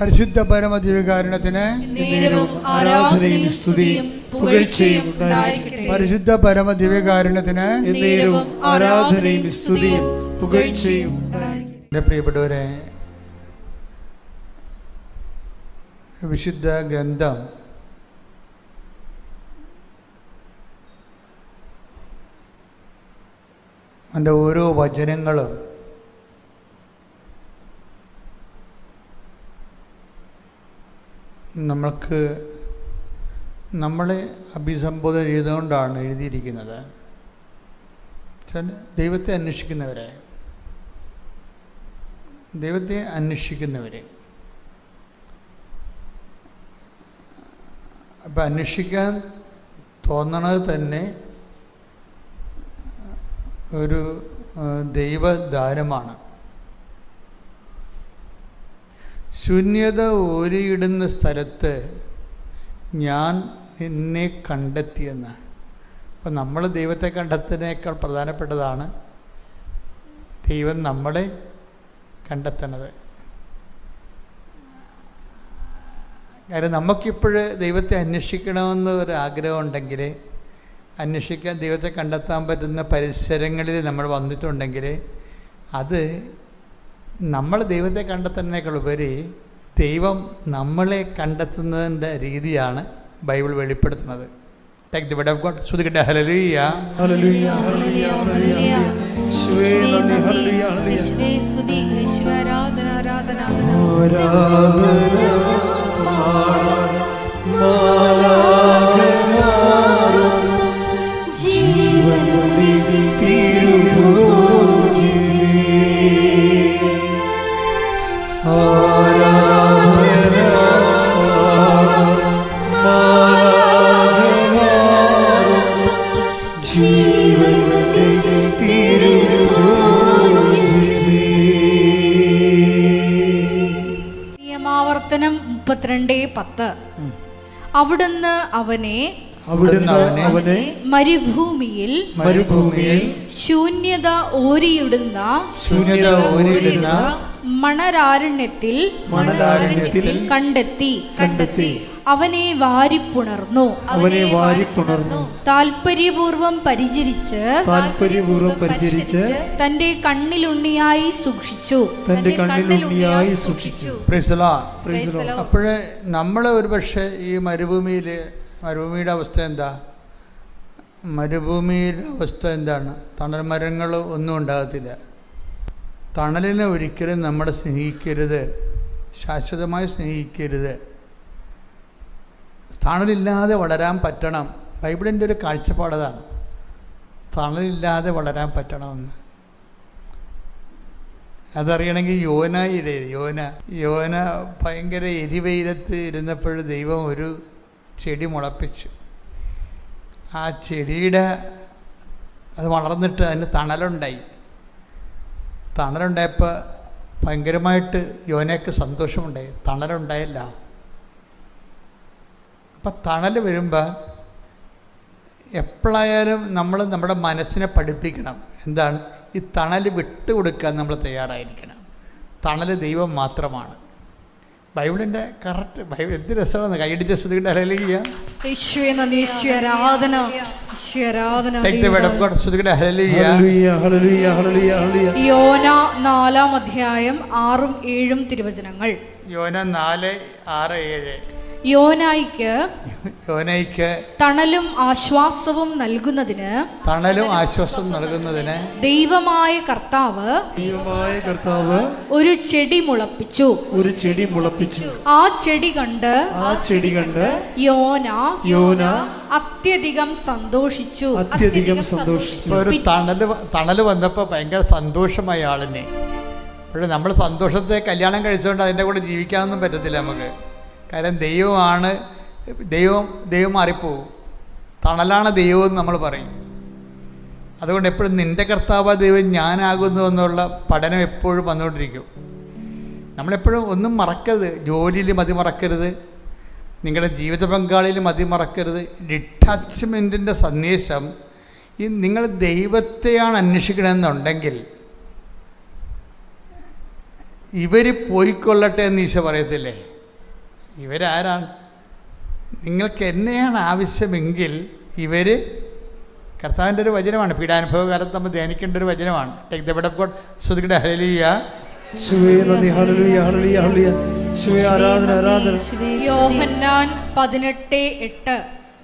പരിശുദ്ധ പരമദിവ്യകാരുണ്യത്തിന് ആരാധനയും സ്തുതിയും പുകഴ്ചയും ഉണ്ടായിരിക്കട്ടെ. പരിശുദ്ധ പരമദിവ്യകാരുണ്യത്തിന് ആരാധനയും സ്തുതിയും പുകഴ്ചയും ഉണ്ടായിരിക്കട്ടെ. എൻ്റെ പ്രിയപ്പെട്ടവരെ, വിശുദ്ധ ഗ്രന്ഥം അതിൻ്റെ ഓരോ വചനങ്ങളും നമ്മളെ അഭിസംബോധന ചെയ്തുകൊണ്ടാണ് എഴുതിയിരിക്കുന്നത്. ദൈവത്തെ അന്വേഷിക്കുന്നവരെ അപ്പം അന്വേഷിക്കാൻ തോന്നണത് തന്നെ ഒരു ദൈവദാനമാണ്. ശൂന്യത ഓരിയിടുന്ന സ്ഥലത്ത് ഞാൻ നിന്നെ കണ്ടെത്തിയെന്ന്. അപ്പം നമ്മൾ ദൈവത്തെ കണ്ടെത്തുന്നതിനേക്കാൾ പ്രധാനപ്പെട്ടതാണ് ദൈവം നമ്മളെ കണ്ടെത്തണത്. കാരണം നമുക്കിപ്പോഴ് ദൈവത്തെ അന്വേഷിക്കണമെന്ന് ഒരു ആഗ്രഹമുണ്ടെങ്കിൽ, അന്വേഷിക്കാൻ ദൈവത്തെ കണ്ടെത്താൻ പറ്റുന്ന പരിസരങ്ങളിൽ നമ്മൾ വന്നിട്ടുണ്ടെങ്കിൽ, അത് നമ്മൾ ദൈവത്തെ കണ്ടെത്തുന്നതിനേക്കാൾ ഉപരി ദൈവം നമ്മളെ കണ്ടെത്തുന്നതിൻ്റെ രീതിയാണ് ബൈബിൾ വെളിപ്പെടുത്തുന്നത്. Take the word of God. സ്തുതിക്കട്ടെ. Hallelujah, hallelujah, hallelujah, hallelujah. യേശുവേ നന്ദി, ഹല്ലേലൂയ, ഹല്ലേലൂയ. യേശുവേ സ്തുതി, യേശുവേ ആരാധന, ആരാധന, ആരാധന. നിയമാവർത്തനം 32:10. അവിടുന്ന് അവനെ മരുഭൂമിയിൽ ശൂന്യത ഓരിയിടുന്ന മണരാരണ്യത്തിൽ കണ്ടെത്തി അവനെ വാരിപ്പുണർന്നു. താൽപര്യപൂർവം പരിചരിച്ച് തന്റെ കണ്ണിലുണ്ണിയായി സൂക്ഷിച്ചു. അപ്പോഴേ നമ്മൾ ഒരു പക്ഷേ ഈ മരുഭൂമിയുടെ അവസ്ഥ എന്താ? മരുഭൂമിയുടെ അവസ്ഥ എന്താണ്? തണൽ മരങ്ങൾ ഒന്നും ഉണ്ടാകത്തില്ല. തണലിനെ ഒരിക്കലും നമ്മൾ സ്നേഹിക്കരുത്, ശാശ്വതമായി സ്നേഹിക്കരുത്. തണലില്ലാതെ വളരാൻ പറ്റണം. ബൈബിളിൻ്റെ ഒരു കാഴ്ചപ്പാടതാണ്, തണലില്ലാതെ വളരാൻ പറ്റണമെന്ന്. അതറിയണമെങ്കിൽ യോന ഭയങ്കര എരിവെയിലത്ത് ഇരുന്നപ്പോൾ ദൈവം ഒരു ചെടി മുളപ്പിച്ചു. ആ ചെടിയുടെ അത് വളർന്നിട്ട് അതിന് തണലുണ്ടായപ്പോൾ ഭയങ്കരമായിട്ട് യോനയ്ക്ക് സന്തോഷമുണ്ടായി. തണലുണ്ടായില്ല. അപ്പം തണൽ വരുമ്പോൾ എപ്പോഴായാലും നമ്മൾ നമ്മുടെ മനസ്സിനെ പഠിപ്പിക്കണം. എന്താണ്? ഈ തണൽ വിട്ടുകൊടുക്കാൻ നമ്മൾ തയ്യാറായിരിക്കണം. തണൽ ദൈവം മാത്രമാണ്. ബൈബിളിൻ്റെ കറക്റ്റ് ബൈബിൾ എന്ത് രസമാണ്. കൈയടിച്ച ശ്രുതിയുടെ ഹല്ലേലൂയ. യോന 4:6-7 തിരുവചനങ്ങൾ. യോന 4:6-7. യോനായിക്ക് തണലും ആശ്വാസവും നൽകുന്നതിന് ദൈവമായ കർത്താവ് ഒരു ചെടി മുളപ്പിച്ചു. ആ ചെടി കണ്ട് യോന അത്യധികം സന്തോഷിച്ചു. ഒരു തണല് വന്നപ്പോൾ ഭയങ്കര സന്തോഷമായി ആളിനെ. പക്ഷേ നമ്മൾ സന്തോഷത്തെ കല്യാണം കഴിച്ചുകൊണ്ട് അതിൻ്റെ കൂടെ ജീവിക്കാനൊന്നും പറ്റത്തില്ല നമുക്ക്. കാരണം ദൈവം മാറിപ്പോവും. തണലാണ് ദൈവം എന്ന് നമ്മൾ പറയും. അതുകൊണ്ട് എപ്പോഴും നിൻ്റെ കർത്താവ് ദൈവം ഞാനാകുന്നു എന്നുള്ള പഠനം എപ്പോഴും വന്നുകൊണ്ടിരിക്കും. നമ്മളെപ്പോഴും ഒന്നും മറക്കരുത്. ജോലിയിൽ മതി മറക്കരുത്, നിങ്ങളുടെ ജീവിത പങ്കാളിയിൽ മതി മറക്കരുത്. ഡിറ്റാച്ച്മെൻറ്റിൻ്റെ സന്ദേശം ഈ നിങ്ങൾ ദൈവത്തെയാണ് അന്വേഷിക്കണമെന്നുണ്ടെങ്കിൽ ഇവർ പോയിക്കൊള്ളട്ടെ എന്ന് ഈശോ പറയത്തില്ലേ? ഇവരാരാണ്? നിങ്ങൾക്ക് എന്നെയാണ് ആവശ്യമെങ്കിൽ ഇവർ, കർത്താവിൻ്റെ ഒരു വചനമാണ്, പീഡാനുഭവ കാലത്ത് നമ്മൾ ധ്യാനിക്കേണ്ട ഒരു വചനമാണ്. Take the word of God. ശ്രുതിക്കട്ടെ ഹല്ലേലൂയ. യോഹന്നാൻ 18:8.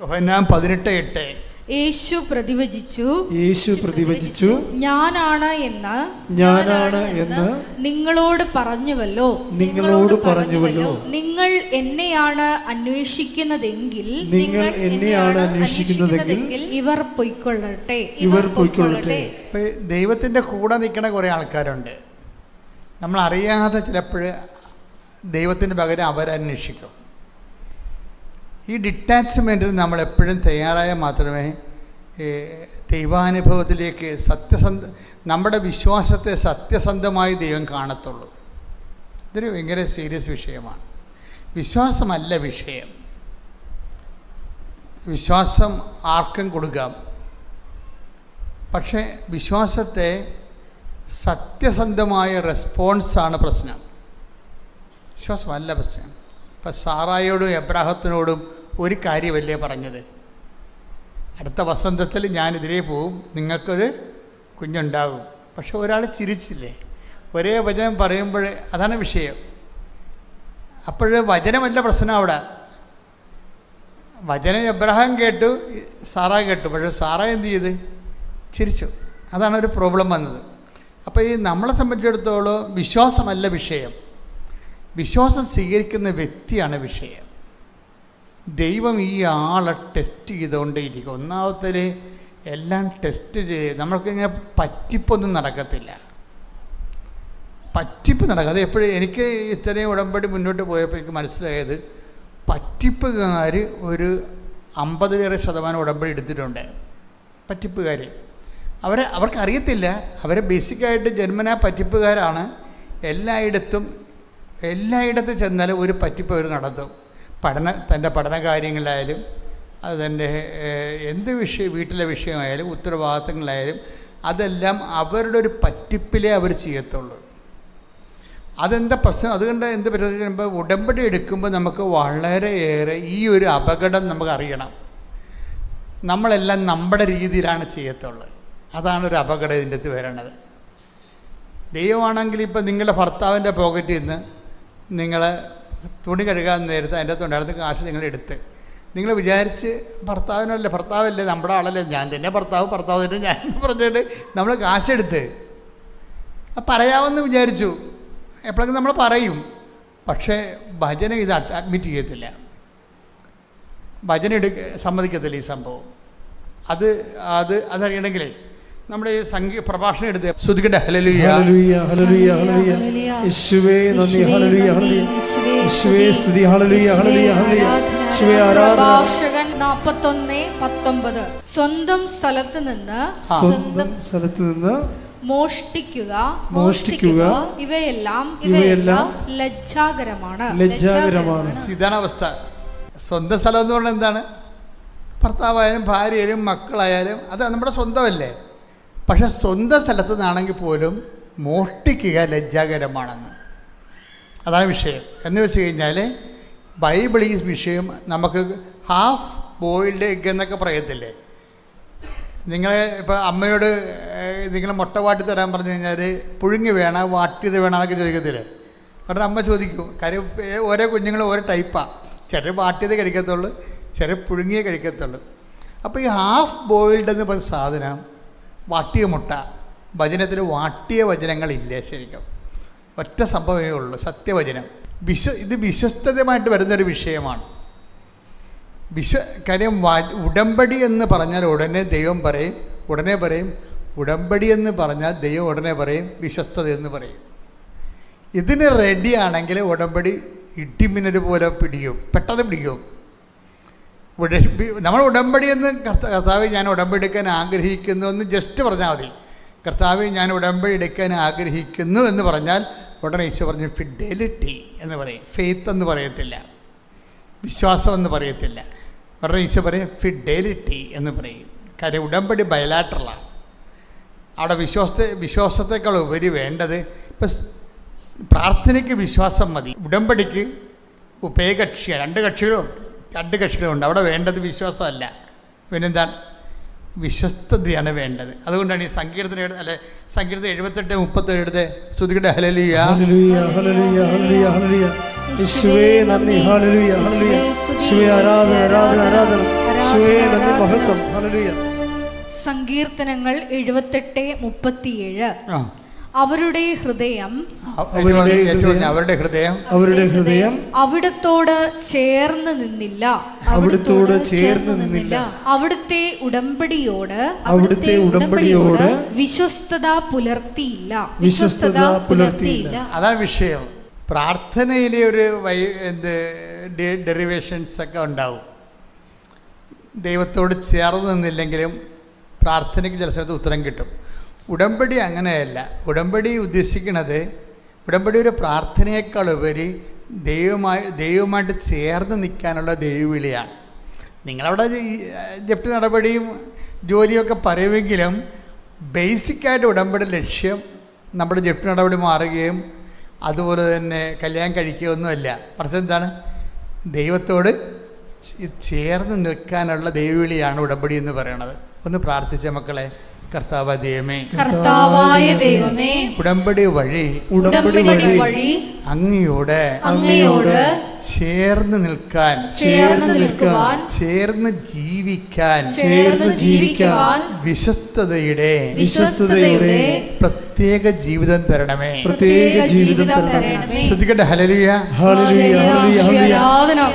യോഹന്നാൻ 18:8. യേശു പ്രതിവചിച്ചു, ഞാനാണ് എന്ന് നിങ്ങളോട് പറഞ്ഞുവല്ലോ. നിങ്ങൾ എന്നെയാണ് അന്വേഷിക്കുന്നതെങ്കിൽ ഇവർ പൊയ്ക്കൊള്ളട്ടെ. ദൈവത്തിൻ്റെ കൂടെ നിൽക്കുന്ന കുറേ ആൾക്കാരുണ്ട്. നമ്മൾ അറിയാതെ ചിലപ്പോൾ ദൈവത്തിൻ്റെ പകരം അവരന്വേഷിക്കും. ഈ ഡിറ്റാച്ച്മെൻറ്റിൽ നമ്മളെപ്പോഴും തയ്യാറായാൽ മാത്രമേ ദൈവാനുഭവത്തിലേക്ക് നമ്മുടെ വിശ്വാസത്തെ സത്യസന്ധമായി ദൈവം കാണത്തുള്ളൂ. ഇതൊരു ഭയങ്കര സീരിയസ് വിഷയമാണ്. വിശ്വാസമല്ല വിഷയം. വിശ്വാസം ആർക്കും കൊടുക്കാം. പക്ഷേ വിശ്വാസത്തെ സത്യസന്ധമായ റെസ്പോൺസാണ് പ്രശ്നം. വിശ്വാസമല്ല പ്രശ്നം. ഇപ്പം സാറായോടും എബ്രാഹത്തിനോടും ഒരു കാര്യമല്ലേ പറഞ്ഞത്? അടുത്ത വസന്തത്തിൽ ഞാനിതിലേ പോവും, നിങ്ങൾക്കൊരു കുഞ്ഞുണ്ടാകും. പക്ഷെ ഒരാൾ ചിരിച്ചില്ലേ? ഒരേ വചനം പറയുമ്പോൾ അതാണ് വിഷയം. അപ്പോൾ വചനമല്ല പ്രശ്നം അവിടെ. വചനം എബ്രഹാം കേട്ടു, സാറ കേട്ടു, പക്ഷേ സാറ എന്ത് ചെയ്ത്? ചിരിച്ചു. അതാണ് ഒരു പ്രോബ്ലം വന്നത്. അപ്പോൾ ഈ നമ്മളെ സംബന്ധിച്ചിടത്തോളം വിശ്വാസമല്ല വിഷയം, വിശ്വാസം സ്വീകരിക്കുന്ന വ്യക്തിയാണ് വിഷയം. ദൈവം ഈ ആളെ ടെസ്റ്റ് ചെയ്തുകൊണ്ടേയിരിക്കും. ഒന്നാമത്തേൽ എല്ലാം ടെസ്റ്റ് ചെയ്ത് നമ്മൾക്കിങ്ങനെ പറ്റിപ്പൊന്നും നടക്കത്തില്ല. പറ്റിപ്പ് നടക്കാതെ എപ്പോഴും എനിക്ക് ഇത്രയും ഉടമ്പടി മുന്നോട്ട് പോയപ്പോൾ എനിക്ക് മനസ്സിലായത്, പറ്റിപ്പുകാർ ഒരു 50% ഉടമ്പടി എടുത്തിട്ടുണ്ട്. പറ്റിപ്പുകാർ അവർക്കറിയത്തില്ല, അവർ ബേസിക്കായിട്ട് ജന്മനാ പറ്റിപ്പുകാരാണ്. എല്ലായിടത്തും ചെന്നാലും ഒരു പറ്റിപ്പ് അവർ നടത്തും. തൻ്റെ പഠന കാര്യങ്ങളിലായാലും അതിൻ്റെ എന്ത് വീട്ടിലെ വിഷയമായാലും ഉത്തരവാദിത്തങ്ങളായാലും അതെല്ലാം അവരുടെ ഒരു പറ്റിപ്പിലേ അവർ ചെയ്യത്തുള്ളൂ. അതെന്താ പ്രശ്നം? അതുകൊണ്ട് എന്ത് പറ്റുമ്പോൾ ഉടമ്പടി എടുക്കുമ്പോൾ നമുക്ക് വളരെയേറെ ഈ ഒരു അപകടം നമുക്ക് അറിയണം. നമ്മളെല്ലാം നമ്മുടെ രീതിയിലാണ് ചെയ്യത്തുള്ളത്. അതാണ് ഒരു അപകടം ഇതിൻ്റെ അകത്ത് വരണത്. ദൈവമാണെങ്കിൽ ഇപ്പം നിങ്ങളുടെ ഭർത്താവിൻ്റെ പോക്കറ്റിൽ നിന്ന് നിങ്ങൾ തുണി കഴുകാൻ നേരത്തെ അതിൻ്റെ അകത്തുണ്ടായിരുന്ന കാശ് നിങ്ങളെടുത്ത് നിങ്ങൾ വിചാരിച്ച് ഭർത്താവല്ലേ നമ്മുടെ ആളല്ലേ, ഞാൻ തന്നെ ഭർത്താവ് തന്നെ ഞാൻ പറഞ്ഞിട്ട് നമ്മൾ കാശെടുത്ത് പറയാമെന്ന് വിചാരിച്ചു. എപ്പോഴെങ്കിലും നമ്മൾ പറയും. പക്ഷേ ഭജന ഇത് അഡ്മിറ്റ് ചെയ്യത്തില്ല, ഭജന സമ്മതിക്കത്തില്ല ഈ സംഭവം. അതറിയണമെങ്കിലേ നമ്മുടെ ഈ പ്രഭാഷണം എടുത്ത് ശ്രുതിക്കട്ടെ. ഹല്ലേലൂയ ഹല്ലേലൂയ ഹല്ലേലൂയ ഹല്ലേലൂയ യേശുവേ നന്ദി, ഹല്ലേലൂയ ഹല്ലേലൂയ യേശുവേ സ്തുതി, ഹല്ലേലൂയ ഹല്ലേലൂയ ഹല്ലേലൂയ യേശുവേ ആരാധന. പ്രഭാഷകൻ 41:19 സ്വന്തം സ്ഥലത്ത് നിന്ന് മോഷ്ടിക്കുക ഇവയെല്ലാം ലജ്ജാകരമാണ്. ഇതാണ് അവസ്ഥ. സ്വന്തം സ്ഥലം എന്ന് പറഞ്ഞാൽ എന്താണ്? ഭർത്താവായാലും ഭാര്യയായാലും മക്കളായാലും അത് നമ്മുടെ സ്വന്തമല്ലേ. പക്ഷെ സ്വന്തം സ്ഥലത്ത് നിന്നാണെങ്കിൽ പോലും മോഷ്ടിക്കുക ലജ്ജാകരമാണെന്ന്. അതാണ് വിഷയം. എന്ന് വെച്ച് കഴിഞ്ഞാൽ ബൈബിൾ ഈ വിഷയം നമുക്ക് ഹാഫ് ബോയിൽഡ് എഗ് എന്നൊക്കെ പറയത്തില്ലേ? നിങ്ങൾ ഇപ്പോൾ അമ്മയോട് നിങ്ങൾ മുട്ട വാട്ടി തരാൻ പറഞ്ഞു കഴിഞ്ഞാൽ പുഴുങ്ങി വേണം വാട്ടിയത് വേണം എന്നൊക്കെ ചോദിക്കത്തില്ലേ? കാരണം അമ്മ ചോദിക്കും. കാര്യം ഓരോ കുഞ്ഞുങ്ങൾ ഓരോ ടൈപ്പാണ്. ചില വാട്ടിയത് കഴിക്കത്തുള്ളൂ, ചില പുഴുങ്ങിയേ കഴിക്കത്തുള്ളൂ. അപ്പോൾ ഈ ഹാഫ് ബോയിൽഡ് എന്ന് പറഞ്ഞ സാധനം, വാട്ടിയ മുട്ട, വചനത്തിൽ വാട്ടിയ വചനങ്ങളില്ലേ ശരിക്കും. ഒറ്റ സംഭവമേ ഉള്ളൂ, സത്യവചനം. ഇത് വിശ്വസ്തതമായിട്ട് വരുന്നൊരു വിഷയമാണ്. കാര്യം ഉടമ്പടി എന്ന് പറഞ്ഞാൽ ഉടനെ ദൈവം പറയും, ഉടമ്പടി എന്ന് പറഞ്ഞാൽ ദൈവം ഉടനെ പറയും വിശ്വസ്തത എന്ന് പറയും. ഇതിന് റെഡിയാണെങ്കിൽ ഉടമ്പടി ഇടിമിന്നൽ പോലെ പെട്ടെന്ന് പിടിക്കും. നമ്മൾ ഉടമ്പടി എന്ന് കർത്താവ് ഞാൻ ഉടമ്പടി എടുക്കാൻ ആഗ്രഹിക്കുന്നു എന്ന് ജസ്റ്റ് പറഞ്ഞാൽ മതി. കർത്താവ് ഞാൻ ഉടമ്പടി എടുക്കാൻ ആഗ്രഹിക്കുന്നു എന്ന് പറഞ്ഞാൽ ഉടനെ ഈശോ പറഞ്ഞു ഫിഡലിറ്റി എന്ന് പറയും. ഫെയ്ത്ത് എന്ന് പറയത്തില്ല, വിശ്വാസം എന്ന് പറയത്തില്ല. ഉടനെ ഈശോ പറയും ഫിഡലിറ്റി എന്ന് പറയും. കാര്യം ഉടമ്പടി ബയലാറ്ററലാണ്. അവിടെ വിശ്വാസത്തെക്കാൾ ഉപരി വേണ്ടത്. ഇപ്പം പ്രാർത്ഥനയ്ക്ക് വിശ്വാസം മതി, ഉടമ്പടിക്ക് ഉഭയകക്ഷിയാണ്. രണ്ട് കക്ഷികളുണ്ട്. അവിടെ വേണ്ടത് വിശ്വാസമല്ല, പിന്നെന്താണ്? വിശ്വസ്തതയാണ് വേണ്ടത്. അതുകൊണ്ടാണ് ഈ സങ്കീർത്തനം 78:37 സ്തുതിക്കട്ടെ. Hallelujah hallelujah hallelujah hallelujah hallelujah. യേശുവേ നന്ദി. Hallelujah hallelujah. യേശുവേ ആരാധന ആരാധന ആരാധന. യേശുവേ നന്ദി, മഹത്വം. ഹല്ലേലൂയ. സങ്കീർത്തനങ്ങൾ 78:37. അവരുടെ ഹൃദയം അവരുടെ ഹൃദയം അവിടത്തോട് ചേർന്ന് നിന്നില്ല. അവിടുത്തെ ഉടമ്പടിയോട് വിശ്വസ്തത പുലർത്തിയില്ല. അതാണ് വിഷയം. പ്രാർത്ഥനയിലെ ഒരു ഡെറിവേഷൻസ് ഒക്കെ ഉണ്ടാവും. ദൈവത്തോട് ചേർന്ന് നിന്നില്ലെങ്കിലും പ്രാർത്ഥനയ്ക്ക് ചില സ്ഥലത്ത് ഉത്തരം കിട്ടും. ഉടമ്പടി അങ്ങനെയല്ല. ഉടമ്പടി ഉദ്ദേശിക്കുന്നത്, ഉടമ്പടി ഒരു പ്രാർത്ഥനയേക്കാൾ ഉപരി ദൈവമായിട്ട് ചേർന്ന് നിൽക്കാനുള്ള ദൈവവിളിയാണ്. നിങ്ങളവിടെ ജപ്തി നടപടിയും ജോലിയൊക്കെ പറയുമെങ്കിലും ബേസിക്കായിട്ട് ഉടമ്പടി ലക്ഷ്യം നമ്മുടെ ജപ്തി നടപടി മാറുകയും അതുപോലെ തന്നെ കല്യാണം കഴിക്കുകയൊന്നുമല്ല. മറിച്ച് എന്താണ്? ദൈവത്തോട് ചേർന്ന് നിൽക്കാനുള്ള ദൈവവിളിയാണ് ഉടമ്പടി എന്ന് പറയുന്നത്. ഒന്ന് പ്രാർത്ഥിച്ച മക്കളെ. കർത്താവായ ദൈവമേ, ഉടമ്പടി വഴി അങ്ങയോട് ചേർന്ന് നിൽക്കാൻ, ചേർന്ന് ജീവിക്കാൻ വിശ്വസ്തതയുടെ പ്രത്യേക ജീവിതം തരണമേ. ശ്രദ്ധിക്കട്ടെ. Hallelujah hallelujah hallelujah.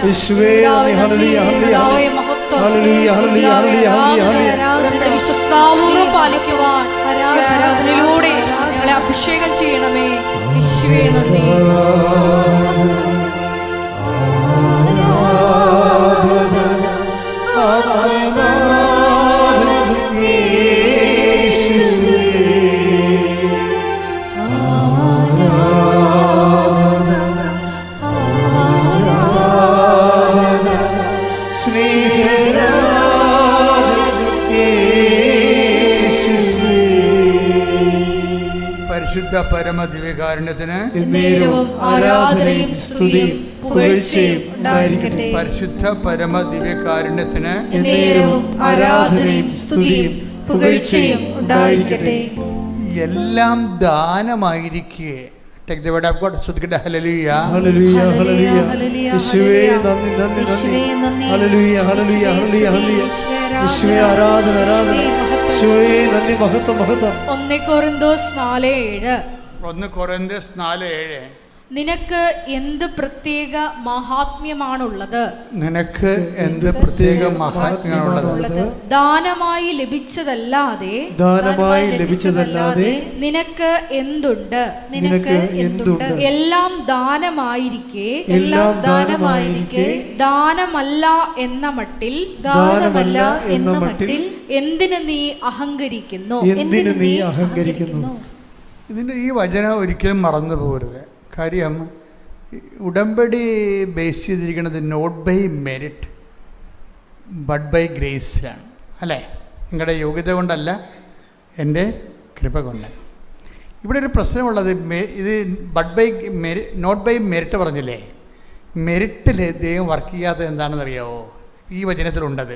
യേശുവേ ഹല്ലേലൂയ ഹല്ലേലൂയ. വിശ്വസ്താപൂർവ്വം പാലിക്കുവാൻ ആരാധനയിലൂടെ ഞങ്ങളെ അഭിഷേകം ചെയ്യണമേ. യേശുവേ നന്ദി. പരിശുദ്ധ പരമദിവ്യകാരുണ്യത്തിന് ആരാധനയും സ്തുതിയും പുകഴ്ചയും ഉണ്ടായിരിക്കട്ടെ. പരിശുദ്ധ പരമദിവ്യകാരുണ്യത്തിന് ആരാധനയും സ്തുതിയും പുകഴ്ചയും ഉണ്ടായിരിക്കട്ടെ. എല്ലാം ദാനമായിരിക്കെ. Take the word of God. ശ്രദ്ധിക്കട്ടെ. Hallelujah hallelujah hallelujah. യേശുവേ നന്ദി നന്ദി നന്ദി. Hallelujah hallelujah hallelujah hallelujah. യേശുവേ ആരാധന ആരാധന. യേശുവേ നന്ദി, മഹത്വം മഹത്വം. 1 കൊരിന്തോസ് 4:7. 1 കൊരിന്തോസ് 4:7. നിനക്ക് എന്ത് പ്രത്യേക മഹാത്മ്യമാണുള്ളത്? നിനക്ക് എന്ത് പ്രത്യേക മഹാത്മ്യമാണുള്ളത്? ദാനമായി ലഭിച്ചതല്ലാതെ നിനക്ക് എന്തുണ്ട്? എല്ലാം ദാനമായിരിക്കെ ദാനമല്ല എന്ന മട്ടിൽ എന്തിന് നീ അഹങ്കരിക്കുന്നു? ഇതിൻ്റെ ഈ വചനം ഒരിക്കലും മറന്നു പോകരുത്. കാര്യം ഉടമ്പടി ബേസ് ചെയ്തിരിക്കുന്നത് not by merit but by ഗ്രേസിലാണ്, അല്ലേ? നിങ്ങളുടെ യോഗ്യത കൊണ്ടല്ല, എൻ്റെ കൃപ കൊണ്ട്. ഇവിടെ ഒരു പ്രശ്നമുള്ളത്, ഇത് നോട്ട് ബൈ മെരിറ്റ് പറഞ്ഞില്ലേ? മെരിറ്റിൽ ദൈവം വർക്ക് ചെയ്യാത്തത് എന്താണെന്നറിയാമോ? ഈ വചനത്തിലുണ്ടത്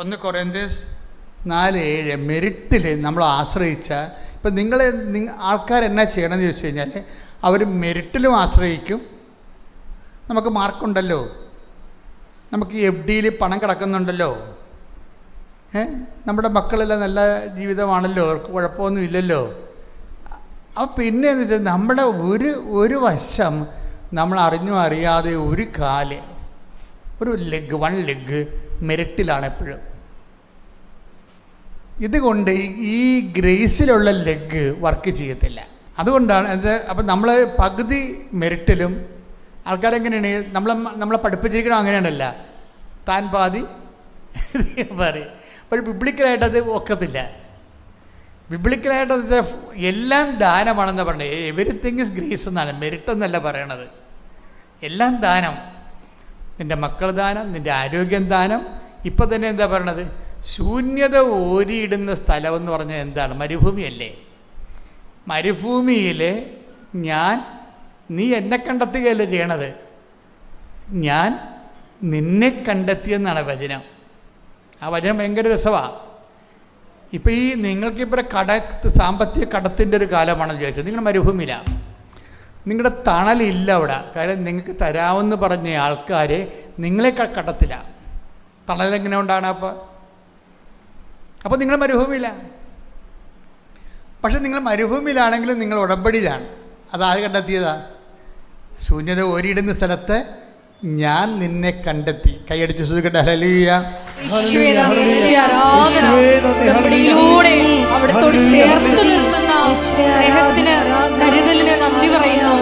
1 കൊരിന്തോസ് 4:7. മെരിറ്റിൽ നമ്മൾ ആശ്രയിച്ച, ഇപ്പം ആൾക്കാരെന്നാ ചെയ്യണമെന്ന് ചോദിച്ചു കഴിഞ്ഞാൽ അവർ മെരിറ്റിലും ആശ്രയിക്കും. നമുക്ക് മാർക്കുണ്ടല്ലോ, നമുക്ക് FDയിൽ പണം കിടക്കുന്നുണ്ടല്ലോ, നമ്മുടെ മക്കളെല്ലാം നല്ല ജീവിതമാണല്ലോ, അവർക്ക് കുഴപ്പമൊന്നും ഇല്ലല്ലോ. അപ്പം പിന്നെ എന്ന് വെച്ചാൽ നമ്മുടെ ഒരു വശം നമ്മൾ അറിഞ്ഞോ അറിയാതെ ഒരു കാല്, ഒരു വൺ ലെഗ് മെരിറ്റിലാണ് എപ്പോഴും. ഇതുകൊണ്ട് ഈ ഗ്രേസിലുള്ള ലെഗ് വർക്ക് ചെയ്യത്തില്ല. അതുകൊണ്ടാണ് അത്. അപ്പം നമ്മൾ പകുതി മെരിറ്റിലും, ആൾക്കാരെങ്ങനെയാണ് നമ്മളെ പഠിപ്പിച്ചിരിക്കണം, അങ്ങനെയാണല്ല, താൻ പാതി പറയും. പക്ഷേ ബിബ്ലിക്കലായിട്ടത് ഒക്കത്തില്ല. ബിബ്ലിക്കലായിട്ടത് എല്ലാം ദാനമാണെന്ന് പറഞ്ഞത്. എവരിത്തിങ് ഇസ് ഗ്രേസ് എന്നാണ്, മെരിറ്റ് എന്നല്ല പറയണത്. എല്ലാം ദാനം. നിൻ്റെ മക്കൾ ദാനം, നിൻ്റെ ആരോഗ്യം ദാനം. ഇപ്പം തന്നെ എന്താ പറയണത്? ശൂന്യത ഓരിയിടുന്ന സ്ഥലമെന്ന് പറഞ്ഞാൽ എന്താണ്? മരുഭൂമിയല്ലേ? മരുഭൂമിയിൽ നീ എന്നെ കണ്ടെത്തുകയല്ല ചെയ്യണത്, ഞാൻ നിന്നെ കണ്ടെത്തിയെന്നാണ് വചനം. ആ വചനം ഭയങ്കര രസമാണ്. ഇപ്പം നിങ്ങൾക്കിപ്പോൾ സാമ്പത്തിക കടത്തിൻ്റെ ഒരു കാലമാണെന്ന് ചോദിച്ചത്. നിങ്ങൾ മരുഭൂമിയിലാണ്, നിങ്ങളുടെ തണലില്ല അവിടെ. കാര്യം നിങ്ങൾക്ക് തരാമെന്ന് പറഞ്ഞ ആൾക്കാർ നിങ്ങളെ കടത്തില്ല. തണലെങ്ങനെ ഉണ്ടാകണം? അപ്പോൾ നിങ്ങൾ മരുഭൂമിയിലാണ്. പക്ഷെ നിങ്ങൾ മരുഭൂമിയിലാണെങ്കിലും നിങ്ങൾ ഉടമ്പടിയിലാണ്. അതാര് കണ്ടെത്തിയതാണ്? ശൂന്യത ഓരിയിടുന്ന സ്ഥലത്ത് ഞാൻ നിന്നെ കണ്ടെത്തി. കൈയടിച്ച് ശ്രദ്ധിക്കട്ടെ. ഹല്ലേലൂയ. ഉടമ്പടിയിലൂടെ അവിടത്തോട് ചേർത്ത് നിർത്തുന്ന സ്നേഹത്തിന്, കരുതലിന് നന്ദി പറയുന്നു.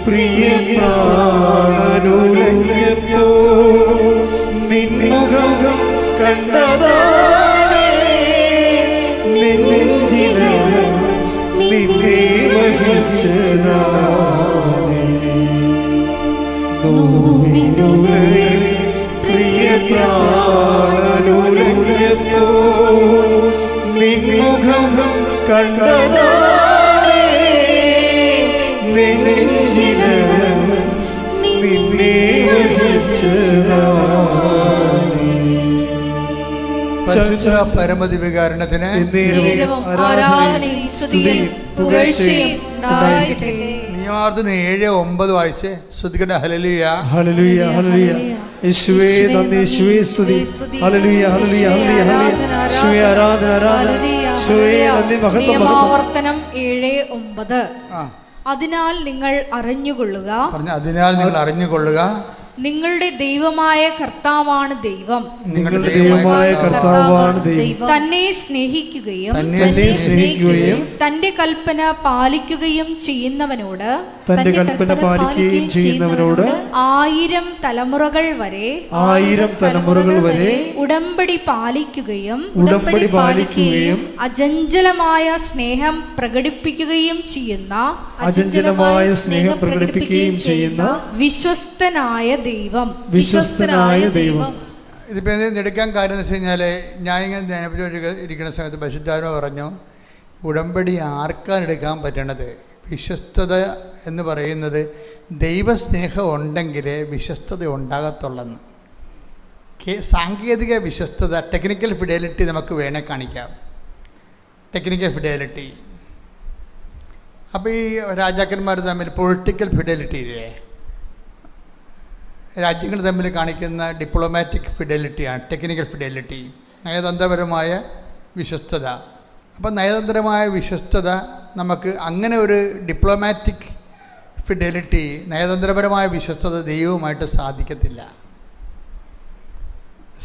പ്രിയ പ്രാണനുലഞ്ഞപ്പോ നിൻമുഖം കണ്ടതാണേ, നെഞ്ചില് നിന്നെ വഹിച്ചതാണേ. പ്രിയ പ്രാണനുലഞ്ഞപ്പോ നിൻമുഖം കണ്ടതാണേ, നെഞ്ചില് നിന്നെ വഹിച്ചതാണേ. പരിശുദ്ധ പരമദിവ്യകാരുണ്യത്തിന് ആരാധനയും സ്തുതിയും പുകഴ്ചയും ഉണ്ടാകട്ടെ. നിയമാവർത്തനം 7:9 വായിച്ച് ശ്രദ്ധിക്കട്ടെ. ഹല്ലേലൂയ. ഹല്ലേലൂയ. ഹല്ലേലൂയ. യേശുവേ നന്ദി, യേശുവേ സ്തുതി. ഹല്ലേലൂയ. ഹല്ലേലൂയ. ഹല്ലേലൂയ. യേശുവേ ആരാധന, ആരാധന. യേശുവേ നന്ദി, മഹത്വം. നിയമാവർത്തനം 7:9. അതിനാൽ നിങ്ങൾ അറിഞ്ഞുകൊള്ളുക, അതിനാൽ നിങ്ങൾ അറിഞ്ഞുകൊള്ളുക, നിങ്ങളുടെ ദൈവമായ കർത്താവാണ് ദൈവം. നിങ്ങളുടെ ദൈവമായ കർത്താവാണ് ദൈവം. തന്നെ സ്നേഹിക്കുകയും തന്റെ കൽപ്പന പാലിക്കുകയും ചെയ്യുന്നവനോട്, തന്റെ കൽപ്പന പാലിക്കുകയും ചെയ്യുന്നവനോട് 1000 തലമുറകൾ വരെ ഉടമ്പടി പാലിക്കുകയും അചഞ്ചലമായ സ്നേഹം പ്രകടിപ്പിക്കുകയും ചെയ്യുന്ന വിശ്വസ്തനായ ദൈവം. ഇതിപ്പോൾ എടുക്കാൻ കാര്യം എന്ന് വെച്ച് കഴിഞ്ഞാൽ, ഞാൻ ഇങ്ങനെ ഇരിക്കുന്ന സമയത്ത് പരിശുദ്ധാത്മാവ് പറഞ്ഞു, ഉടമ്പടി ആർക്കാണ് എടുക്കാൻ പറ്റണത്? വിശ്വസ്തത എന്ന് പറയുന്നത് ദൈവസ്നേഹം ഉണ്ടെങ്കിലേ വിശ്വസ്തത ഉണ്ടാകത്തുള്ളെന്ന്. സാങ്കേതിക വിശ്വസ്തത, ടെക്നിക്കൽ ഫിഡലിറ്റി നമുക്ക് വേണേൽ കാണിക്കാം. Technical fidelity. അപ്പോൾ ഈ രാജാക്കന്മാർ തമ്മിൽ പൊളിറ്റിക്കൽ ഫിഡലിറ്റി ഇല്ലേ, രാജ്യങ്ങൾ തമ്മിൽ കാണിക്കുന്ന ഡിപ്ലോമാറ്റിക് ഫിഡലിറ്റിയാണ് ടെക്നിക്കൽ ഫിഡലിറ്റി, നയതന്ത്രപരമായ വിശ്വസ്തത. അപ്പം നയതന്ത്രമായ വിശ്വസ്തത നമുക്ക് അങ്ങനെ ഒരു ഡിപ്ലോമാറ്റിക് ഫിഡലിറ്റി, നയതന്ത്രപരമായ വിശ്വസ്തത ദൈവവുമായിട്ട് സാധിക്കത്തില്ല.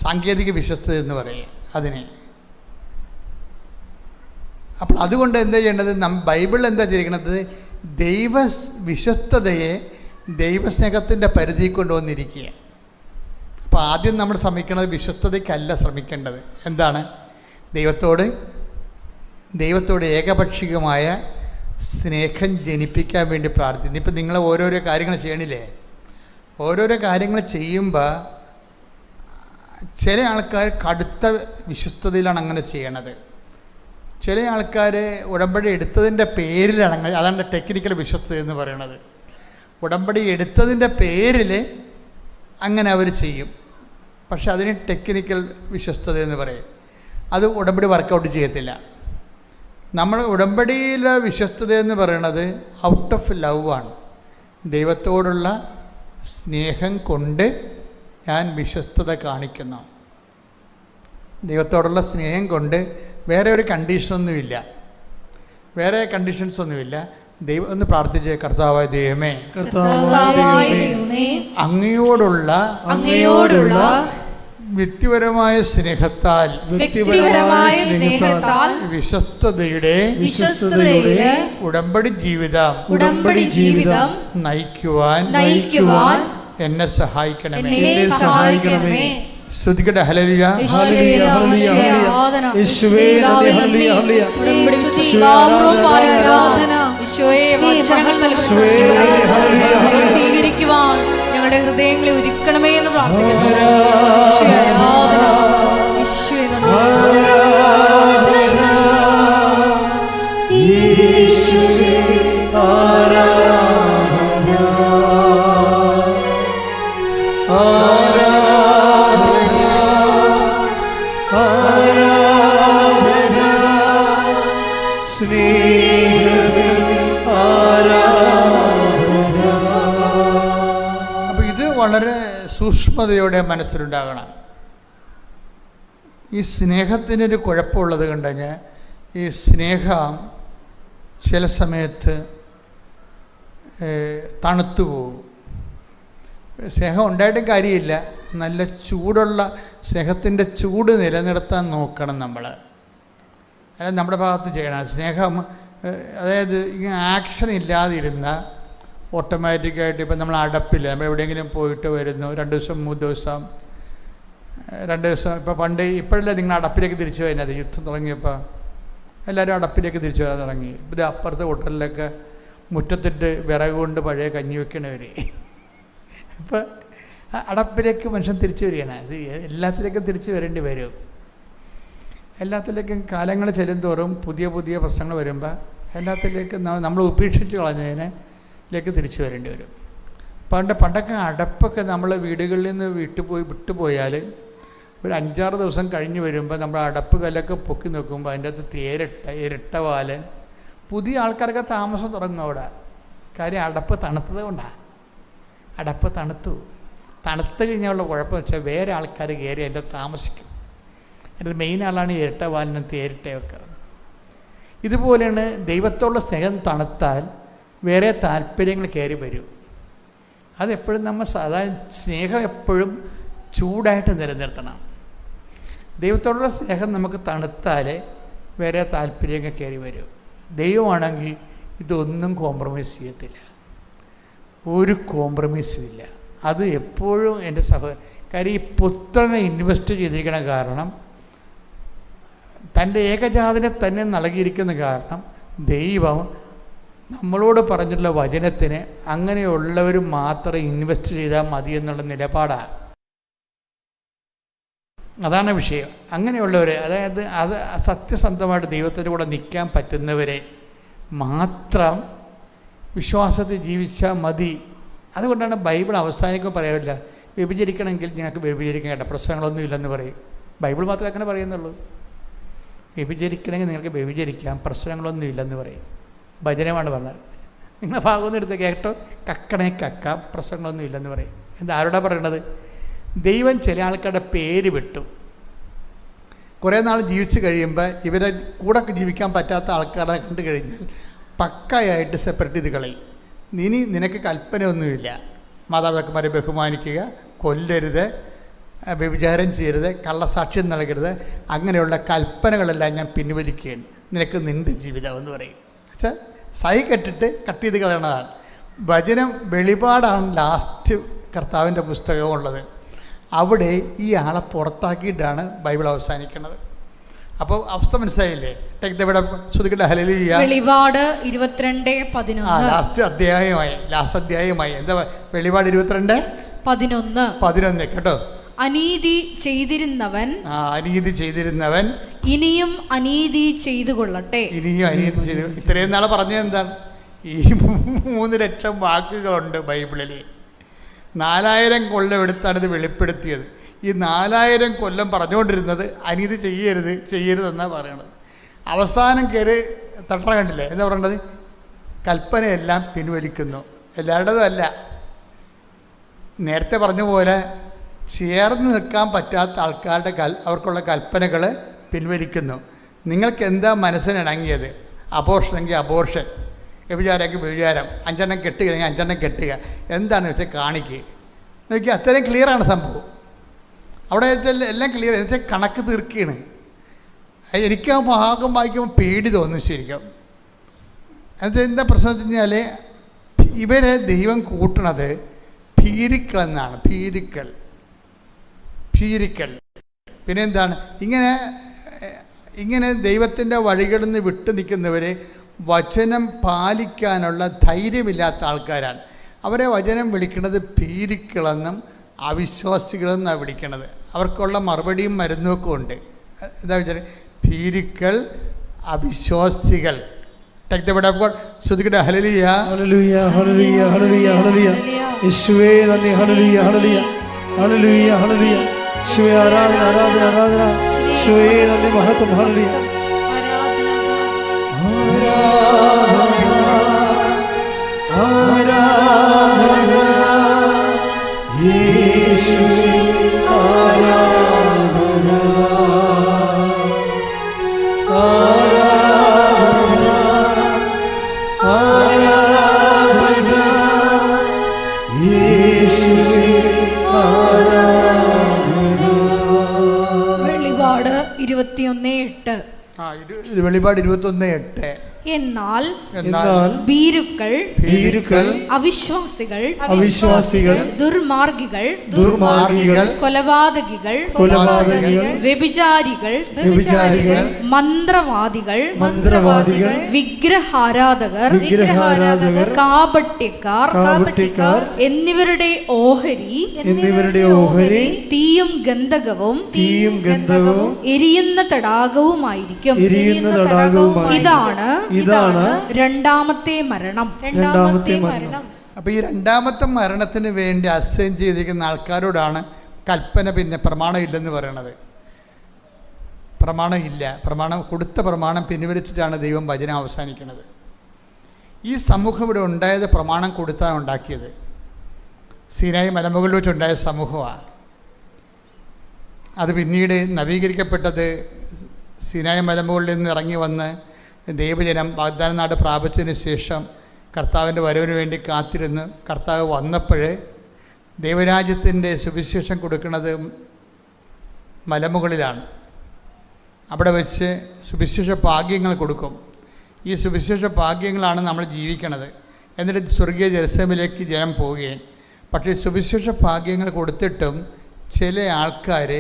സാങ്കേതിക വിശ്വസ്തത എന്ന് പറയും അതിനെ. അപ്പോൾ അതുകൊണ്ട് എന്താ ചെയ്യേണ്ടത്? ബൈബിൾ എന്താ ചെയ്തിരിക്കുന്നത്? ദൈവ വിശ്വസ്തതയെ ദൈവസ്നേഹത്തിൻ്റെ പരിധി കൊണ്ടുവന്നിരിക്കുക. അപ്പോൾ ആദ്യം നമ്മൾ ശ്രമിക്കുന്നത് വിശ്വസ്തതയ്ക്കല്ല ശ്രമിക്കേണ്ടത്. എന്താണ്? ദൈവത്തോട് ഏകപക്ഷീയമായ സ്നേഹം ജനിപ്പിക്കാൻ വേണ്ടി പ്രാർത്ഥിക്കുന്നു. ഇപ്പം നിങ്ങൾ ഓരോരോ കാര്യങ്ങൾ ചെയ്യണില്ലേ, ഓരോരോ കാര്യങ്ങൾ ചെയ്യുമ്പോൾ ചില ആൾക്കാർ കടുത്ത വിശ്വസ്തതയിലാണ് അങ്ങനെ ചെയ്യണത്. ചില ആൾക്കാർ ഉടമ്പടി എടുത്തതിൻ്റെ പേരിലാണ് അങ്ങനെ, അതാണ് ടെക്നിക്കൽ വിശ്വസ്തത എന്ന് പറയുന്നത്. ഉടമ്പടി എടുത്തതിൻ്റെ പേരിൽ അങ്ങനെ അവർ ചെയ്യും. പക്ഷെ അതിന് ടെക്നിക്കൽ വിശ്വസ്തത എന്ന് പറയും. അത് ഉടമ്പടി വർക്കൗട്ട് ചെയ്യത്തില്ല. നമ്മൾ ഉടമ്പടിയിലെ വിശ്വസ്തത എന്ന് പറയുന്നത് ഔട്ട് ഓഫ് ലവ് ആണ്. ദൈവത്തോടുള്ള സ്നേഹം കൊണ്ട് ഞാൻ വിശ്വസ്തത കാണിക്കുന്നു. ദൈവത്തോടുള്ള സ്നേഹം കൊണ്ട് വേറെ ഒരു കണ്ടീഷനൊന്നുമില്ല, വേറെ കണ്ടീഷൻസൊന്നുമില്ല. ദൈവം ഒന്ന് പ്രാർത്ഥിച്ചേ. കർത്താവായ ദൈവമേ, അങ്ങയോടുള്ള വ്യക്തിപരമായ സ്നേഹത്താൽ വിശ്വസ്തതയുടെ ഉടമ്പടി ജീവിതം നയിക്കുവാൻ എന്നെ സഹായിക്കണമേ. എന്നെ സഹായിക്കണമേ. ശ്രുതിക്കട്ടെ. ഹല്ലേലൂയ. Hallelujah, hallelujah, hallelujah. യേശുവേ നന്ദി, ഹല്ലേലൂയ, ഹല്ലേലൂയ. സ്വീകരിക്കുവാൻ ഞങ്ങളുടെ ഹൃദയങ്ങളെ ഒരുക്കണമേ എന്ന് പ്രാർത്ഥിക്കുന്നു. ആരാധന, യേശുവേ നന്ദി. യേശുവേ ആരാധന, ആരാധന, ആരാധന, സ്നേഹമേ ആരാധന. അപ്പോൾ ഇത് വളരെ സൂക്ഷ്മതയോടെ മനസ്സിലുണ്ടാകണം. ഈ സ്നേഹത്തിനൊരു കുഴപ്പമുള്ളത് കണ്ടു കഴിഞ്ഞാൽ ഈ സ്നേഹം ചില സമയത്ത് തണുത്തു പോകും. സ്നേഹം ഉണ്ടായിട്ടും കാര്യമില്ല, നല്ല ചൂടുള്ള സ്നേഹത്തിൻ്റെ ചൂട് നിലനിർത്താൻ നോക്കണം നമ്മൾ. അതായത് നമ്മുടെ ഭാഗത്ത് ചെയ്യണം. സ്നേഹം അതായത് ഇങ്ങനെ ആക്ഷൻ ഇല്ലാതിരുന്ന ഓട്ടോമാറ്റിക്കായിട്ട് ഇപ്പം നമ്മൾ അടപ്പില്ല, നമ്മൾ എവിടെയെങ്കിലും പോയിട്ട് വരുന്നു 2 ദിവസം 3 ദിവസം 2 ദിവസം. ഇപ്പോൾ പണ്ട് ഇപ്പോഴല്ലേ നിങ്ങൾ അടപ്പിലേക്ക് തിരിച്ചു വരുന്നത്, യുദ്ധം തുടങ്ങിയപ്പോൾ എല്ലാവരും അടപ്പിലേക്ക് തിരിച്ചു വരാൻ തുടങ്ങി. ഇത് അപ്പുറത്തെ ഹോട്ടലിലൊക്കെ മുറ്റത്തിട്ട് വിറക് കൊണ്ട് പഴയ കഞ്ഞി വെക്കണവർ. ഇപ്പോൾ അടപ്പിലേക്ക് മനുഷ്യൻ തിരിച്ചു വരികയാണ്. ഇത് എല്ലാത്തിലേക്കും തിരിച്ചു വരേണ്ടി വരും. എല്ലാത്തിലേക്കും കാലങ്ങൾ ചെല്ലുന്തോറും പുതിയ പുതിയ പ്രശ്നങ്ങൾ വരുമ്പോൾ എല്ലാത്തിലേക്കും നമ്മൾ ഉപേക്ഷിച്ച് കളഞ്ഞതിലേക്ക് തിരിച്ചു വരേണ്ടി വരും. പണ്ടൊക്കെ അടപ്പൊക്കെ നമ്മൾ വീടുകളിൽ നിന്ന് വിട്ടുപോയാൽ ഒരു 5-6 ദിവസം കഴിഞ്ഞ് വരുമ്പോൾ നമ്മൾ അടപ്പ് കല്ലൊക്കെ പൊക്കി നോക്കുമ്പോൾ അതിൻ്റെ അകത്ത് ഇരട്ട വാലൻ പുതിയ ആൾക്കാരൊക്കെ താമസം തുടങ്ങും അവിടെ. കാര്യം അടപ്പ് തണുത്തത് കൊണ്ടാണ്. അടപ്പ് തണുത്തു കഴിഞ്ഞാലുള്ള കുഴപ്പം വെച്ചാൽ വേറെ ആൾക്കാർ കയറി അതിൻ്റെ താമസിക്കും. അതിൻ്റെ മെയിൻ ആളാണ് ഇരട്ട വാലിനകത്ത് ഇരട്ടയൊക്കെ. ഇതുപോലെയാണ് ദൈവത്തോടുള്ള സ്നേഹം തണുത്താൽ വേറെ താല്പര്യങ്ങൾ കയറി വരും. അതെപ്പോഴും നമ്മൾ സാധാരണ സ്നേഹം എപ്പോഴും ചൂടായിട്ട് നിലനിർത്തണം. ദൈവത്തോടുള്ള സ്നേഹം നമുക്ക് തണുത്താൽ വേറെ താല്പര്യങ്ങൾ കയറി വരും. ദൈവമാണെങ്കിൽ ഇതൊന്നും കോംപ്രമൈസ് ചെയ്യത്തില്ല, ഒരു കോംപ്രമൈസും ഇല്ല. അത് എപ്പോഴും എൻ്റെ കാര്യം ഈ പുത്രനെ ഇൻവെസ്റ്റ് ചെയ്തിരിക്കണ കാരണം, തൻ്റെ ഏകജാതനെ തന്നെ നൽകിയിരിക്കുന്ന കാരണം, ദൈവം നമ്മളോട് പറഞ്ഞിട്ടുള്ള വചനത്തിന് അങ്ങനെയുള്ളവർ മാത്രം ഇൻവെസ്റ്റ് ചെയ്താൽ മതി എന്നുള്ള നിലപാടാണ്. അതാണ് വിഷയം. അങ്ങനെയുള്ളവർ, അതായത് അത് സത്യസന്ധമായിട്ട് ദൈവത്തിൻ്റെ കൂടെ നിൽക്കാൻ പറ്റുന്നവരെ മാത്രം വിശ്വാസത്തിൽ ജീവിച്ചാൽ മതി. അതുകൊണ്ടാണ് ബൈബിൾ അവസാനിക്കുമ്പോൾ പറയാറില്ല, വ്യഭിചരിക്കണമെങ്കിൽ ഞങ്ങൾക്ക് വ്യഭിചരിക്കാൻ കേട്ടോ, പ്രശ്നങ്ങളൊന്നും ഇല്ലെന്ന് പറയും. ബൈബിൾ മാത്രമേ അങ്ങനെ പറയുന്നുള്ളൂ. വ്യഭിചരിക്കണമെങ്കിൽ നിങ്ങൾക്ക് വ്യഭിചരിക്കാം, പ്രശ്നങ്ങളൊന്നും ഇല്ലെന്ന് പറയും. ഭജനമാണ് പറഞ്ഞത്. നിങ്ങളുടെ ഭാഗമൊന്നും എടുത്ത് കേട്ടോ, കക്കണേ കക്കാം, പ്രശ്നങ്ങളൊന്നും ഇല്ലെന്ന് പറയും. എന്താ ആരോടാ പറയണത്? ദൈവം ചില ആൾക്കാരുടെ പേര് വിട്ടു. കുറേ നാൾ ജീവിച്ച് കഴിയുമ്പോൾ ഇവരെ കൂടെ ജീവിക്കാൻ പറ്റാത്ത ആൾക്കാരെ കണ്ടു കഴിഞ്ഞാൽ പക്കയായിട്ട് സെപ്പറേറ്റ് ചെയ്ത് കളയും. നിനക്ക് കൽപ്പനയൊന്നുമില്ല, മാതാപിതാക്കന്മാരെ ബഹുമാനിക്കുക, കൊല്ലരുത്, വ്യഭിചാരം ചെയ്യരുത്, കള്ളസാക്ഷ്യം നൽകരുത്, അങ്ങനെയുള്ള കൽപ്പനകളെല്ലാം ഞാൻ പിൻവലിക്കുകയാണ്, നിനക്ക് നിൻ്റെ ജീവിതം എന്ന് പറയും. വെച്ചാൽ സൈ കെട്ടിട്ട് കട്ട് ചെയ്ത് കളയണതാണ്. വചനം വെളിപാടാണ് ലാസ്റ്റ് കർത്താവിൻ്റെ പുസ്തകമുള്ളത്. അവിടെ ഈ ആളെ പുറത്താക്കിയിട്ടാണ് ബൈബിൾ അവസാനിക്കുന്നത്. അപ്പോൾ അവസ്ഥ മനസ്സിലായില്ലേ? ശ്രദ്ധിക്കട്ടെ. ഹല്ലേലൂയ. വെളിപാട് 22:11. ലാസ്റ്റ് അധ്യായമായി. എന്താ വെളിപാട് 22:11 കേട്ടോ. അനീതി ചെയ്തിരുന്നവൻ ഇനിയും അനീതി ചെയ്തു കൊള്ളട്ടെ. ഇത്രയും നാളെ പറഞ്ഞത് എന്താണ്? ഈ 3 ലക്ഷം വാക്കുകളുണ്ട് ബൈബിളിൽ. 4000 കൊല്ലം എടുത്താണ് ഇത് വെളിപ്പെടുത്തിയത്. ഈ 4000 കൊല്ലം പറഞ്ഞുകൊണ്ടിരുന്നത് അനീതി ചെയ്യരുതെന്നാണ് പറയണത്. അവസാനം കയറി തട്ട കണ്ടില്ലേ? എന്താ പറയണത്? കൽപ്പനയെല്ലാം പിൻവലിക്കുന്നു. എല്ലാവരുടേതും അല്ല. നേരത്തെ പറഞ്ഞ പോലെ ചേർന്ന് നിൽക്കാൻ പറ്റാത്ത ആൾക്കാരുടെ അവർക്കുള്ള കൽപ്പനകൾ പിൻവലിക്കുന്നു. നിങ്ങൾക്ക് എന്താ മനസ്സിനിണങ്ങിയത്? അബോർഷനെങ്കിൽ അബോർഷൻ, വ്യഭിചാരമെങ്കിൽ വ്യഭിചാരം, 5 എണ്ണം കെട്ടുകയാണെങ്കിൽ 5 എണ്ണം കെട്ടുക, എന്താണെന്ന് വെച്ചാൽ കാണിക്കുക. നോക്കിയാൽ അത്രയും ക്ലിയറാണ് സംഭവം. അവിടെ എല്ലാം ക്ലിയർ. എന്ന് വെച്ചാൽ കണക്ക് തീർക്കുകയാണ്. എനിക്ക് ആ ഭാഗം വായിക്കുമ്പോൾ പേടി തോന്നും ശരിക്കും. എന്നുവെച്ചാൽ എന്താ പ്രശ്നം വെച്ച് കഴിഞ്ഞാൽ ഇവരെ ദൈവം കൂട്ടണത് ഭീരുക്കൾ എന്നാണ്. ഭീരുക്കൾ. പിന്നെ എന്താണ്? ഇങ്ങനെ ദൈവത്തിൻ്റെ വഴികളിൽ നിന്ന് വിട്ടു നിൽക്കുന്നവരെ വചനം പാലിക്കാനുള്ള ധൈര്യമില്ലാത്ത ആൾക്കാരാണ്. അവരെ വചനം വിളിക്കുന്നത് ഭീരുക്കളെന്നും അവിശ്വാസികളെന്നാണ് വിളിക്കുന്നത്. അവർക്കുള്ള മറുപടിയും മരുന്നുമൊക്കെ ഉണ്ട്. എന്താ വെച്ചാൽ ഭീരുക്കൾ, അവിശ്വാസികൾ. Take the word of God. ശ്രുതിക്കട്ടെ. Hallelujah, hallelujah, hallelujah, hallelujah, hallelujah. യേശുവേ നന്ദി. Hallelujah, hallelujah, hallelujah, hallelujah. യേശുവേ ആരാധന, ആരാധന, ആരാധന. യേശുവേ നന്ദി, മഹത്വം. ഹല്ലേലൂയ, ആരാധന, യേശുവേ ആരാധന, ആരാധന, ആരാധന, യേശുവേ ആരാധന. വെളിപാട് 21:8. ഇത് വെളിപാട് 21:8. എന്നാൽ ഭീരുക്കൾ, അവിശ്വാസികൾ, ദുർമാർഗികൾ, കൊലപാതകികൾ, വ്യഭിചാരികൾ, മന്ത്രവാദികൾ, വിഗ്രഹാരാധകർ, കാപട്യക്കാർ എന്നിവരുടെ ഓഹരി തീയും ഗന്ധകവും എരിയുന്ന തടാകവുമായിരിക്കും. ഇതാണ് രണ്ടാമത്തെ മരണം. അപ്പോൾ ഈ രണ്ടാമത്തെ മരണത്തിന് വേണ്ടി അസൈൻ ചെയ്തിരിക്കുന്ന ആൾക്കാരോടാണ് കൽപ്പന. പിന്നെ പ്രമാണം ഇല്ലെന്ന് പറയണത്. പ്രമാണം ഇല്ല. കൊടുത്ത പ്രമാണം പിൻവലിച്ചിട്ടാണ് ദൈവം വചനം അവസാനിക്കുന്നത്. ഈ സമൂഹം ഇവിടെ ഉണ്ടായത് പ്രമാണം കൊടുത്താണ് ഉണ്ടാക്കിയത്. സീനായി മലമുകളിൽ വെച്ചുണ്ടായ സമൂഹമാണ്. അത് പിന്നീട് നവീകരിക്കപ്പെട്ടത് സീനായി മലമുകളിൽ നിന്ന് ഇറങ്ങി വന്ന് ദൈവജനം വാഗ്ദാന നാട് പ്രാപിച്ചതിന് ശേഷം കർത്താവിൻ്റെ വരവിന് വേണ്ടി കാത്തിരുന്ന് കർത്താവ് വന്നപ്പോൾ ദൈവരാജ്യത്തിൻ്റെ സുവിശേഷം കൊടുക്കുന്നത് മലമുകളിലാണ്. അവിടെ വെച്ച് സുവിശേഷ ഭാഗ്യങ്ങൾ കൊടുക്കും. ഈ സുവിശേഷ ഭാഗ്യങ്ങളാണ് നമ്മൾ ജീവിക്കണത്. എന്നിട്ട് സ്വർഗീയ ജെറുസലേമിലേക്ക് ജനം പോവുകയും. പക്ഷേ സുവിശേഷ ഭാഗ്യങ്ങൾ കൊടുത്തിട്ടും ചില ആൾക്കാർ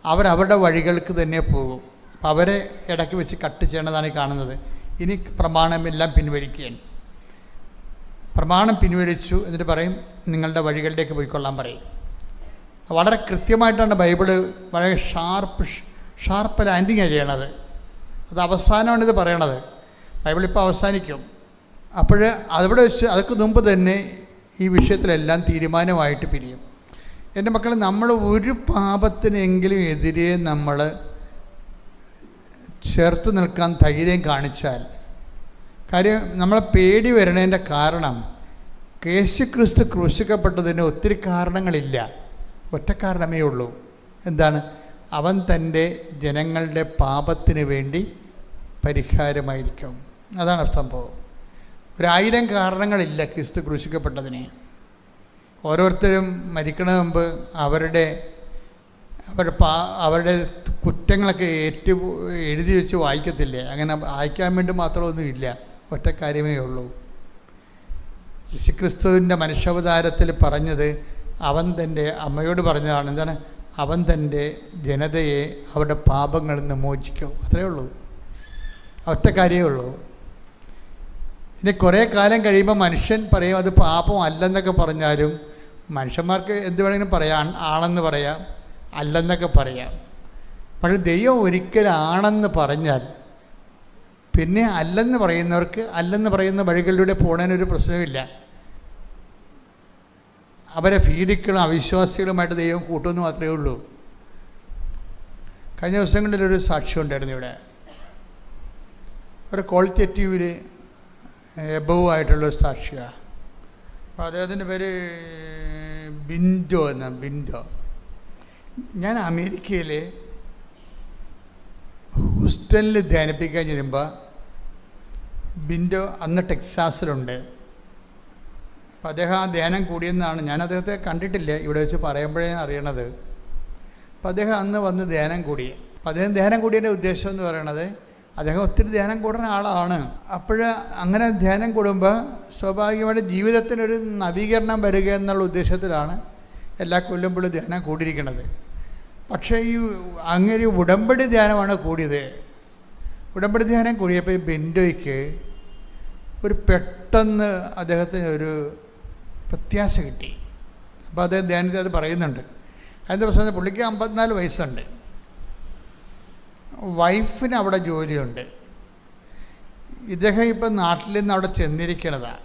അവരവരുടെ വഴികൾക്ക് തന്നെ പോകും. അപ്പോൾ അവരെ ഇടയ്ക്ക് വെച്ച് കട്ട് ചെയ്യണതാണ് കാണുന്നത്. ഇനി പ്രമാണമെല്ലാം പിൻവലിക്കുകയാണ്. പ്രമാണം പിൻവലിച്ചു എന്നിട്ട് പറയും നിങ്ങളുടെ വഴികളിലേക്ക് പോയിക്കൊള്ളാൻ പറയും. വളരെ കൃത്യമായിട്ടാണ് ബൈബിള് വളരെ ഷാർപ്പ് ലാൻഡിങ്ങാണ് ചെയ്യണത്. അത് അവസാനമാണ് ഇത് പറയണത്. ബൈബിളിപ്പോൾ അവസാനിക്കും. അപ്പോൾ അവിടെ വെച്ച് അതൊക്കെ മുമ്പ് തന്നെ ഈ വിഷയത്തിലെല്ലാം തീരുമാനമായിട്ട് പിരിയും. എൻ്റെ മക്കൾ, നമ്മൾ ഒരു പാപത്തിനെങ്കിലും എതിരെ നമ്മൾ ചേർത്ത് നിൽക്കാൻ ധൈര്യം കാണിച്ചാൽ, കാര്യം നമ്മളെ പേടി വരണതിൻ്റെ കാരണം യേശുക്രിസ്തു ക്രൂശിക്കപ്പെട്ടതിന് ഒത്തിരി കാരണങ്ങളില്ല. ഒറ്റ കാരണമേ ഉള്ളൂ. എന്താണ്? അവൻ തൻ്റെ ജനങ്ങളുടെ പാപത്തിന് വേണ്ടി പരിഹാരമായിരിക്കും. അതാണ് സംഭവം. 1000 കാരണങ്ങളില്ല ക്രിസ്തു ക്രൂശിക്കപ്പെട്ടതിന്. ഓരോരുത്തരും മരിക്കണ മുമ്പ് അവരുടെ കുറ്റങ്ങളൊക്കെ എഴുതി വെച്ച് വായിക്കത്തില്ലേ? അങ്ങനെ വായിക്കാൻ വേണ്ടി മാത്രമൊന്നുമില്ല. ഒറ്റ കാര്യമേ ഉള്ളൂ. യേശുക്രിസ്തുവിൻ്റെ മനുഷ്യാവതാരത്തിൽ പറഞ്ഞത് അവൻ തൻ്റെ അമ്മയോട് പറഞ്ഞതാണ്. എന്താണ്? അവൻ തൻ്റെ ജനതയെ അവരുടെ പാപങ്ങളിൽ നിന്ന് മോചിക്കും. അത്രയേ ഉള്ളൂ. ഒറ്റ കാര്യമേ ഉള്ളൂ. ഇനി കുറേ കാലം കഴിയുമ്പോൾ മനുഷ്യൻ പറയും അത് പാപം അല്ലെന്നൊക്കെ പറഞ്ഞാലും മനുഷ്യന്മാർക്ക് എന്ത് വേണമെങ്കിലും പറയാം. ആണെന്ന് പറയാം, അല്ലെന്നൊക്കെ പറയാം. പക്ഷേ ദൈവം ഒരിക്കലാണെന്ന് പറഞ്ഞാൽ പിന്നെ അല്ലെന്ന് പറയുന്നവർക്ക് അല്ലെന്ന് പറയുന്ന വഴികളിലൂടെ പോകാനൊരു പ്രശ്നമില്ല. അവരെ ഭീതികളും അവിശ്വാസികളുമായിട്ട് ദൈവം കൂട്ടുമെന്ന് മാത്രമേ ഉള്ളൂ. കഴിഞ്ഞ ദിവസങ്ങളിലൊരു സാക്ഷ്യം ഉണ്ടായിരുന്നു ഇവിടെ. ഒരു ക്വാളിറ്റേറ്റീവിൽ എബവ് ആയിട്ടുള്ളൊരു സാക്ഷിയാണ്. അപ്പോൾ അദ്ദേഹത്തിൻ്റെ പേര് ബിൻഡോ എന്നാണ്. ബിൻഡോ. ഞാൻ അമേരിക്കയിൽ ഹൂസ്റ്റണിൽ ധ്യാനിപ്പിക്കാൻ ചെല്ലുമ്പോൾ ബിൻഡോ അന്ന് ടെക്സാസിലുണ്ട്. അപ്പോൾ അദ്ദേഹം ആ ധ്യാനം കൂടിയെന്നാണ്. ഞാൻ അദ്ദേഹത്തെ കണ്ടിട്ടില്ല, ഇവിടെ വെച്ച് പറയുമ്പോഴേ അറിയണത്. അപ്പോൾ അദ്ദേഹം അന്ന് വന്ന് ധ്യാനം കൂടി. അപ്പോൾ അദ്ദേഹം ധ്യാനം കൂടിയതിൻ്റെ ഉദ്ദേശം എന്ന് പറയണത് അദ്ദേഹം ഒത്തിരി ധ്യാനം കൂടുന്ന ആളാണ്. അപ്പോൾ അങ്ങനെ ധ്യാനം കൂടുമ്പോൾ സ്വാഭാവികമായിട്ട് ജീവിതത്തിനൊരു നവീകരണം വരിക എന്നുള്ള ഉദ്ദേശത്തിലാണ് എല്ലാ കൊല്ലുമ്പോഴും ധ്യാനം കൂടിയിരിക്കുന്നത്. പക്ഷേ ഈ അങ്ങനെ ഉടമ്പടി ധ്യാനമാണ് കൂടിയത്. ഉടമ്പടി ധ്യാനം കൂടിയപ്പോൾ ഈ ബെൻഡോയ്ക്ക് ഒരു പെട്ടെന്ന് അദ്ദേഹത്തിന് ഒരു പ്രത്യാശ കിട്ടി. അപ്പോൾ അദ്ദേഹം ധ്യാനത്തിൽ അത് പറയുന്നുണ്ട്. അതിൻ്റെ പ്രശ്നം പുള്ളിക്ക് 54 വയസ്സുണ്ട്, വൈഫിന് അവിടെ ജോലിയുണ്ട്. ഇദ്ദേഹം ഇപ്പം നാട്ടിൽ നിന്ന് അവിടെ ചെന്നിരിക്കണതാണ്.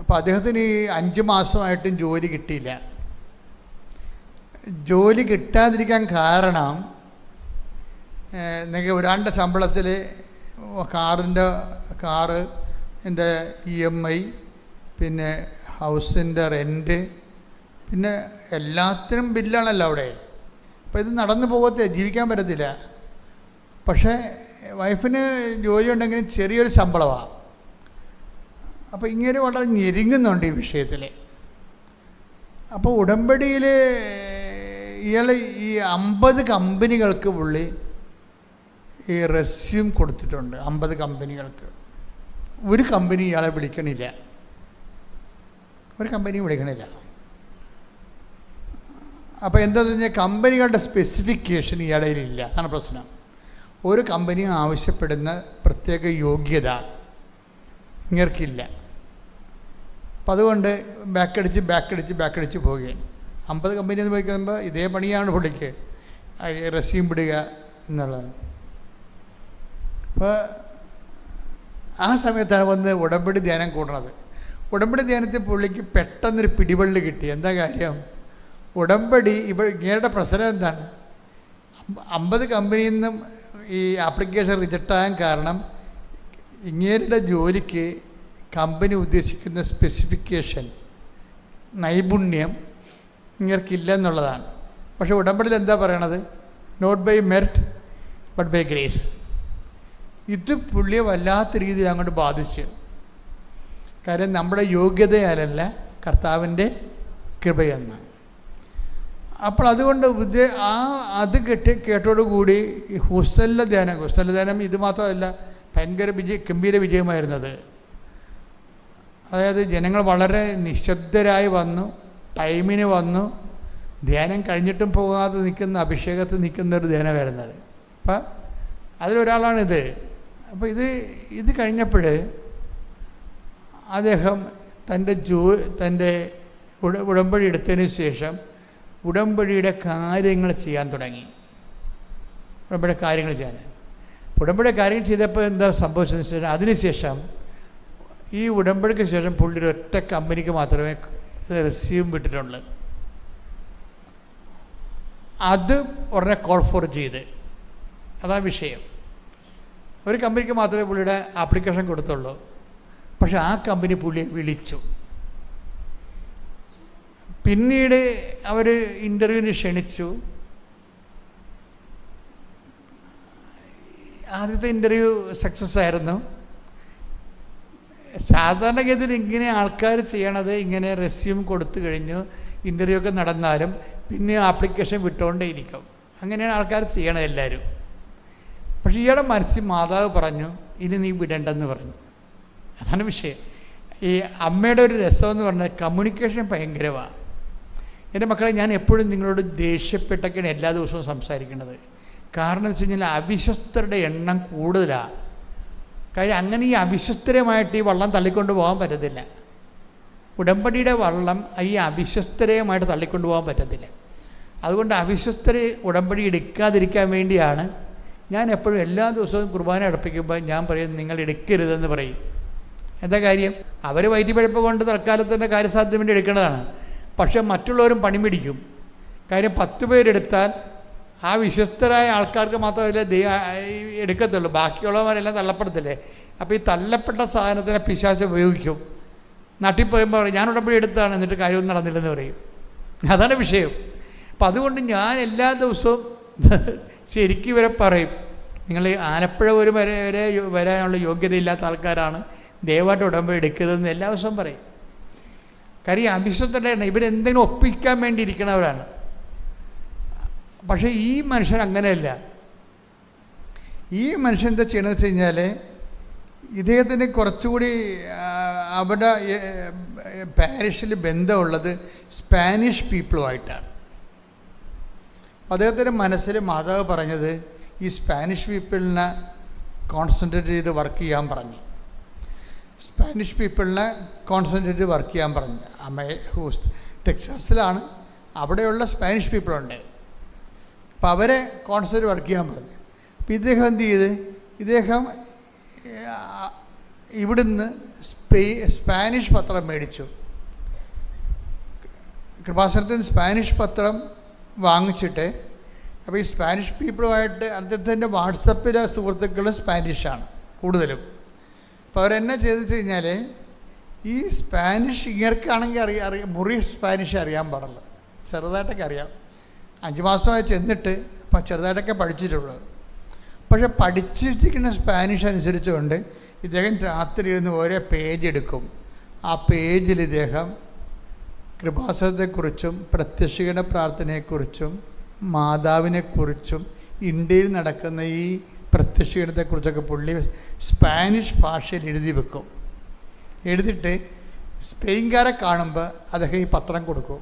അപ്പോൾ അദ്ദേഹത്തിന് ഈ 5 മാസമായിട്ടും ജോലി കിട്ടിയില്ല. ജോലി കിട്ടാതിരിക്കാൻ കാരണം നിങ്ങൾക്ക് ഒരാളുടെ ശമ്പളത്തിൽ കാറ് എൻ്റെ EMI, പിന്നെ ഹൗസിൻ്റെ റെൻറ്റ്, പിന്നെ എല്ലാത്തിനും ബില്ലാണല്ലോ അവിടെ. അപ്പോൾ ഇത് നടന്നു പോകത്തെ, ജീവിക്കാൻ പറ്റത്തില്ല. പക്ഷേ വൈഫിന് ജോലി ഉണ്ടെങ്കിലും ചെറിയൊരു ശമ്പളമാണ്. അപ്പോൾ ഇങ്ങനെ വളരെ ഞെരുങ്ങുന്നുണ്ട് ഈ വിഷയത്തിൽ. അപ്പോൾ ഉടമ്പടിയിൽ ഇയാൾ ഈ 50 കമ്പനികൾക്ക് പുള്ളി ഈ റെസ്യൂം കൊടുത്തിട്ടുണ്ട്. 50 കമ്പനികൾക്ക്. ഒരു കമ്പനി ഇയാളെ വിളിക്കണില്ല, ഒരു കമ്പനിയും വിളിക്കണില്ല. അപ്പോൾ എന്താണെന്ന് പറഞ്ഞാൽ കമ്പനികളുടെ സ്പെസിഫിക്കേഷൻ ഇയാളിലില്ല. അതാണ് പ്രശ്നം. ഒരു കമ്പനി ആവശ്യപ്പെടുന്ന പ്രത്യേക യോഗ്യത ഇങ്ങർക്കില്ല. അപ്പം അതുകൊണ്ട് ബാക്കടിച്ച് പോവുകയാണ്. 50 കമ്പനി എന്ന് പോയിക്കുമ്പോൾ ഇതേ പണിയാണ് പുള്ളിക്ക്, റെസ്യൂം വിടുക എന്നുള്ളത്. അപ്പോൾ ആ സമയത്താണ് വന്ന് ഉടമ്പടി ധ്യാനം കൂടുന്നത്. ഉടമ്പടി ധ്യാനത്തിൽ പുള്ളിക്ക് പെട്ടെന്നൊരു പിടിവള്ളി കിട്ടി. എന്താ കാര്യം? ഉടമ്പടി ഇങ്ങയുടെ പ്രശ്നം എന്താണ്? 50 കമ്പനിയിൽ നിന്നും ഈ ആപ്ലിക്കേഷൻ റിജക്റ്റ് ആകാൻ കാരണം ഇങ്ങേരുടെ ജോലിക്ക് കമ്പനി ഉദ്ദേശിക്കുന്ന സ്പെസിഫിക്കേഷൻ, നൈപുണ്യം ഇങ്ങർക്കില്ല എന്നുള്ളതാണ്. പക്ഷേ ഉടമ്പടിയിൽ എന്താ പറയണത്? Not by merit but by grace. ഇത് പുള്ളിയെ വല്ലാത്ത രീതിയിൽ അങ്ങോട്ട് ബാധിച്ചു. കാര്യം നമ്മുടെ യോഗ്യതയാലല്ല, കർത്താവിൻ്റെ കൃപയെന്ന്. അപ്പോൾ അതുകൊണ്ട് അത് കേട്ടോടുകൂടി ഈ ഹുസ്റ്റലിലെ ധ്യാനം ഇത് മാത്രമല്ല, ഭയങ്കര ഗംഭീര വിജയമായിരുന്നത്. അതായത് ജനങ്ങൾ വളരെ നിശബ്ദരായി വന്നു, ടൈമിന് വന്നു, ധ്യാനം കഴിഞ്ഞിട്ടും പോകാതെ നിൽക്കുന്ന, അഭിഷേകത്തിൽ നിൽക്കുന്നൊരു ധ്യാനമായിരുന്നത്. അപ്പം അതിലൊരാളാണിത്. അപ്പോൾ ഇത് കഴിഞ്ഞപ്പോൾ അദ്ദേഹം തൻ്റെ ഉടമ്പടി എടുത്തതിന് ശേഷം ഉടമ്പടിയുടെ കാര്യങ്ങൾ ചെയ്യാൻ തുടങ്ങി. ഉടമ്പടി കാര്യങ്ങൾ ചെയ്തപ്പോൾ എന്താ സംഭവിച്ചതെന്ന് വെച്ചാൽ, അതിനുശേഷം ഈ ഉടമ്പടിക്ക് ശേഷം പുള്ളി ഒറ്റ കമ്പനിക്ക് മാത്രമേ റെസ്യൂം വിട്ടിട്ടുള്ളൂ. അത് ഉടനെ കോൾ ഫോർ ചെയ്ത്, അതാ വിഷയം. ഒരു കമ്പനിക്ക് മാത്രമേ പുള്ളിയുടെ ആപ്ലിക്കേഷൻ കൊടുത്തുള്ളൂ. പക്ഷെ ആ കമ്പനി പുള്ളിയെ വിളിച്ചു. പിന്നീട് അവർ ഇൻ്റർവ്യൂവിന് ക്ഷണിച്ചു. ആദ്യത്തെ ഇൻ്റർവ്യൂ സക്സസ് ആയിരുന്നു. സാധാരണഗതിയിൽ ഇങ്ങനെ ആൾക്കാർ ചെയ്യണത്, ഇങ്ങനെ റെസ്യൂം കൊടുത്തു കഴിഞ്ഞു ഇൻ്റർവ്യൂ ഒക്കെ നടന്നാലും പിന്നെ ആപ്ലിക്കേഷൻ വിട്ടുകൊണ്ടേയിരിക്കും. അങ്ങനെയാണ് ആൾക്കാർ ചെയ്യണത് എല്ലാവരും. പക്ഷേ ഇയാളുടെ മനസ്സിൽ മാതാവ് പറഞ്ഞു, ഇനി നീ വിടണ്ടെന്ന് പറഞ്ഞു. അതാണ് വിഷയം. ഈ അമ്മയുടെ ഒരു രസമെന്ന് പറഞ്ഞാൽ കമ്മ്യൂണിക്കേഷൻ ഭയങ്കരമാണ്. എൻ്റെ മക്കളെ, ഞാൻ എപ്പോഴും നിങ്ങളോട് ദേഷ്യപ്പെട്ടൊക്കെയാണ് എല്ലാ ദിവസവും സംസാരിക്കുന്നത്. കാരണം എന്ന് വെച്ച് കഴിഞ്ഞാൽ അവിശ്വസ്തരുടെ എണ്ണം കൂടുതലാണ്. കാര്യം അങ്ങനെ ഈ അവിശ്വസ്തരമായിട്ട് ഈ വള്ളം തള്ളിക്കൊണ്ട് പോകാൻ പറ്റത്തില്ല. ഉടമ്പടിയുടെ വള്ളം ഈ അവിശ്വസ്തരമായിട്ട് തള്ളിക്കൊണ്ട് പോകാൻ പറ്റത്തില്ല. അതുകൊണ്ട് അവിശ്വസ്തരെ ഉടമ്പടി എടുക്കാതിരിക്കാൻ വേണ്ടിയാണ് ഞാൻ എപ്പോഴും എല്ലാ ദിവസവും കുർബാന അടുപ്പിക്കുമ്പോൾ ഞാൻ പറയും, നിങ്ങൾ എടുക്കരുതെന്ന് പറയും. എന്താ കാര്യം? അവർ വയറ്റിപ്പഴപ്പ് കൊണ്ട് തൽക്കാലത്തിൻ്റെ കാര്യസാധ്യത്തിന് വേണ്ടി എടുക്കേണ്ടതാണ്. പക്ഷെ മറ്റുള്ളവരും പണി പിടിക്കും. കാര്യം 10 പേരെടുത്താൽ ആ വിശ്വസ്തരായ ആൾക്കാർക്ക് മാത്രമല്ല എടുക്കത്തുള്ളൂ, ബാക്കിയുള്ളവരെല്ലാം തള്ളപ്പെടത്തില്ലേ. അപ്പോൾ ഈ തള്ളപ്പെട്ട സാധനത്തിനെ പിശാച് ഉപയോഗിക്കും. നാട്ടിൽ പോയുമ്പോൾ പറയും, ഞാൻ ഉടമ്പടി എടുത്താണ്, എന്നിട്ട് കാര്യമൊന്നും നടന്നില്ലെന്ന് പറയും. അതാണ് വിഷയം. അപ്പം അതുകൊണ്ട് ഞാൻ എല്ലാ ദിവസവും ശരിക്കും ഇവരെ പറയും, നിങ്ങൾ ആലപ്പുഴ വരെ വരാനുള്ള യോഗ്യതയില്ലാത്ത ആൾക്കാരാണ്, ദയവായിട്ട് ഉടമ്പടി എടുക്കരുതെന്ന് എല്ലാ ദിവസവും പറയും. കാര്യം അവിശ്വസ്തരുടെ ഇവരെന്തെങ്കിലും ഒപ്പിക്കാൻ വേണ്ടി ഇരിക്കണവരാണ്. പക്ഷേ ഈ മനുഷ്യൻ അങ്ങനെയല്ല. ഈ മനുഷ്യൻ എന്താ ചെയ്യണമെന്ന് വെച്ച് കഴിഞ്ഞാൽ ഇദ്ദേഹത്തിന് കുറച്ചുകൂടി അവിടെ പാരിഷിൽ ബന്ധമുള്ളത് സ്പാനിഷ് പീപ്പിളുമായിട്ടാണ്. അദ്ദേഹത്തിൻ്റെ മനസ്സിൽ മാതാവ് പറഞ്ഞത് ഈ സ്പാനിഷ് പീപ്പിളിനെ കോൺസെൻട്രേറ്റ് ചെയ്ത് വർക്ക് ചെയ്യാൻ പറഞ്ഞു. സ്പാനിഷ് പീപ്പിളിനെ കോൺസെൻട്രേറ്റ് ചെയ്ത് വർക്ക് ചെയ്യാൻ പറഞ്ഞു. ടെക്സാസിലാണ്, അവിടെയുള്ള സ്പാനിഷ് പീപ്പിളുണ്ട്. അപ്പോൾ അവരെ കോൺസെൻട്രേറ്റ് വർക്ക് ചെയ്യാൻ പറഞ്ഞു. അപ്പോൾ ഇദ്ദേഹം എന്ത് ചെയ്ത്, ഇദ്ദേഹം ഇവിടുന്ന് സ്പാനിഷ് പത്രം മേടിച്ചു. കൃപാസനത്തിൽ സ്പാനിഷ് പത്രം വാങ്ങിച്ചിട്ട്, അപ്പോൾ ഈ സ്പാനിഷ് പീപ്പിളുമായിട്ട് അദ്ദേഹത്തിൻ്റെ വാട്സപ്പിലെ സുഹൃത്തുക്കൾ സ്പാനിഷാണ് കൂടുതലും. അപ്പോൾ അവരെന്നെ ചെയ്തെന്ന് വെച്ച് കഴിഞ്ഞാൽ ഈ സ്പാനിഷ് ഇങ്ങർക്കാണെങ്കിൽ മുറി സ്പാനിഷ് അറിയാൻ പാടുള്ളൂ, ചെറുതായിട്ടൊക്കെ അറിയാം. 5 മാസമായി ചെന്നിട്ട് അപ്പം ചെറുതായിട്ടൊക്കെ പഠിച്ചിട്ടുള്ളൂ. പക്ഷെ പഠിച്ചിരിക്കുന്ന സ്പാനിഷ് അനുസരിച്ചുകൊണ്ട് ഇദ്ദേഹം രാത്രി ഇരുന്ന് ഓരോ പേജ് എടുക്കും. ആ പേജിൽ ഇദ്ദേഹം കൃപാസനത്തെക്കുറിച്ചും പ്രത്യക്ഷീകരണ പ്രാർത്ഥനയെക്കുറിച്ചും മാതാവിനെക്കുറിച്ചും ഇന്ത്യയിൽ നടക്കുന്ന ഈ പ്രത്യക്ഷീകരണത്തെക്കുറിച്ചൊക്കെ പുള്ളി സ്പാനിഷ് ഭാഷയിൽ എഴുതി വെക്കും. എഴുതിയിട്ട് സ്പെയിൻകാരെ കാണുമ്പോൾ അദ്ദേഹം ഈ പത്രം കൊടുക്കും,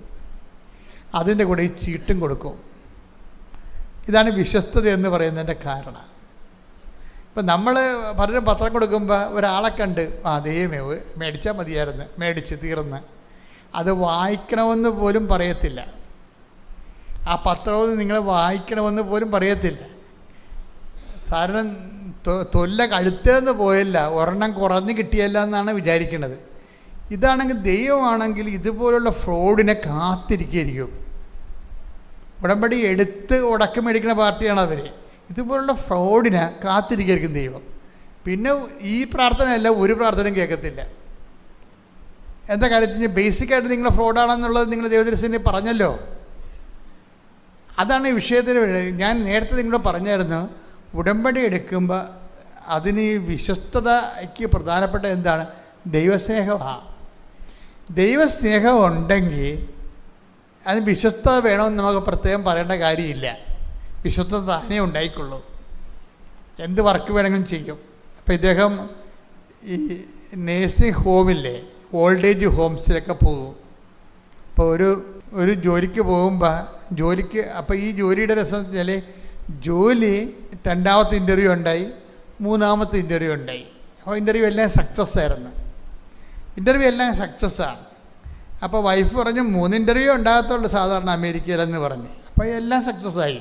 അതിൻ്റെ കൂടെ ഈ ചീട്ടും കൊടുക്കും. ഇതാണ് വിശ്വസ്തത എന്ന് പറയുന്നതിൻ്റെ കാരണം. ഇപ്പം നമ്മൾ പലരും പത്രം കൊടുക്കുമ്പോൾ ഒരാളെ കണ്ട് ദൈവമേ മേടിച്ചാൽ മതിയായിരുന്നു, മേടിച്ച് തീർന്ന്, അത് വായിക്കണമെന്ന് പോലും പറയത്തില്ല. ആ പത്രവും നിങ്ങൾ വായിക്കണമെന്ന് പോലും പറയത്തില്ല. സാധാരണ തൊല്ല കഴുത്തേന്ന് പോയല്ല, ഒരെണ്ണം കുറഞ്ഞ് കിട്ടിയല്ല എന്നാണ് വിചാരിക്കുന്നത്. ഇതാണെങ്കിൽ ദൈവമാണെങ്കിൽ ഇതുപോലുള്ള ഫ്രോഡിനെ കാത്തിരിക്കും. ഉടമ്പടി എടുത്ത് ഉടക്കം മേടിക്കുന്ന പാർട്ടിയാണ് അവർ. ഇതുപോലുള്ള ഫ്രോഡിനെ കാത്തിരിക്കും ദൈവം. പിന്നെ ഈ പ്രാർത്ഥനയല്ല, ഒരു പ്രാർത്ഥനയും കേൾക്കത്തില്ല. എന്താ കാര്യത്തിന് ബേസിക്കായിട്ട് നിങ്ങൾ ഫ്രോഡാണെന്നുള്ളത് നിങ്ങൾ ദൈവദർശനെ പറഞ്ഞല്ലോ. അതാണ് ഈ വിഷയത്തിന് ഞാൻ നേരത്തെ നിങ്ങളോട് പറഞ്ഞായിരുന്നു. ഉടമ്പടി എടുക്കുമ്പോൾ അതിന് ഈ വിശ്വസ്തതയ്ക്ക് പ്രധാനപ്പെട്ട എന്താണ്? ദൈവസ്നേഹമാണ്. ദൈവസ്നേഹം ഉണ്ടെങ്കിൽ അത് വിശ്വസ്തത വേണമെന്ന് നമുക്ക് പ്രത്യേകം പറയേണ്ട കാര്യമില്ല. വിശ്വസ്തത താനേ ഉണ്ടായിക്കൊള്ളൂ. എന്ത് വർക്ക് വേണമെങ്കിലും ചെയ്യും. അപ്പോൾ ഇദ്ദേഹം ഈ നേഴ്സിംഗ് ഹോമില്ലേ, ഓൾഡ് ഏജ് ഹോംസിലൊക്കെ പോകും. അപ്പോൾ ഒരു ജോലിക്ക് പോകുമ്പോൾ അപ്പോൾ ഈ ജോലിയുടെ രസം എന്ന് വെച്ചാൽ ജോലി 2ാമത്തെ ഇൻ്റർവ്യൂ ഉണ്ടായി, 3ാമത്തെ ഇൻ്റർവ്യൂ ഉണ്ടായി. അപ്പോൾ ഇൻ്റർവ്യൂ എല്ലാം സക്സസ് ആയിരുന്നു. ഇൻ്റർവ്യൂ എല്ലാം സക്സസ്സാണ്. അപ്പോൾ വൈഫ് പറഞ്ഞു 3 ഇൻ്റർവ്യൂ ഉണ്ടാകത്തുള്ളൂ സാധാരണ അമേരിക്കയിലെന്ന് പറഞ്ഞു. അപ്പോൾ എല്ലാം സക്സസ്സായി.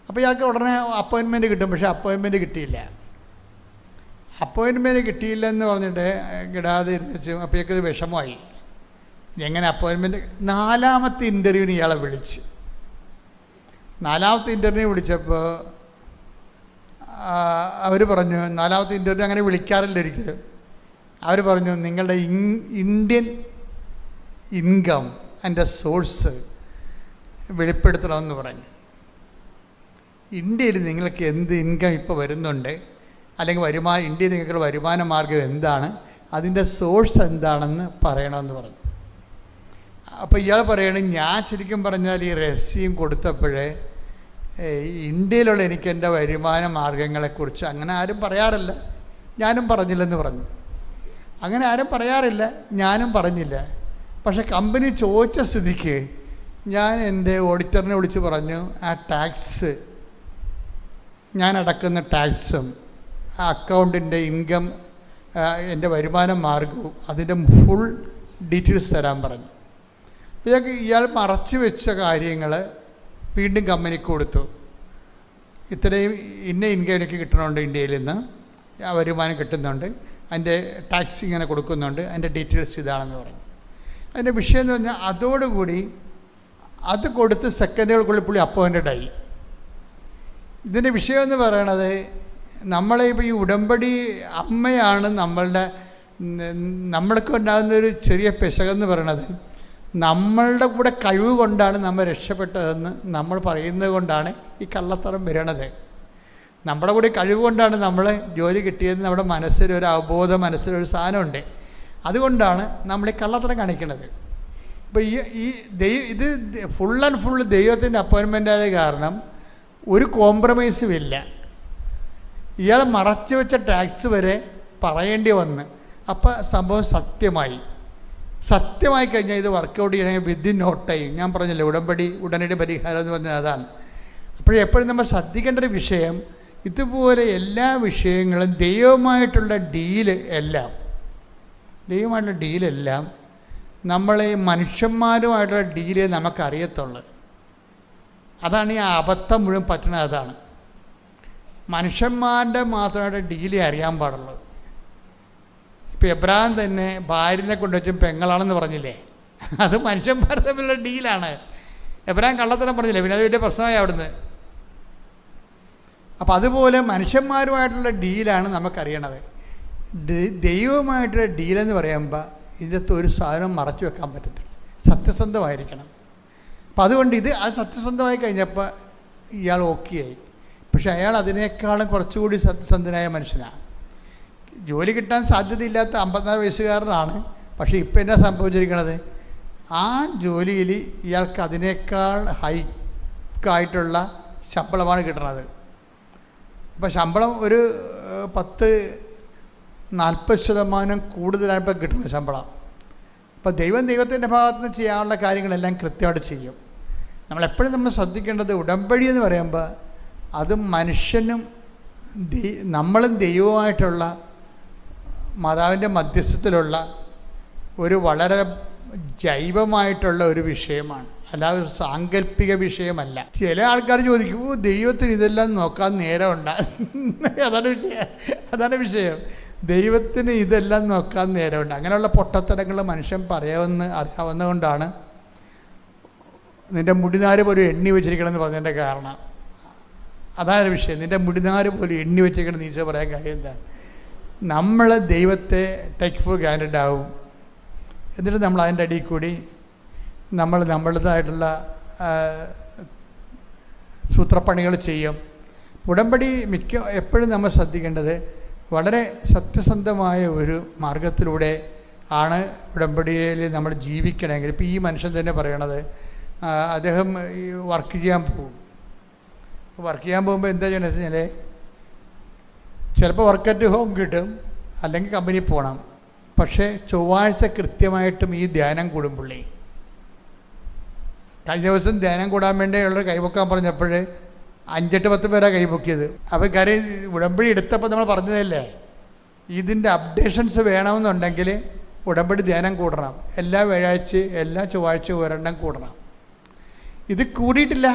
അപ്പോൾ ഇയാൾക്ക് ഉടനെ അപ്പോയിൻമെൻറ്റ് കിട്ടും. പക്ഷേ അപ്പോയിൻമെൻറ്റ് കിട്ടിയില്ല. അപ്പോയിൻമെൻറ്റ് കിട്ടിയില്ലെന്ന് പറഞ്ഞിട്ട് കിടാതെ ഇരുന്ന് അപ്പോൾ ഇയാൾക്കത് വിഷമമായി. എങ്ങനെ അപ്പോയിൻമെൻറ്റ്? 4ാമത്തെ ഇൻ്റർവ്യൂവിന് ഇയാളെ വിളിച്ച്. 4ാമത്തെ ഇൻ്റർവ്യൂ വിളിച്ചപ്പോൾ അവർ പറഞ്ഞു, 4ാമത്തെ ഇൻ്റർവ്യൂ അങ്ങനെ വിളിക്കാറില്ല ഒരിക്കലും. അവർ പറഞ്ഞു നിങ്ങളുടെ ഇന്ത്യൻ ഇൻകം അതിൻ്റെ സോഴ്സ് വെളിപ്പെടുത്തണമെന്ന് പറഞ്ഞു. ഇന്ത്യയിൽ നിങ്ങൾക്ക് എന്ത് ഇൻകം ഇപ്പോൾ വരുന്നുണ്ട്, അല്ലെങ്കിൽ ഇന്ത്യയിൽ നിങ്ങൾക്കുള്ള വരുമാന മാർഗം എന്താണ്, അതിൻ്റെ സോഴ്സ് എന്താണെന്ന് പറയണമെന്ന് പറഞ്ഞു. അപ്പോൾ ഇയാൾ പറയണം, ഞാൻ ശരിക്കും പറഞ്ഞാൽ ഈ രഹസ്യം കൊടുത്തപ്പോഴേ ഇന്ത്യയിലുള്ള എനിക്ക് എൻ്റെ വരുമാന മാർഗങ്ങളെക്കുറിച്ച് അങ്ങനെ ആരും പറയാറില്ല, ഞാനും പറഞ്ഞില്ലെന്ന് പറഞ്ഞു. അങ്ങനെ ആരും പറയാറില്ല, ഞാനും പറഞ്ഞില്ല. പക്ഷെ കമ്പനി ചോദിച്ച സ്ഥിതിക്ക് ഞാൻ എൻ്റെ ഓഡിറ്ററിനെ വിളിച്ച് പറഞ്ഞു, ആ ടാക്സ് ഞാൻ അടക്കുന്ന ടാക്സും ആ അക്കൗണ്ടിൻ്റെ ഇൻകം എൻ്റെ വരുമാന മാർഗവും അതിൻ്റെ ഫുൾ ഡീറ്റെയിൽസ് തരാൻ പറഞ്ഞു. ഇയാൾ മറച്ചു വെച്ച കാര്യങ്ങൾ വീണ്ടും കമ്പനിക്ക് കൊടുത്തു. ഇത്രയും ഇന്ന ഇൻകം എനിക്ക് കിട്ടണമുണ്ട്, ഇന്ത്യയിൽ നിന്ന് ആ വരുമാനം കിട്ടുന്നുണ്ട്, അതിൻ്റെ ടാക്സ് ഇങ്ങനെ കൊടുക്കുന്നുണ്ട്, അതിൻ്റെ ഡീറ്റെയിൽസ് ഇതാണെന്ന് പറഞ്ഞു. അതിൻ്റെ വിഷയം എന്ന് പറഞ്ഞാൽ അതോടുകൂടി അത് കൊടുത്ത് സെക്കൻഡുകൾക്കുള്ളിൽ പുള്ളി അപ്പോയിൻറ്റഡായി. ഇതിൻ്റെ വിഷയം എന്ന് പറയണത്, നമ്മളെ ഇപ്പോൾ ഈ ഉടമ്പടി അമ്മയാണ് നമ്മൾക്ക് ഉണ്ടാകുന്നൊരു ചെറിയ പിശകെന്ന് പറയണത്. നമ്മളുടെ കൂടെ കഴിവ് കൊണ്ടാണ് നമ്മൾ രക്ഷപ്പെട്ടതെന്ന് നമ്മൾ പറയുന്നത് കൊണ്ടാണ് ഈ കള്ളത്തരം വരണത്. നമ്മുടെ കൂടെ കഴിവ് കൊണ്ടാണ് നമ്മൾ ജോലി കിട്ടിയത്, നമ്മുടെ മനസ്സിലൊരു അവബോധ മനസ്സിലൊരു സാധനമുണ്ട്, അതുകൊണ്ടാണ് നമ്മൾ ഈ കള്ളത്തരം കാണിക്കുന്നത്. ഇപ്പോൾ ഇത് ഫുൾ ആൻഡ് ഫുൾ ദൈവത്തിൻ്റെ അപ്പോയിൻമെൻ്റ് ആയത് കാരണം ഒരു കോംപ്രമൈസും ഇല്ല. ഇയാൾ മറച്ചു വെച്ച ടാക്സ് വരെ പറയേണ്ടി വന്ന്. അപ്പം സംഭവം സത്യമായി കഴിഞ്ഞാൽ ഇത് വർക്കൗട്ട് ചെയ്യണമെങ്കിൽ വിത്തിൻ നോ ടൈം. ഞാൻ പറഞ്ഞല്ലോ ഉടമ്പടി ഉടനടി പരിഹാരം എന്ന് പറഞ്ഞാൽ അതാണ്. അപ്പോഴെപ്പോഴും നമ്മൾ ശ്രദ്ധിക്കേണ്ട ഒരു വിഷയം, ഇതുപോലെ എല്ലാ വിഷയങ്ങളും ദൈവമായിട്ടുള്ള ഡീലെല്ലാം നമ്മളെ മനുഷ്യന്മാരുമായിട്ടുള്ള ഡീലേ നമുക്കറിയത്തുള്ളൂ. അതാണ് ഈ അബദ്ധം മുഴുവൻ പറ്റുന്നത്. അതാണ് മനുഷ്യന്മാരുടെ മാത്രമായിട്ട് ഡീലേ അറിയാൻ പാടുള്ളൂ. ഇപ്പോൾ എബ്രഹാം തന്നെ ഭാര്യനെ കൊണ്ടുവച്ചും പെങ്ങളാണെന്ന് പറഞ്ഞില്ലേ, അത് മനുഷ്യന്മാർ തമ്മിലുള്ള ഡീലാണ്. എബ്രഹാം കള്ളത്തരം പറഞ്ഞില്ലേ, പിന്നെ അത് വലിയ പ്രശ്നമായി അവിടുന്ന്. അപ്പം അതുപോലെ മനുഷ്യന്മാരുമായിട്ടുള്ള ഡീലാണ് നമുക്കറിയണത്. ദൈവമായിട്ടുള്ള ഡീലെന്ന് പറയുമ്പോൾ ഇതിനകത്ത് ഒരു സാധനം മറച്ചു വെക്കാൻ പറ്റത്തില്ല, സത്യസന്ധമായിരിക്കണം. അപ്പം അതുകൊണ്ട് അത് സത്യസന്ധമായി കഴിഞ്ഞപ്പോൾ ഇയാൾ ഓക്കെയായി. പക്ഷെ അയാൾ അതിനേക്കാളും കുറച്ചുകൂടി സത്യസന്ധനായ മനുഷ്യനാണ്. ജോലി കിട്ടാൻ സാധ്യതയില്ലാത്ത 54 വയസ്സുകാരനാണ്. പക്ഷേ ഇപ്പം എന്നാ സംഭവിച്ചിരിക്കണത്, ആ ജോലിയിൽ ഇയാൾക്ക് അതിനേക്കാൾ ഹൈക്കായിട്ടുള്ള ശമ്പളമാണ് കിട്ടണത്. അപ്പോൾ ശമ്പളം ഒരു 10-40% കൂടുതലാണ് ഇപ്പം കിട്ടുന്നത് ശമ്പളം. അപ്പോൾ ദൈവത്തിൻ്റെ ഭാഗത്ത് നിന്ന് ചെയ്യാനുള്ള കാര്യങ്ങളെല്ലാം കൃത്യമായിട്ട് ചെയ്യും. നമ്മളെപ്പോഴും നമ്മൾ ശ്രദ്ധിക്കേണ്ടത്, ഉടമ്പടി എന്ന് പറയുമ്പോൾ അത് മനുഷ്യനും നമ്മളും ദൈവവുമായിട്ടുള്ള മാതാവിൻ്റെ മധ്യസ്ഥത്തിലുള്ള ഒരു വളരെ ജൈവമായിട്ടുള്ള ഒരു വിഷയമാണ്, അല്ലാതെ ഒരു സാങ്കല്പിക വിഷയമല്ല. ചില ആൾക്കാർ ചോദിക്കും, ദൈവത്തിന് ഇതെല്ലാം നോക്കാൻ നേരമുണ്ട്. അതാണ് വിഷയം. ദൈവത്തിന് ഇതെല്ലാം നോക്കാൻ നേരമുണ്ട്. അങ്ങനെയുള്ള പൊട്ടത്തരങ്ങൾ മനുഷ്യൻ അറിയാവുന്നതുകൊണ്ടാണ് നിൻ്റെ മുടിനാര് പോലും എണ്ണി വെച്ചിരിക്കണമെന്ന് പറഞ്ഞതിൻ്റെ കാരണം അതാണ് വിഷയം. നിൻ്റെ മുടിനാര് പോലും എണ്ണി വെച്ചിരിക്കണം നീച്ച പറയാൻ കാര്യം എന്താണ്? നമ്മൾ ദൈവത്തെ ടേക്ക് ഫോർ ഗ്രാൻഡഡ് ആവും. എന്നിട്ട് നമ്മൾ അതിൻ്റെ അടിയിൽ കൂടി നമ്മളുടേതായിട്ടുള്ള സൂത്രപ്പണികൾ ചെയ്യും. ഉടമ്പടി എപ്പോഴും നമ്മൾ ശ്രദ്ധിക്കേണ്ടത് വളരെ സത്യസന്ധമായ ഒരു മാർഗത്തിലൂടെ ആണ് ഉടമ്പടിയിൽ നമ്മൾ ജീവിക്കണമെങ്കിൽ. ഇപ്പോൾ ഈ മനുഷ്യൻ തന്നെ പറയണത്, അദ്ദേഹം വർക്ക് ചെയ്യാൻ പോകും. വർക്ക് ചെയ്യാൻ പോകുമ്പോൾ എന്താ ചെയ്യണമെന്ന് വെച്ച് കഴിഞ്ഞാൽ ചിലപ്പോൾ വർക്ക് അറ്റ് ഹോം കിട്ടും, അല്ലെങ്കിൽ കമ്പനി പോകണം. പക്ഷേ ചൊവ്വാഴ്ച കൃത്യമായിട്ടും ഈ ധ്യാനം കൂടും പുള്ളി. കഴിഞ്ഞ ദിവസം ധ്യാനം കൂടാൻ വേണ്ടിയുള്ള കൈപൊക്കാൻ പറഞ്ഞപ്പോൾ 5-10 പേരാണ് കൈപൊക്കിയത്. അപ്പോൾ കാര്യം ഉടമ്പടി എടുത്തപ്പോൾ നമ്മൾ പറഞ്ഞതല്ലേ, ഇതിൻ്റെ അപ്ഡേഷൻസ് വേണമെന്നുണ്ടെങ്കിൽ ഉടമ്പടി ധ്യാനം കൂടണം. എല്ലാ വ്യാഴാഴ്ചയും എല്ലാ ചൊവ്വാഴ്ചയും ഒരെണ്ണം കൂടണം. ഇത് കൂടിയിട്ടില്ല.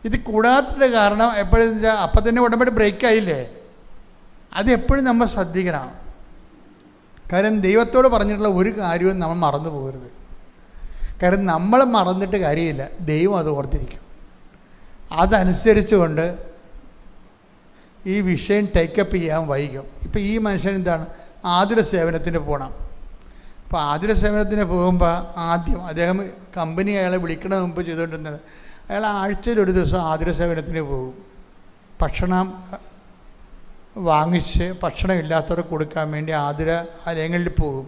ഇത് കൂടാത്തത് കാരണം എപ്പോഴും വെച്ചാൽ അപ്പം തന്നെ ഉടമ്പടി ബ്രേക്കായില്ലേ. അത് എപ്പോഴും നമ്മൾ ശ്രദ്ധിക്കണം. കാര്യം ദൈവത്തോട് പറഞ്ഞിട്ടുള്ള ഒരു കാര്യവും നമ്മൾ മറന്നു പോകരുത്. കാര്യം നമ്മൾ മറന്നിട്ട് കാര്യമില്ല, ദൈവം അത് ഓർത്തിരിക്കും. അതനുസരിച്ചുകൊണ്ട് ഈ വിഷയം ടേക്കപ്പ് ചെയ്യാൻ വൈകും. ഇപ്പോൾ ഈ മനുഷ്യൻ എന്താണ്, ആതുര സേവനത്തിന് പോകണം. അപ്പോൾ ആതുര സേവനത്തിന് പോകുമ്പോൾ ആദ്യം അദ്ദേഹം കമ്പനി അയാളെ വിളിക്കണ മുമ്പ് ചെയ്തുകൊണ്ടിരുന്നത്, അയാൾ ആഴ്ചയിൽ ഒരു ദിവസം ആതുര സേവനത്തിന് പോകും. ഭക്ഷണം വാങ്ങിച്ച് ഭക്ഷണം ഇല്ലാത്തവർക്ക് കൊടുക്കാൻ വേണ്ടി ആതുരാലയങ്ങളിൽ പോകും.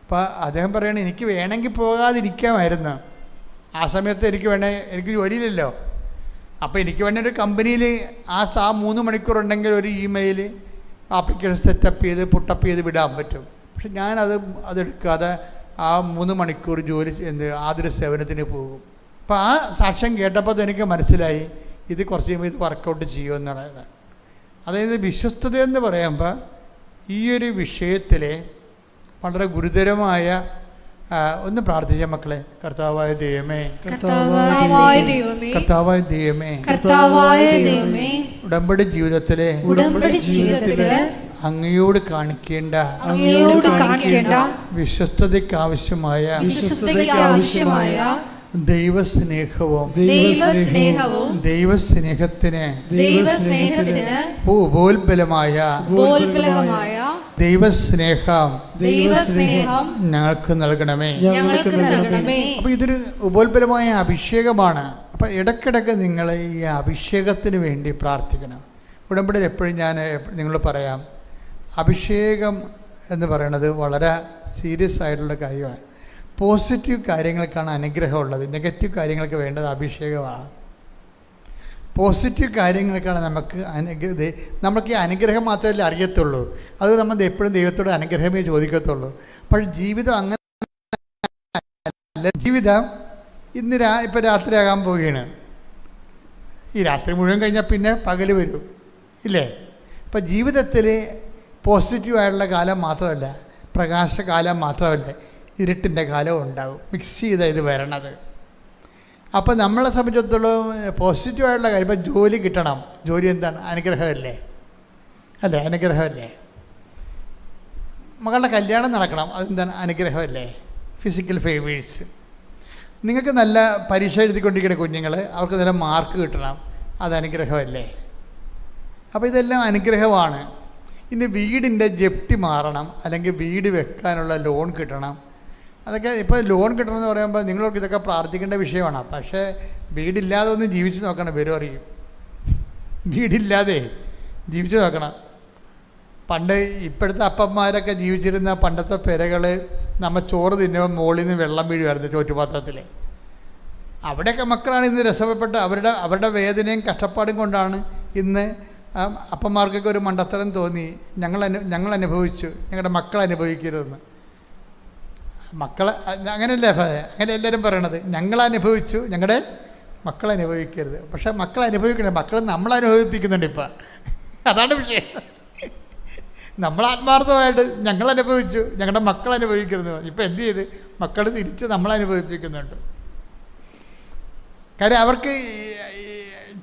അപ്പോൾ അദ്ദേഹം പറയണത്, എനിക്ക് വേണമെങ്കിൽ പോകാതിരിക്കാമായിരുന്നു. ആ സമയത്ത് എനിക്ക് ജോലിയില്ലല്ലോ. അപ്പോൾ എനിക്ക് വേണ്ടി ഒരു കമ്പനിയിൽ ആ 3 മണിക്കൂറുണ്ടെങ്കിൽ ഒരു ഇമെയിൽ ആപ്ലിക്കേഷൻ സെറ്റപ്പ് ചെയ്ത് പുട്ടപ്പ് ചെയ്ത് വിടാൻ പറ്റും. പക്ഷെ അതെടുക്കാതെ ആ 3 മണിക്കൂർ ആതുര സേവനത്തിന് പോകും. അപ്പോൾ ആ സാക്ഷ്യം കേട്ടപ്പോൾ എനിക്ക് മനസ്സിലായി, ഇത് കുറച്ച് കഴിയുമ്പോൾ ഇത് വർക്കൗട്ട് ചെയ്യുമെന്നുള്ളത്. അതായത് വിശ്വസ്തത എന്ന് പറയുമ്പോൾ ഈ ഒരു വിഷയത്തിലെ വളരെ ഗുരുതരമായ ഒന്ന് പ്രാർത്ഥിക്കാം മക്കളെ. കർത്താവായ ദൈവമേ, ഉടമ്പടി ജീവിതത്തിലെ അങ്ങയോട് കാണിക്കേണ്ട വിശ്വസ്തതയ്ക്ക് ആവശ്യമായ ദൈവസ്നേഹവും ദൈവസ്നേഹത്തിന് ഉപോത്ബലമായ ദൈവസ്നേഹം ഞങ്ങൾക്ക് നൽകണമേ. അപ്പോൾ ഇതൊരു ഉപോത്ബലമായ അഭിഷേകമാണ്. അപ്പം ഇടയ്ക്കിടയ്ക്ക് നിങ്ങൾ ഈ അഭിഷേകത്തിന് വേണ്ടി പ്രാർത്ഥിക്കണം. ഉടമ്പടിയിൽ എപ്പോഴും ഞാൻ നിങ്ങളോട് പറയാം, അഭിഷേകം എന്ന് പറയുന്നത് വളരെ സീരിയസ് ആയിട്ടുള്ള കാര്യമാണ്. പോസിറ്റീവ് കാര്യങ്ങൾക്കാണ് അനുഗ്രഹമുള്ളത്, നെഗറ്റീവ് കാര്യങ്ങൾക്ക് വേണ്ടത് അഭിഷേകമാണ്. പോസിറ്റീവ് കാര്യങ്ങളൊക്കെയാണ് നമുക്ക് ഈ അനുഗ്രഹം മാത്രമല്ലേ അറിയത്തുള്ളൂ. അത് നമ്മൾ എപ്പോഴും ദൈവത്തോട് അനുഗ്രഹമേ ചോദിക്കത്തുള്ളൂ. പക്ഷേ ജീവിതം അങ്ങനെ അല്ല. ജീവിതം ഇന്ന് ഇപ്പോൾ രാത്രിയാകാൻ പോവുകയാണ്. ഈ രാത്രി മുഴുവൻ കഴിഞ്ഞാൽ പിന്നെ പകൽ വരും, ഇല്ലേ? ഇപ്പം ജീവിതത്തിൽ പോസിറ്റീവായിട്ടുള്ള കാലം മാത്രമല്ല, പ്രകാശകാലം മാത്രമല്ല, ഇരുട്ടിൻ്റെ കാലവും ഉണ്ടാകും. മിക്സ് ചെയ്താണ് ഇത് വരണത്. അപ്പോൾ നമ്മളെ സംബന്ധിച്ചിടത്തോളം പോസിറ്റീവായിട്ടുള്ള കാര്യം, ഇപ്പം ജോലി കിട്ടണം. ജോലി എന്താണ്? അനുഗ്രഹമല്ലേ? അല്ലേ? അനുഗ്രഹമല്ലേ? മകളുടെ കല്യാണം നടക്കണം, അതെന്താണ്? അനുഗ്രഹമല്ലേ? Physical favours. നിങ്ങൾക്ക് നല്ല പരീക്ഷ എഴുതിക്കൊണ്ടിരിക്കുന്ന കുഞ്ഞുങ്ങൾ, അവർക്ക് നല്ല മാർക്ക് കിട്ടണം, അത് അനുഗ്രഹമല്ലേ? അപ്പോൾ ഇതെല്ലാം അനുഗ്രഹമാണ്. ഇനി വീടിൻ്റെ ജപ്തി മാറണം, അല്ലെങ്കിൽ വീട് വെക്കാനുള്ള ലോൺ കിട്ടണം. അതൊക്കെ ഇപ്പോൾ ലോൺ കിട്ടണമെന്ന് പറയുമ്പോൾ നിങ്ങൾക്ക് ഇതൊക്കെ പ്രാർത്ഥിക്കേണ്ട വിഷയമാണ്. പക്ഷേ വീടില്ലാതെ ഒന്ന് ജീവിച്ച് നോക്കണം, വരും അറിയും. വീടില്ലാതെ ജീവിച്ച് നോക്കണം. പണ്ട് ഇപ്പോഴത്തെ അപ്പന്മാരൊക്കെ ജീവിച്ചിരുന്ന പണ്ടത്തെ പെരകൾ, നമ്മൾ ചോറ് തിന്നുമ്പോൾ മുകളിൽ നിന്ന് വെള്ളം വീഴുമായിരുന്നു ചോറ്റുപാത്രത്തിൽ. അവിടെയൊക്കെ മക്കളാണ് ഇന്ന് രസപ്പെട്ട അവരുടെ വേദനയും കഷ്ടപ്പാടും കൊണ്ടാണ് ഇന്ന് അപ്പന്മാർക്കൊക്കെ ഒരു മണ്ടത്തരം തോന്നി, ഞങ്ങൾ അനുഭവിച്ചു, ഞങ്ങളുടെ മക്കൾ അനുഭവിക്കരുതെന്ന്. അങ്ങനെയല്ലേ അങ്ങനെ എല്ലാവരും പറയണത്, ഞങ്ങൾ അനുഭവിച്ചു, ഞങ്ങളുടെ മക്കൾ അനുഭവിക്കരുത്. പക്ഷേ മക്കൾ അനുഭവിക്കണേ, മക്കൾ നമ്മൾ അനുഭവിപ്പിക്കുന്നുണ്ട് ഇപ്പം. അതാണ് വിഷയം. നമ്മൾ ആത്മാർത്ഥമായിട്ട് ഞങ്ങൾ അനുഭവിച്ചു, ഞങ്ങളുടെ മക്കൾ അനുഭവിക്കരുത്. ഇപ്പം എന്ത് ചെയ്ത് മക്കൾ തിരിച്ച് നമ്മൾ അനുഭവിപ്പിക്കുന്നുണ്ട്. കാര്യം അവർക്ക്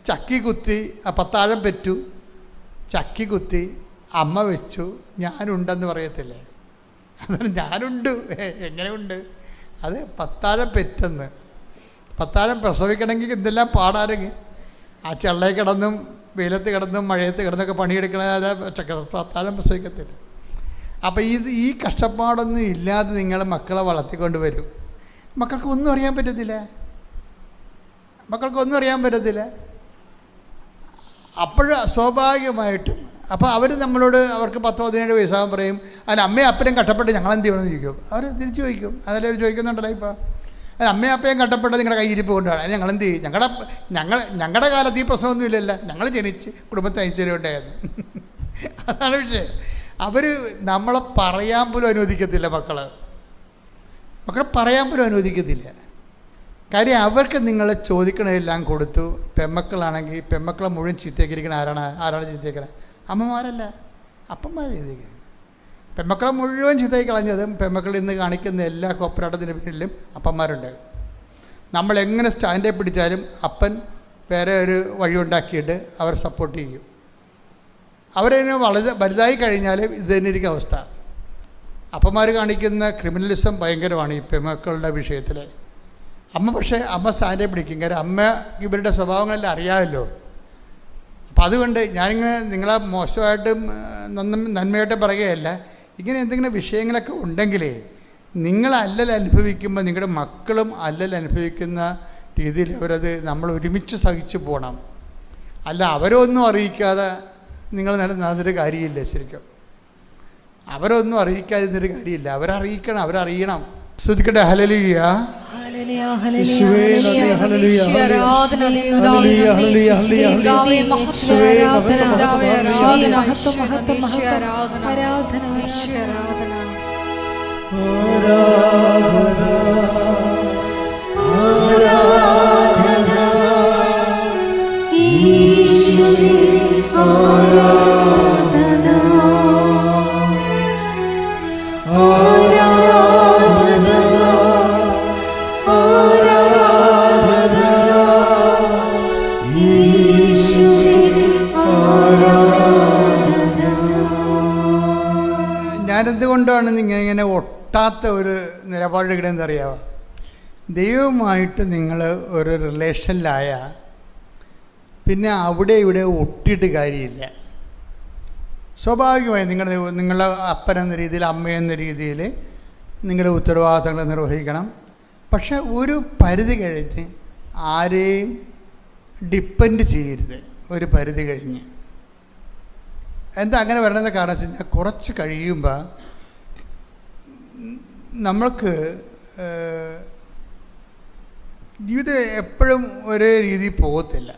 ചക്കി കുത്തി പത്താഴം പെറ്റു, ചക്കി കുത്തി അമ്മ വെച്ചു, ഞാനുണ്ടെന്ന് പറയത്തില്ലേ? അതാണ് ഞാനുണ്ട്. എങ്ങനെ ഉണ്ട്? അത് പത്താഴം പെറ്റെന്ന്. പത്താഴം പ്രസവിക്കണമെങ്കിൽ എന്തെല്ലാം പാടാരെങ്കിൽ ആ ചെള്ളയിൽ കിടന്നും വെയിലത്ത് കിടന്നും മഴയത്ത് കിടന്നൊക്കെ പണിയെടുക്കണ പത്താഴം പ്രസവിക്കത്തില്ല. അപ്പോൾ ഈ കഷ്ടപ്പാടൊന്നും ഇല്ലാതെ നിങ്ങൾ മക്കളെ വളർത്തിക്കൊണ്ട് വരും. മക്കൾക്കൊന്നും അറിയാൻ പറ്റത്തില്ല. അപ്പോൾ സ്വാഭാവികമായിട്ടും അപ്പോൾ അവർ നമ്മളോട്, അവർക്ക് 10-17 വയസ്സാകുമ്പോൾ പറയും, അതിന് അമ്മയും അപ്പനും കഷ്ടപ്പെട്ട് ഞങ്ങളെന്ത് ചെയ്യണമെന്ന് ചോദിക്കും. അവർ തിരിച്ച് ചോദിക്കും. അതല്ലേ അവർ ചോദിക്കുന്നുണ്ടല്ലോ ഇപ്പോൾ. അതിന് അമ്മയും അപ്പയും കഷ്ടപ്പെട്ട് നിങ്ങളുടെ കയ്യിരിപ്പ് കൊണ്ടാണ്, അതിന് ഞങ്ങളെന്ത് ചെയ്യും? ഞങ്ങളുടെ കാലത്ത് ഈ പ്രശ്നമൊന്നും ഇല്ലല്ലോ, ഞങ്ങൾ ജനിച്ച് കുടുംബത്തെ ഐശ്വര്യം ഉണ്ടായിരുന്നു. അതാണ് വിഷയം. അവർ നമ്മളെ പറയാൻ പോലും അനുവദിക്കത്തില്ല. മക്കളെ പറയാൻ പോലും അനുവദിക്കത്തില്ല. കാര്യം അവർക്ക് നിങ്ങൾ ചോദിക്കണതെല്ലാം കൊടുത്തു. പെമ്മക്കളാണെങ്കിൽ പെമ്മക്കളെ മുഴുവൻ ചീത്തയാക്കിയിരിക്കണ ആരാണ് ചീത്തയാക്കണത്? അമ്മമാരല്ല, അപ്പന്മാർ ചീത്തയാക്കണം. പെമ്മക്കളെ മുഴുവൻ ചീത്തയാക്കി കളഞ്ഞതും പെമ്മക്കളിൽ നിന്ന് കാണിക്കുന്ന എല്ലാ കോപ്പറേറ്റത്തിന് പിന്നിലും അപ്പന്മാരുണ്ട്. നമ്മളെങ്ങനെ സ്റ്റാൻഡേ പിടിച്ചാലും അപ്പൻ വേറെ ഒരു വഴി ഉണ്ടാക്കിയിട്ട് അവരെ സപ്പോർട്ട് ചെയ്യും. അവരതിനെ വലുതായി കഴിഞ്ഞാൽ ഇത് തന്നെ ഇരിക്കും അവസ്ഥ. അപ്പന്മാർ കാണിക്കുന്ന ക്രിമിനലിസം ഭയങ്കരമാണ് ഈ പെമ്മക്കളുടെ വിഷയത്തിൽ. അമ്മ സ്റ്റാൻഡേ പിടിക്കും. കാര്യം അമ്മ ഇവരുടെ സ്വഭാവങ്ങളെല്ലാം അറിയാമല്ലോ. അപ്പം അതുകൊണ്ട് ഞാനിങ്ങനെ നിങ്ങളെ മോശമായിട്ടും നന്മയായിട്ടും പറയുകയല്ല. ഇങ്ങനെ എന്തെങ്കിലും വിഷയങ്ങളൊക്കെ ഉണ്ടെങ്കിൽ നിങ്ങളല്ലൽ അനുഭവിക്കുമ്പോൾ നിങ്ങളുടെ മക്കളും അല്ലൽ അനുഭവിക്കുന്ന രീതിയിൽ അവരത് നമ്മൾ ഒരുമിച്ച് സഹിച്ചു പോകണം. അല്ല അവരൊന്നും അറിയിക്കാതെ നിങ്ങൾ നടന്നൊരു കാര്യമില്ല. ശരിക്കും അവരൊന്നും അറിയിക്കാതിരുന്നൊരു കാര്യമില്ല. അവരറിയിക്കണം, അവരറിയണം. ശ്രദ്ധിക്കട്ടെ. ഹല്ലേലൂയ. ഞാനെന്തുകൊണ്ടാണ് ഇങ്ങനെ ഒട്ടാത്ത ഒരു നിലപാടെടുക്കണമെന്ന് അറിയാമോ? ദൈവമായിട്ട് നിങ്ങൾ ഒരു റിലേഷനിലായ പിന്നെ അവിടെ ഇവിടെ ഒട്ടിയിട്ട് കാര്യമില്ല. സ്വാഭാവികമായി നിങ്ങളുടെ അപ്പനെന്ന രീതിയിൽ അമ്മയെന്ന രീതിയിൽ നിങ്ങളുടെ ഉത്തരവാദിത്തങ്ങൾ നിർവഹിക്കണം. പക്ഷെ ഒരു പരിധി കഴിഞ്ഞ് ആരെയും ഡിപ്പെൻഡ് ചെയ്യരുത്. ഒരു പരിധി കഴിഞ്ഞ് എന്താ അങ്ങനെ വരണമെന്ന് കാരണം വെച്ച് കഴിഞ്ഞാൽ കുറച്ച് കഴിയുമ്പോൾ നമ്മൾക്ക് ജീവിതം എപ്പോഴും ഒരേ രീതിയിൽ പോകത്തില്ല.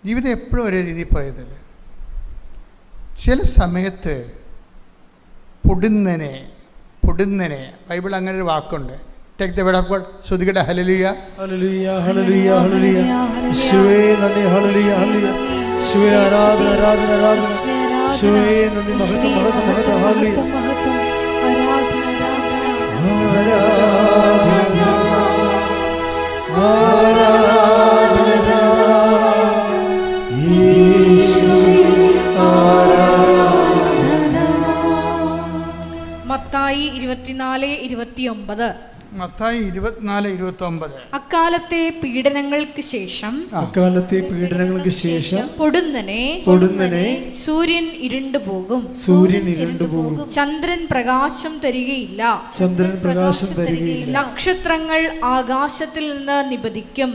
ജീവിതം എപ്പോഴും ഒരേ രീതിയിൽ പോയതില്ല. ചില സമയത്ത് പൊടുന്നനെ ബൈബിൾ അങ്ങനെ ഒരു വാക്കുണ്ട്. Take the word of God. ശ്രുതികട ഹല്ലേലൂയ ഹല്ലേലൂയ ഹല്ലേലൂയ ഹല്ലേലൂയ. യേശുവേ നന്ദി. Hallelujah hallelujah. യേശുവേ ആരാധന ആരാധന ആരാധന. യേശുവേ നന്ദി. മഹത്വം മഹത്വം മഹത്വം. ഹല്ലേലൂയ മഹത്വം ആരാധന ആരാധന ആരാധന യേശുവേ ആരാധന. മത്തായി 24:29. മത്തായി 24:29. അക്കാലത്തെ പീഡനങ്ങൾക്ക് ശേഷം പൊടുന്നനെ സൂര്യൻ ഇരുണ്ടുപോകും, ചന്ദ്രൻ പ്രകാശം തരികയില്ല, നക്ഷത്രങ്ങൾ ആകാശത്തിൽ നിന്ന് നിപതിക്കും,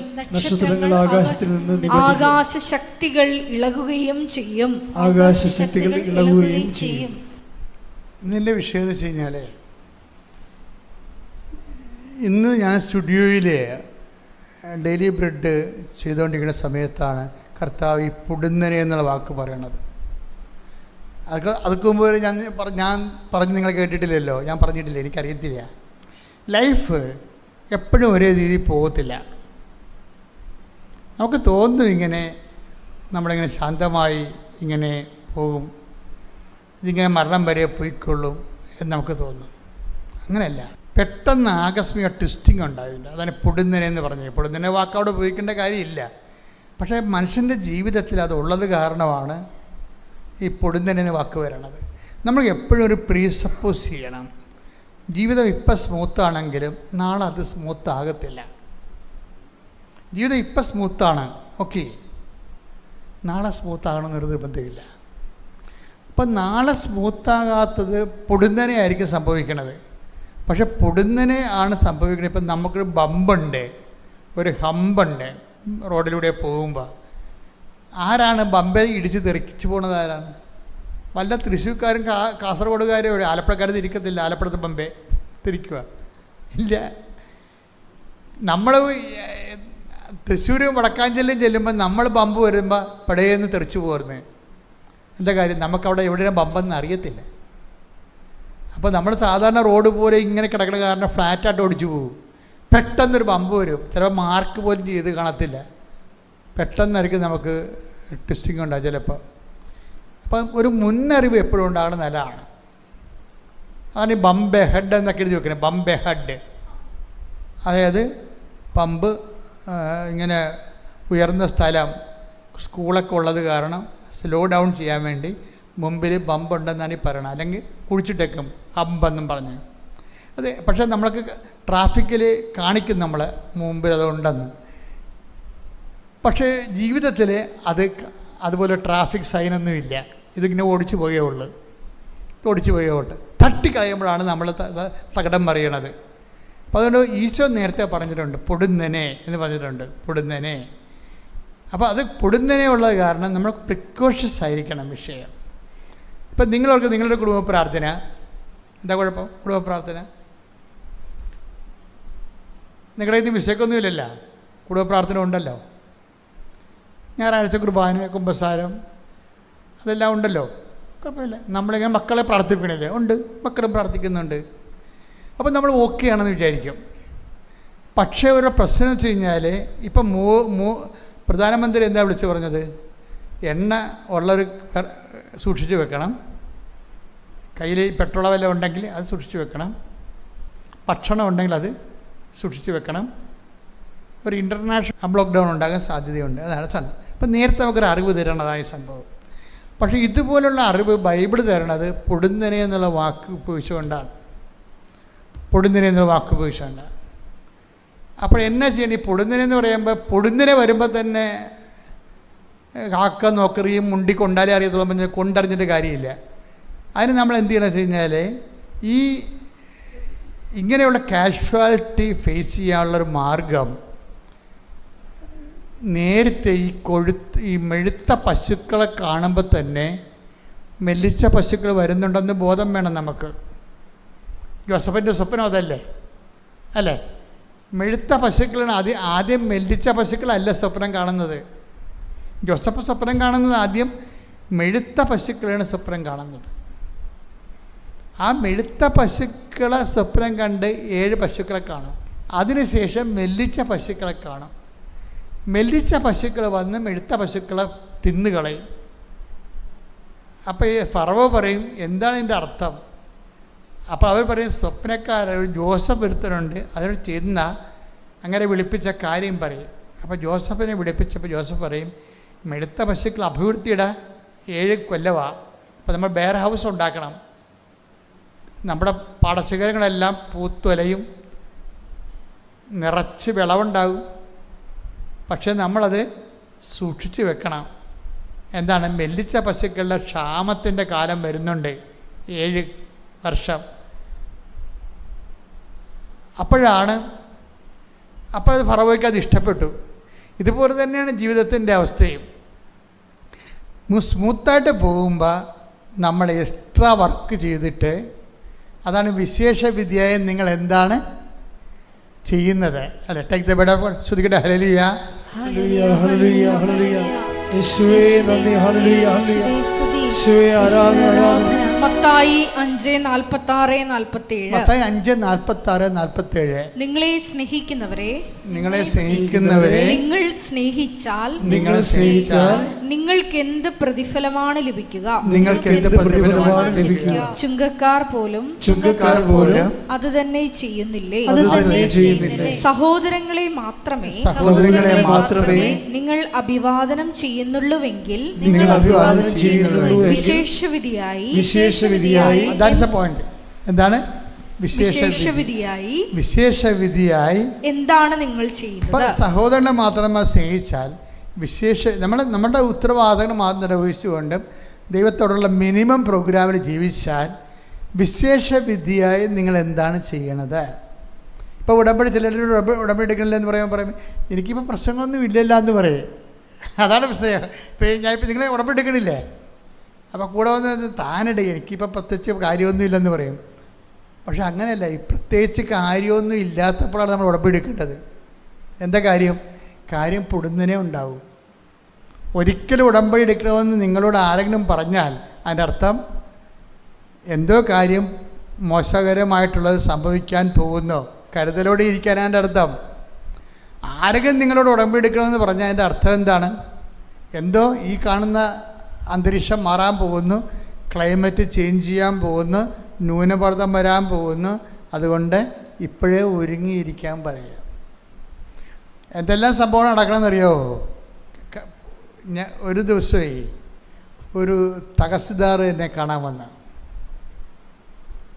ആകാശശക്തികൾ ഇളകുകയും ചെയ്യും. ഇന്നിൻ്റെ വിഷയം എന്ന് വെച്ച് കഴിഞ്ഞാൽ, ഇന്ന് ഞാൻ സ്റ്റുഡിയോയിൽ ഡെയിലി ബ്രെഡ് ചെയ്തുകൊണ്ടിരിക്കുന്ന സമയത്താണ് കർത്താവ് ഈ പൊടുന്നനെ എന്നുള്ള വാക്ക് പറയണത്. അതൊക്കെ മുമ്പ് ഞാൻ പറഞ്ഞ് നിങ്ങൾ കേട്ടിട്ടില്ലല്ലോ, ഞാൻ പറഞ്ഞിട്ടില്ല, എനിക്കറിയത്തില്ല. ലൈഫ് എപ്പോഴും ഒരേ രീതിയിൽ പോകത്തില്ല. നമുക്ക് തോന്നും ഇങ്ങനെ നമ്മളിങ്ങനെ ശാന്തമായി ഇങ്ങനെ പോകും, ഇതിങ്ങനെ മരണം വരെ പോയിക്കൊള്ളും എന്ന് നമുക്ക് തോന്നും. അങ്ങനെയല്ല, പെട്ടെന്ന് ആകസ്മിക ട്വിസ്റ്റിംഗ് ഉണ്ടായില്ല. അതാണ് പൊടുന്നനെ എന്ന് പറഞ്ഞത്. പൊടുന്നനെ വാക്ക് അവിടെ ഉപയോഗിക്കേണ്ട കാര്യമില്ല. പക്ഷേ മനുഷ്യൻ്റെ ജീവിതത്തിൽ അത് ഉള്ളത് കാരണമാണ് ഈ പൊടുന്നനെ എന്ന് വാക്ക് വരണത്. നമ്മൾ എപ്പോഴും ഒരു പ്രീസപ്പോസ് ചെയ്യണം. ജീവിതം ഇപ്പം സ്മൂത്താണെങ്കിലും നാളെ അത് സ്മൂത്ത് ആകത്തില്ല. ജീവിതം ഇപ്പം സ്മൂത്താണ്, ഓക്കെ, നാളെ സ്മൂത്താകണമെന്നൊരു നിർബന്ധമില്ല. അപ്പം നാളെ സ്മൂത്താകാത്തത് പൊടുന്നനെ ആയിരിക്കും സംഭവിക്കണത്. പക്ഷെ പൊടുന്നനെ ആണ് സംഭവിക്കുന്നത്. ഇപ്പം നമുക്കൊരു ബമ്പുണ്ട്, ഒരു ഹമ്പുണ്ട് റോഡിലൂടെ പോകുമ്പോൾ. ആരാണ് ബമ്പെ ഇടിച്ച് തെറിച്ച് പോകുന്നത്? ആരാണ്? വല്ല തൃശ്ശൂർക്കാരും കാസർഗോഡുകാരും ഇവിടെ ആലപ്പുഴക്കാരും തിരിക്കത്തില്ല. ആലപ്പുഴത്തെ ബമ്പെ തിരിക്കുക ഇല്ല. നമ്മൾ തൃശ്ശൂർ വടക്കാഞ്ചേരിയും ചെല്ലുമ്പോൾ നമ്മൾ ബമ്പ് വരുമ്പോൾ പടയെന്ന് തെറിച്ചു പോരുന്നത്. എന്താ കാര്യം? നമുക്കവിടെ എവിടെയാണ് ബമ്പെന്ന് അറിയത്തില്ല. അപ്പോൾ നമ്മൾ സാധാരണ റോഡ് പോലെ ഇങ്ങനെ കിടക്കണ കാരണം ഫ്ലാറ്റായിട്ട് ഓടിച്ചു പോകും. പെട്ടെന്നൊരു ബമ്പ് വരും, ചിലപ്പോൾ മാർക്ക് പോലും ചെയ്ത് കാണത്തില്ല. പെട്ടെന്നായിരിക്കും നമുക്ക് ട്വിസ്റ്റിംഗ് ഉണ്ടാകും ചിലപ്പോൾ. അപ്പം ഒരു മുന്നറിവ് എപ്പോഴും ഉണ്ടാകണം നല്ലതാണ്. അതാണ് ഈ ബമ്പ് ഹെഡ് എന്നൊക്കെ എഴുതി വെക്കുന്നത്. ബമ്പ് ഹെഡ്, അതായത് പമ്പ് ഇങ്ങനെ ഉയർന്ന സ്ഥലം സ്കൂളൊക്കെ ഉള്ളത് കാരണം സ്ലോ ഡൗൺ ചെയ്യാൻ വേണ്ടി മുമ്പിൽ ബമ്പുണ്ടെന്നാണ് ഈ പറയണത്. അല്ലെങ്കിൽ കുഴിച്ചിട്ടേക്കും ഹമ്പെന്നും പറഞ്ഞ്. അതെ, പക്ഷേ നമ്മൾക്ക് ട്രാഫിക്കിൽ കാണിക്കും നമ്മളെ മുമ്പിൽ അതുണ്ടെന്ന്. പക്ഷേ ജീവിതത്തിൽ അതുപോലെ ട്രാഫിക് സൈനൊന്നുമില്ല. ഇതിങ്ങനെ ഓടിച്ചു പോയേ ഉള്ളൂ. തട്ടിക്കളയുമ്പോഴാണ് നമ്മൾ സകടം പറയണത്. അപ്പോൾ അതുകൊണ്ട് ഈശോ നേരത്തെ പറഞ്ഞിട്ടുണ്ട് പൊടുന്നനെ എന്ന് പറഞ്ഞിട്ടുണ്ട്. പൊടുന്നനെ. അപ്പോൾ അത് പൊടുന്നനെ ഉള്ളത് കാരണം നമ്മൾ പ്രിക്കോഷ്യസ് ആയിരിക്കണം വിഷയം. ഇപ്പം നിങ്ങളവർക്ക് നിങ്ങളുടെ കുടുംബ പ്രാർത്ഥന എന്താ കുഴപ്പം? കുടുംബ പ്രാർത്ഥന നിങ്ങളുടെ ഇത് വിഷയമൊന്നുമില്ലല്ലോ. കുടുംബ പ്രാർത്ഥന ഉണ്ടല്ലോ. ഞായറാഴ്ച കുർബാന, കുമ്പസാരം, അതെല്ലാം ഉണ്ടല്ലോ, കുഴപ്പമില്ല. നമ്മളിങ്ങനെ മക്കളെ പ്രാർത്ഥിക്കണില്ലേ? ഉണ്ട്, മക്കളും പ്രാർത്ഥിക്കുന്നുണ്ട്. അപ്പം നമ്മൾ ഓക്കെ ആണെന്ന് വിചാരിക്കും. പക്ഷേ ഒരു പ്രശ്നം വെച്ച് കഴിഞ്ഞാൽ ഇപ്പം പ്രധാനമന്ത്രി എന്താ വിളിച്ച് പറഞ്ഞത്? എണ്ണ ഉള്ളൊരു സൂക്ഷിച്ച് വെക്കണം, കയ്യിൽ പെട്രോളോ വല്ലതും ഉണ്ടെങ്കിൽ അത് സൂക്ഷിച്ച് വെക്കണം, ഭക്ഷണം ഉണ്ടെങ്കിൽ അത് സൂക്ഷിച്ച് വെക്കണം. ഒരു ഇൻ്റർനാഷണൽ ലോക്ക്ഡൗൺ ഉണ്ടാകാൻ സാധ്യതയുണ്ട്. അതാണ് സാധനം. അപ്പം നേരത്തെ നമുക്കൊരു അറിവ് തരണതാണ് ഈ സംഭവം. പക്ഷേ ഇതുപോലുള്ള അറിവ് ബൈബിൾ തരണത് പൊടുന്നനെ എന്നുള്ള വാക്ക് ഉപയോഗിച്ചുകൊണ്ടാണ്. അപ്പോൾ എന്നാ ചെയ്യണം? ഈ പൊടുന്നനെ എന്ന് പറയുമ്പോൾ പൊടുന്നനെ വരുമ്പോൾ തന്നെ കാക്ക നോക്കറിയും മുണ്ടി കൊണ്ടാലേ അറിയത്തുള്ളൂ. പറഞ്ഞാൽ കൊണ്ടറിഞ്ഞിട്ട് കാര്യമില്ല. അതിന് നമ്മൾ എന്ത് ചെയ്യണമെന്ന് വെച്ച് കഴിഞ്ഞാൽ ഈ ഇങ്ങനെയുള്ള കാഷ്വാലിറ്റി ഫേസ് ചെയ്യാനുള്ളൊരു മാർഗം നേരത്തെ ഈ മെഴുത്ത പശുക്കളെ കാണുമ്പോൾ തന്നെ മെല്ലിച്ച പശുക്കൾ വരുന്നുണ്ടെന്ന് ബോധം വേണം നമുക്ക്. ജോസഫിൻ്റെ സ്വപ്നം അല്ലേ? മെഴുത്ത പശുക്കളാണ് ആദ്യം മെല്ലിച്ച പശുക്കളല്ല സ്വപ്നം കാണുന്നത്. ജോസഫ് സ്വപ്നം കാണുന്നത് ആദ്യം മെഴുത്ത പശുക്കളാണ് സ്വപ്നം കാണുന്നത്. ആ മെഴുത്ത പശുക്കളെ സ്വപ്നം കണ്ട് 7 പശുക്കളെ കാണും. അതിനുശേഷം മെല്ലിച്ച പശുക്കളെ കാണും. മെല്ലിച്ച പശുക്കൾ വന്ന് മെഴുത്ത പശുക്കളെ തിന്നുകളയും. അപ്പോൾ ഈ ഫറവോ പറയും, എന്താണ് ഇതിൻ്റെ അർത്ഥം? അപ്പോൾ അവർ പറയും, സ്വപ്നക്കാരൻ ഒരു ജോസഫ് ഒരുത്തനുണ്ട്, അതിനോട് ചെന്ന അങ്ങനെ വിളിപ്പിച്ച കാര്യം പറയും. അപ്പോൾ ജോസഫിനെ വിളിപ്പിച്ചപ്പോൾ ജോസഫ് പറയും, മെഴുത്ത പശുക്കൾ അഭിവൃദ്ധിയുടെ 7 കൊല്ലമാണ്. അപ്പോൾ നമ്മൾ ബെയർ ഹൗസ് ഉണ്ടാക്കണം. നമ്മുടെ പാടശേഖരങ്ങളെല്ലാം പൂത്തൊലയും നിറച്ച് വിളവുണ്ടാകും. പക്ഷെ നമ്മളത് സൂക്ഷിച്ച് വെക്കണം. എന്താണ്? മെല്ലിച്ച പശുക്കളുടെ ക്ഷാമത്തിൻ്റെ കാലം വരുന്നുണ്ട്, 7 വർഷം. അപ്പോഴത് ഫറവോയ്ക്ക് അത് ഇഷ്ടപ്പെട്ടു. ഇതുപോലെ തന്നെയാണ് ജീവിതത്തിൻ്റെ അവസ്ഥയും. സ്മൂത്തായിട്ട് പോകുമ്പോൾ നമ്മൾ എക്സ്ട്രാ വർക്ക് ചെയ്തിട്ട്, അതാണ് വിശേഷ വിദ്യയായി നിങ്ങൾ എന്താണ് ചെയ്യുന്നത്? അല്ല, ടേക്ക് ദ ബെഡ് ഓഫ് ശ്രുതികട്ടെ. Hallelujah, hallelujah, hallelujah, hallelujah. യേശുവേ നന്ദി. Hallelujah, hallelujah. യേശുവേ ആരാധന, ആരാധന. മത്തായി 5:46-47. മത്തായി 5:46-47. നിങ്ങളെ സ്നേഹിക്കുന്നവരെ നിങ്ങൾ സ്നേഹിച്ചാൽ നിങ്ങൾക്ക് എന്ത് പ്രതിഫലമാണ് ലഭിക്കുക? ചുങ്കക്കാർ പോലും അത് തന്നെ ചെയ്യുന്നില്ലേ? സഹോദരങ്ങളെ മാത്രമേ നിങ്ങൾ അഭിവാദനം ചെയ്യുന്നുള്ളൂവെങ്കിൽ വിശേഷവിധിയായി എന്താണ് വിശേഷവിധിയായി എന്താണ് നിങ്ങൾ ചെയ്യുന്നത്? സഹോദരനെ മാത്രമേ സ്നേഹിച്ചാൽ നമ്മുടെ ഉത്തരവാദിത്തങ്ങൾ മാത്രം നിർവഹിച്ചുകൊണ്ട് ദൈവത്തോടുള്ള മിനിമം പ്രോഗ്രാമിൽ ജീവിച്ചാൽ വിശേഷവിധിയായി നിങ്ങൾ എന്താണ് ചെയ്യണത്? ഇപ്പോൾ ചിലർ ഉടമ്പടി എടുക്കണില്ല എന്ന് പറയും, എനിക്കിപ്പോൾ പ്രശ്നങ്ങളൊന്നും ഇല്ലല്ല എന്ന് പറയും. അതാണ് പ്രശ്നം. ഇപ്പോൾ ഞാനിപ്പോൾ നിങ്ങളെ ഉടമ്പടി എടുക്കണില്ലേ, അപ്പോൾ കൂടെ വന്ന് താനിട എനിക്കിപ്പോൾ പ്രത്യേകിച്ച് കാര്യമൊന്നും ഇല്ലെന്ന് പറയും. പക്ഷെ അങ്ങനെയല്ല, ഈ പ്രത്യേകിച്ച് കാര്യമൊന്നും ഇല്ലാത്തപ്പോഴാണ് നമ്മൾ ഉടമ്പടി എടുക്കേണ്ടത്. എന്താ കാര്യം പൊടുന്നതിനെ ഉണ്ടാവും. ഒരിക്കലും ഉടമ്പടി എടുക്കണമെന്ന് നിങ്ങളോട് ആരെങ്കിലും പറഞ്ഞാൽ അതിൻ്റെ അർത്ഥം എന്തോ കാര്യം മോശകരമായിട്ടുള്ളത് സംഭവിക്കാൻ പോകുന്നു. കരുതലോടെ ഇരിക്കാനാണ് എൻ്റെ അർത്ഥം. ആരെങ്കിലും നിങ്ങളോട് ഉടമ്പടി എടുക്കണമെന്ന് പറഞ്ഞാൽ അതിൻ്റെ അർത്ഥം എന്താണ്? എന്തോ ഈ കാണുന്ന അന്തരീക്ഷം മാറാൻ പോകുന്നു, ക്ലൈമറ്റ് ചേഞ്ച് ചെയ്യാൻ പോകുന്നു, ന്യൂനമർദ്ദം വരാൻ പോകുന്നു, അതുകൊണ്ട് ഇപ്പോഴേ ഒരുങ്ങിയിരിക്കാൻ പറയുക. എന്തെല്ലാം സംഭവം നടക്കണമെന്നറിയോ? ഒരു ദിവസമേ ഒരു തഹസിൽദാർ എന്നെ കാണാൻ വന്ന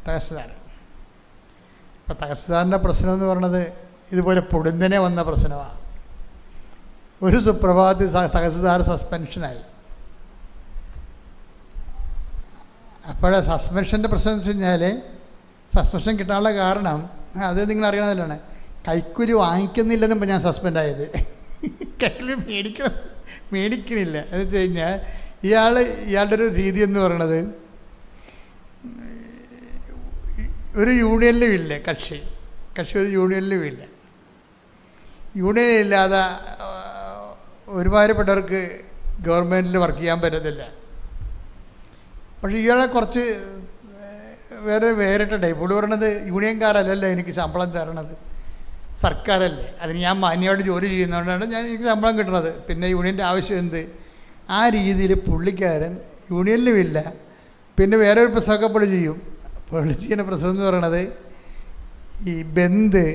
തഹസിൽദാർ. അപ്പം തഹസിൽദാറിൻ്റെ പ്രശ്നം എന്ന് പറയുന്നത് ഇതുപോലെ പൊടുന്നനെ വന്ന പ്രശ്നമാണ്. ഒരു സുപ്രഭാതത്തിൽ തഹസിൽദാർ സസ്പെൻഷനായി. അപ്പോഴേ സസ്പെൻഷൻ്റെ പ്രശ്നം എന്ന് വെച്ച് കഴിഞ്ഞാൽ, സസ്പെൻഷൻ കിട്ടാനുള്ള കാരണം അത് നിങ്ങൾ അറിയണമല്ലാണ്, കൈക്കൂലി വാങ്ങിക്കുന്നില്ലെന്നും ഞാൻ സസ്പെൻഡായത്. കൈക്കൂലി മേടിക്കണില്ല എന്ന് വെച്ച് കഴിഞ്ഞാൽ ഇയാളുടെ ഒരു രീതി എന്ന് പറയണത്, ഒരു യൂണിയനിലും ഇല്ല കക്ഷി ഒരു യൂണിയനിലും ഇല്ല. യൂണിയനില്ലാതെ ഒരുമാതിരിപ്പെട്ടവർക്ക് ഗവൺമെൻറ്റിൽ വർക്ക് ചെയ്യാൻ പറ്റത്തില്ല. പക്ഷേ ഇയാളെ കുറച്ച് വേറിട്ട ടൈപ്പ്. ഇവിടെ പറയണത് യൂണിയൻകാരല്ലല്ലോ എനിക്ക് ശമ്പളം തരണത്, സർക്കാരല്ലേ, അതിന് ഞാൻ മാന്യമായിട്ട് ജോലി ചെയ്യുന്നതുകൊണ്ടാണ് എനിക്ക് ശമ്പളം കിട്ടുന്നത്, പിന്നെ യൂണിയൻ്റെ ആവശ്യം എന്ത്? ആ രീതിയിൽ പുള്ളിക്കാരൻ യൂണിയനിലുമില്ല. പിന്നെ വേറൊരു പ്രസവമൊക്കെ പുള്ളി ചെയ്യും. പുള്ളി ചെയ്യുന്ന പ്രസവം എന്ന് പറയണത് ഈ ബന്ദ്,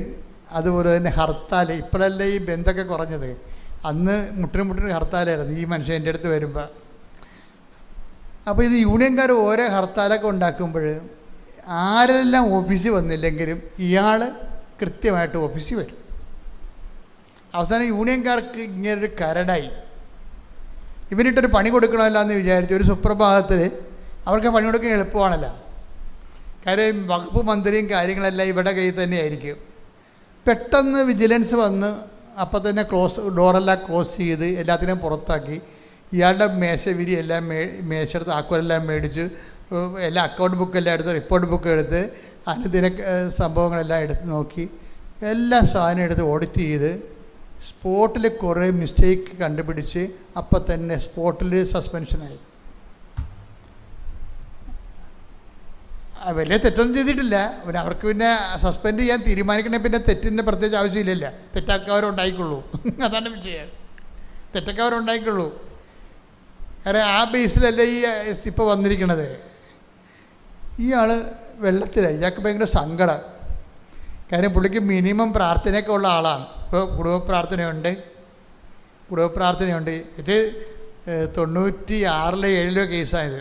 അതുപോലെ തന്നെ ഹർത്താൽ. ഇപ്പോഴല്ലേ ഈ ബന്ധമൊക്കെ കുറഞ്ഞത്, അന്ന് മുട്ടിന് ഹർത്താലായിരുന്നു ഈ മനുഷ്യൻ എൻ്റെ അടുത്ത് വരുമ്പോൾ. അപ്പോൾ ഇത് യൂണിയൻകാർ ഓരോ ഹർത്താലൊക്കെ ഉണ്ടാക്കുമ്പോൾ ആരെല്ലാം ഓഫീസിൽ വന്നില്ലെങ്കിലും ഇയാൾ കൃത്യമായിട്ട് ഓഫീസിൽ വരും. അവസാനം യൂണിയൻകാർക്ക് ഇങ്ങനൊരു കരടായി. ഇവനിട്ടൊരു പണി കൊടുക്കണമല്ലോ എന്ന് വിചാരിച്ചു. ഒരു സുപ്രഭാതത്തിൽ അവർക്ക് പണി കൊടുക്കാൻ എളുപ്പമാണല്ലോ, കാര്യം വകുപ്പ് മന്ത്രിയും കാര്യങ്ങളെല്ലാം ഇവിടെ കയ്യിൽ തന്നെ ആയിരിക്കും. പെട്ടെന്ന് വിജിലൻസ് വന്ന് അപ്പം തന്നെ ഡോറെല്ലാം ക്ലോസ് ചെയ്ത് എല്ലാത്തിനെയും പുറത്താക്കി. ഇയാളുടെ മേശവിരി എല്ലാം മേശെടുത്ത് ആക്കുവെല്ലാം മേടിച്ച് എല്ലാ അക്കൗണ്ട് ബുക്കെല്ലാം എടുത്ത് റിപ്പോർട്ട് ബുക്ക് എടുത്ത് അനുദിന സംഭവങ്ങളെല്ലാം എടുത്ത് നോക്കി എല്ലാ സാധനം എടുത്ത് ഓഡിറ്റ് ചെയ്ത് സ്പോട്ടിൽ കുറേ മിസ്റ്റേക്ക് കണ്ടുപിടിച്ച് അപ്പം തന്നെ സ്പോട്ടിൽ സസ്പെൻഷനായി. വലിയ തെറ്റൊന്നും ചെയ്തിട്ടില്ല. പിന്നെ അവർക്ക് പിന്നെ സസ്പെൻഡ് ചെയ്യാൻ തീരുമാനിക്കണേ പിന്നെ തെറ്റിൻ്റെ പ്രത്യേകിച്ച് ആവശ്യമില്ലല്ലോ. തെറ്റാക്കവരുണ്ടായിക്കൊള്ളൂ. അതാണ് വിഷയം. തെറ്റക്കാരുണ്ടായിക്കൊള്ളൂ. കാരണം ആ ബേസിലല്ലേ ഈ ഇപ്പോൾ വന്നിരിക്കണത്. ഇയാൾ വെള്ളത്തിലായി. ഇയാൾക്ക് ഭയങ്കര സങ്കടം. കാര്യം പുള്ളിക്ക് മിനിമം പ്രാർത്ഥനയൊക്കെ ഉള്ള ആളാണ്. ഇപ്പോൾ കുടുംബ പ്രാർത്ഥനയുണ്ട്. ഇത് 96-ലോ 97-ലോ കേസായത്.